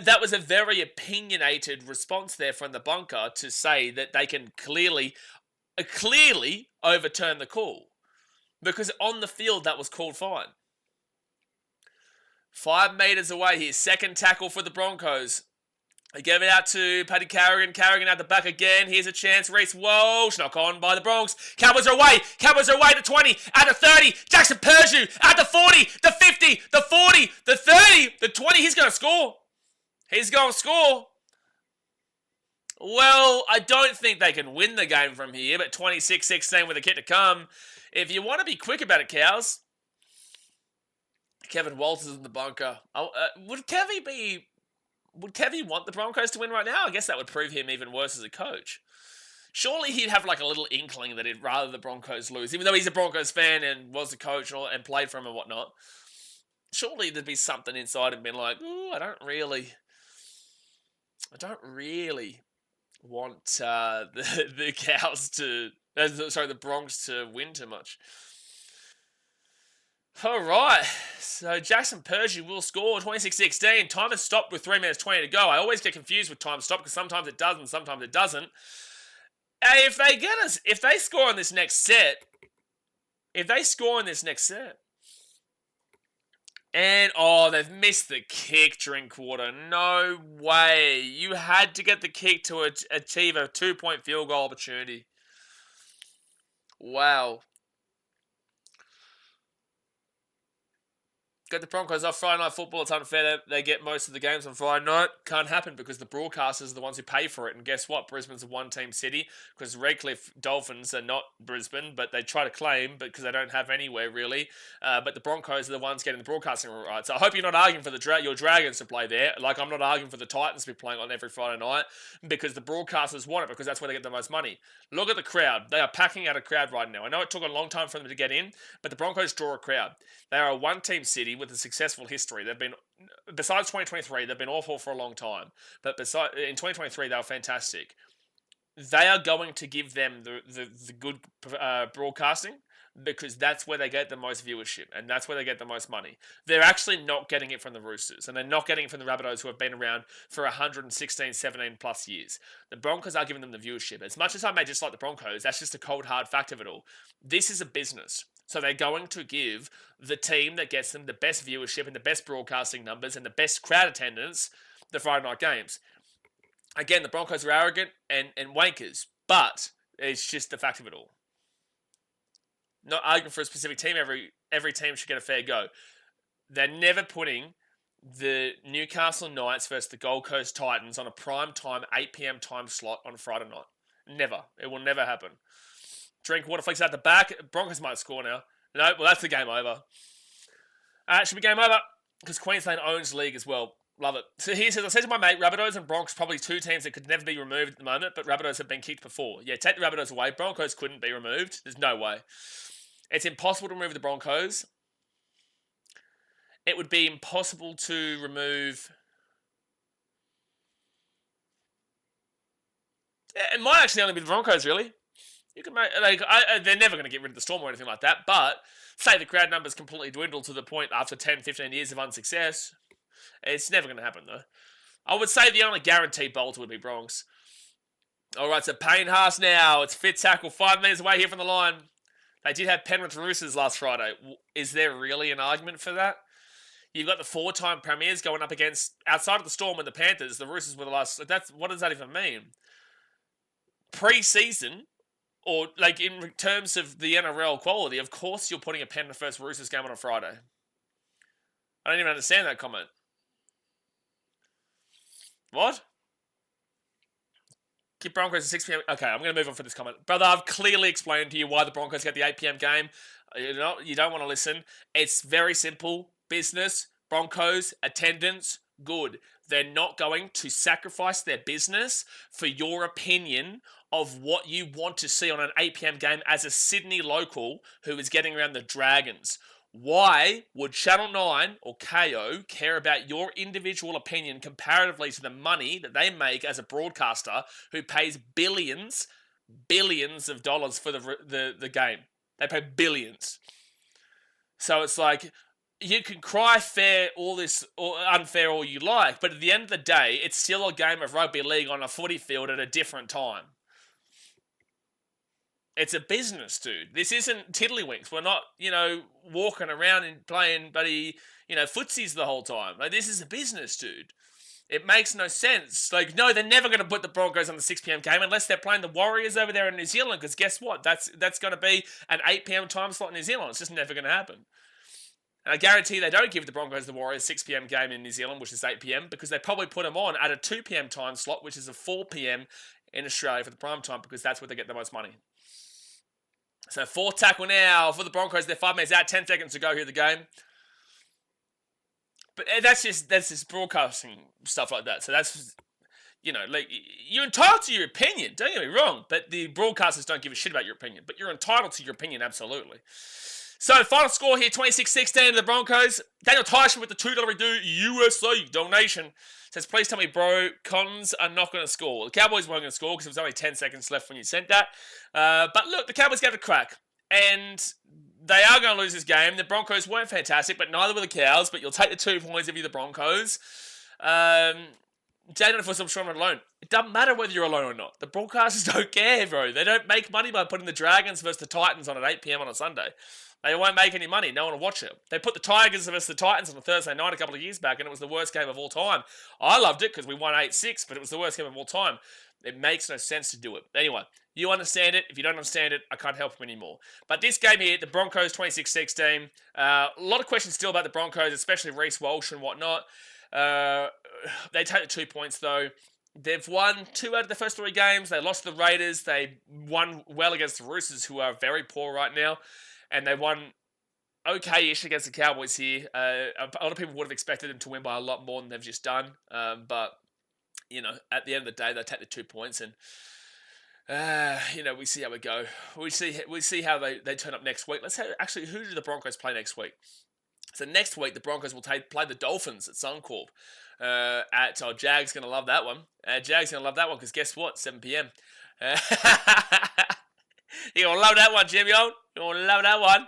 that was a very opinionated response there from the bunker to say that they can clearly overturn the call. Because on the field, that was called fine. 5 meters away here, second tackle for the Broncos. They give it out to Paddy Carrigan. Carrigan at the back again. Here's a chance. Reece Walsh. Knock on by the Bronx. Cowboys are away. Cowboys are away to 20. At the 30. Jackson Purgew. At the 40. The 50. The 40. The 30. The 20. He's going to score. He's going to score. Well, I don't think they can win the game from here, but 26-16 with a kick to come. If you want to be quick about it, Cows. Kevin Walters in the bunker. Would Kevy want the Broncos to win right now? I guess that would prove him even worse as a coach. Surely he'd have like a little inkling that he'd rather the Broncos lose, even though he's a Broncos fan and was a coach and played for him and whatnot. Surely there'd be something inside him being like, ooh, I don't really want the Cows to, the Bronx to win too much. All right, so Jackson Purgew will score 26-16. Time has stopped with 3 minutes 20 to go. I always get confused with time stop because sometimes it does and sometimes it doesn't. If they score in this next set, and they've missed the kick, Drinkwater. No way. You had to get the kick to achieve a 2-point field goal opportunity. Wow. Get the Broncos off Friday Night Football. It's unfair that they get most of the games on Friday night. Can't happen because the broadcasters are the ones who pay for it. And guess what? Brisbane's a one-team city because Redcliffe Dolphins are not Brisbane, but they try to claim because they don't have anywhere really. But the Broncos are the ones getting the broadcasting rights. So I hope you're not arguing for your Dragons to play there. Like I'm not arguing for the Titans to be playing on every Friday night because the broadcasters want it because that's where they get the most money. Look at the crowd. They are packing out a crowd right now. I know it took a long time for them to get in, but the Broncos draw a crowd. They are a one-team city with a successful history. They've been, besides 2023, they've been awful for a long time. But in 2023, they were fantastic. They are going to give them the good broadcasting because that's where they get the most viewership and that's where they get the most money. They're actually not getting it from the Roosters and they're not getting it from the Rabbitohs who have been around for 116, 17 plus years. The Broncos are giving them the viewership. As much as I may dislike the Broncos, that's just a cold, hard fact of it all. This is a business. So they're going to give the team that gets them the best viewership and the best broadcasting numbers and the best crowd attendance the Friday night games. Again, the Broncos are arrogant and wankers, but it's just the fact of it all. Not arguing for a specific team. Every team should get a fair go. They're never putting the Newcastle Knights versus the Gold Coast Titans on a prime time 8 p.m. time slot on Friday night. Never. It will never happen. Drink water flakes out the back. Broncos might score now. No, well, that's the game over. It should be game over because Queensland owns the league as well. Love it. So he says, I said to my mate, Rabbitohs and Broncos probably two teams that could never be removed at the moment, but Rabbitohs have been kicked before. Yeah, take the Rabbitohs away. Broncos couldn't be removed. There's no way. It's impossible to remove the Broncos. It would be impossible to remove... It might actually only be the Broncos, really. You can make, they're never going to get rid of the Storm or anything like that, but say the crowd numbers completely dwindle to the point after 10, 15 years of unsuccess. It's never going to happen, though. I would say the only guaranteed bolter would be Bronx. All right, so Payne Haas now. It's fifth tackle, 5 metres away here from the line. They did have Penrith Roosters last Friday. Is there really an argument for that? You've got the 4-time premiers going up against, outside of the Storm and the Panthers, the Roosters were the last... What does that even mean? Pre-season... Or, like, in terms of the NRL quality, of course you're putting a Penrith versus Roosters game on a Friday. I don't even understand that comment. What? Keep Broncos at 6 p.m. Okay, I'm going to move on for this comment. Brother, I've clearly explained to you why the Broncos get the 8 p.m. game. You don't want to listen. It's very simple. Business, Broncos, attendance, good. They're not going to sacrifice their business for your opinion of what you want to see on an 8 p.m. game as a Sydney local who is getting around the Dragons. Why would Channel 9 or KO care about your individual opinion comparatively to the money that they make as a broadcaster who pays billions of dollars for the game? They pay billions. So it's like, you can cry fair all this or unfair all you like, but at the end of the day, it's still a game of rugby league on a footy field at a different time. It's a business, dude. This isn't tiddlywinks. We're not, walking around and playing footsies the whole time. Like, this is a business, dude. It makes no sense. Like, no, they're never going to put the Broncos on the 6 p.m. game unless they're playing the Warriors over there in New Zealand, because guess what? That's going to be an 8 p.m. time slot in New Zealand. It's just never going to happen. And I guarantee they don't give the Broncos the Warriors 6 p.m. game in New Zealand, which is 8 p.m, because they probably put them on at a 2 p.m. time slot, which is a 4 p.m. in Australia for the prime time, because that's where they get the most money. So fourth tackle now for the Broncos. They're 5 minutes out, 10 seconds to go here in the game. But that's just broadcasting stuff like that. So that's, you're entitled to your opinion. Don't get me wrong. But the broadcasters don't give a shit about your opinion. But you're entitled to your opinion, absolutely. So final score here, 26-16 to the Broncos. Daniel Tyson with the $2 USA donation. Says, please tell me, bro, Cons are not going to score. The Cowboys weren't going to score because there was only 10 seconds left when you sent that. But look, the Cowboys gave it a crack. And they are going to lose this game. The Broncos weren't fantastic, but neither were the Cows. But you'll take the 2 points if you're the Broncos. Jaden for some strong alone. It doesn't matter whether you're alone or not. The broadcasters don't care, bro. They don't make money by putting the Dragons versus the Titans on at 8 p.m. on a Sunday. They won't make any money. No one will watch it. They put the Tigers versus the Titans on a Thursday night a couple of years back, and it was the worst game of all time. I loved it because we won 8-6, but it was the worst game of all time. It makes no sense to do it. Anyway, you understand it. If you don't understand it, I can't help you anymore. But this game here, the Broncos 26-16, a lot of questions still about the Broncos, especially Reece Walsh and whatnot. They take the 2 points, though. They've won 2 out of the first 3 games. They lost to the Raiders. They won well against the Roosters, who are very poor right now. And they won okay-ish against the Cowboys here. A lot of people would have expected them to win by a lot more than they've just done. But, you know, at the end of the day, they take the 2 points. And, you know, we see how we go. We see how they turn up next week. Actually, who do the Broncos play next week? So next week, the Broncos will play the Dolphins at Suncorp. Jag's going to love that one. Jag's going to love that one because guess what? 7 p.m. You're going to love that one, Jimmy. You're going to love that one.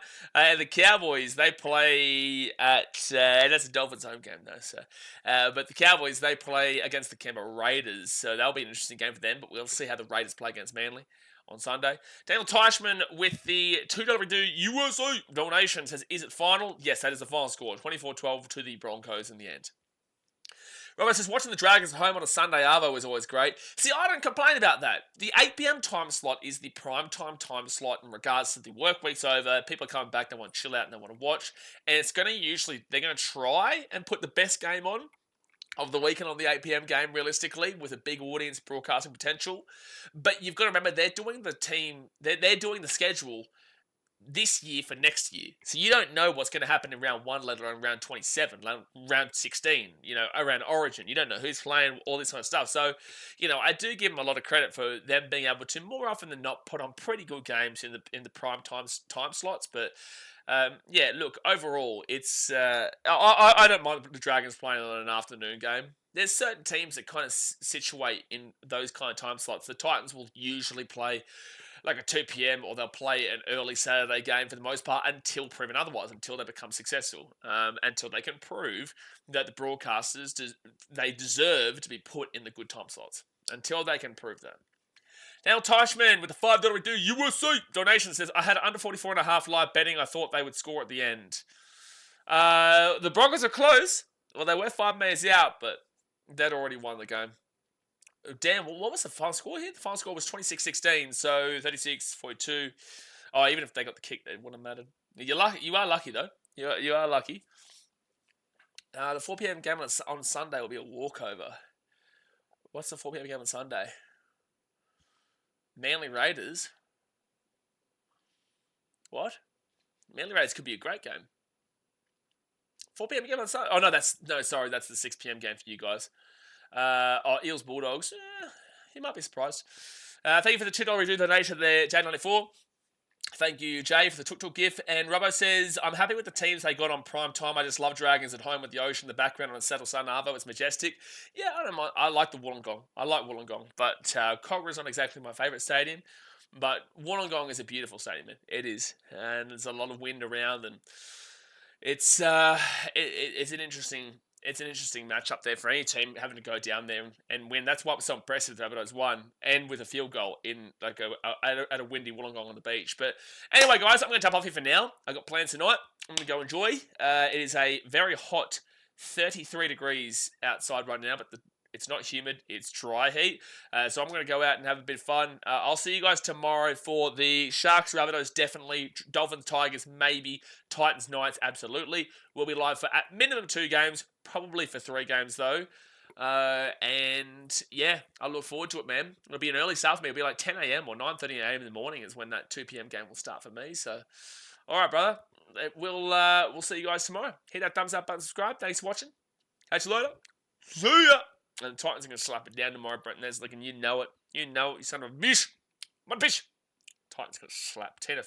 The Cowboys, they play at... that's a Dolphins home game, though. So, but the Cowboys, they play against the Canberra Raiders. So that'll be an interesting game for them. But we'll see how the Raiders play against Manly on Sunday. Daniel Teichman with the $2 redo USA donation says, is it final? Yes, that is the final score. 24-12 to the Broncos in the end. Robert says, watching the Dragons at home on a Sunday arvo is always great. See, I don't complain about that. The 8 p.m. time slot is the prime time slot in regards to the work week's over. People are coming back, they want to chill out and they want to watch. And it's going to they're going to try and put the best game on of the weekend on the 8 p.m. game, realistically, with a big audience broadcasting potential. But you've got to remember, they're doing the schedule this year for next year. So you don't know what's going to happen in round 1, let alone round 27, round 16, around Origin. You don't know who's playing, all this kind of stuff. So, I do give them a lot of credit for them being able to, more often than not, put on pretty good games in the prime time slots. But, look, overall, it's... I don't mind the Dragons playing on an afternoon game. There's certain teams that kind of situate in those kind of time slots. The Titans will usually play like a 2 p.m. or they'll play an early Saturday game for the most part until proven otherwise, until they become successful, until they can prove that the broadcasters, they deserve to be put in the good time slots, until they can prove that. Now, Teichman with the $5 redo USA donation says, I had under 44.5 live betting. I thought they would score at the end. The Broncos are close. Well, they were 5 minutes out, but they'd already won the game. Damn, what was the final score here? The final score was 26-16, so 36-42. Oh, even if they got the kick, it wouldn't have mattered. You are lucky, though. You are lucky. The 4 p.m. game on Sunday will be a walkover. What's the 4 p.m. game on Sunday? Manly Raiders. What? Manly Raiders could be a great game. 4 p.m. game on Sunday. Oh, no, that's the 6 p.m. game for you guys. Eels Bulldogs. You might be surprised. Thank you for the $2 redo donation there, J94. Thank you, Jay, for the Tuk Tuk gift. And Robbo says, I'm happy with the teams they got on prime time. I just love Dragons at home with the ocean in the background on a Saddle Sun Arvo. It's majestic. Yeah, I don't mind. I like the Wollongong. But Cogra's not exactly my favourite stadium. But Wollongong is a beautiful stadium, man. It is. And there's a lot of wind around. And it's an interesting matchup there for any team having to go down there and win. That's what was so impressive that Rabbitohs won, and with a field goal in at a windy Wollongong on the beach. But anyway, guys, I'm going to jump off here for now. I've got plans tonight. I'm going to go enjoy. It is a very hot 33 degrees outside right now, but it's not humid. It's dry heat. So I'm going to go out and have a bit of fun. I'll see you guys tomorrow for the Sharks, Rabbitohs, definitely. Dolphins, Tigers, maybe. Titans, Knights, absolutely. We'll be live for at minimum 2 games, probably for 3 games though. And yeah, I look forward to it, man. It'll be an early start for me. It'll be like 10 a.m. or 9:30 a.m. in the morning is when that 2 p.m. game will start for me. So, all right, brother. We'll see you guys tomorrow. Hit that thumbs up button, subscribe. Thanks for watching. Catch you later. See ya. And the Titans are going to slap it down tomorrow, Brent Neslick, and you know it. You son of a bitch. My bitch. Titans going to slap 10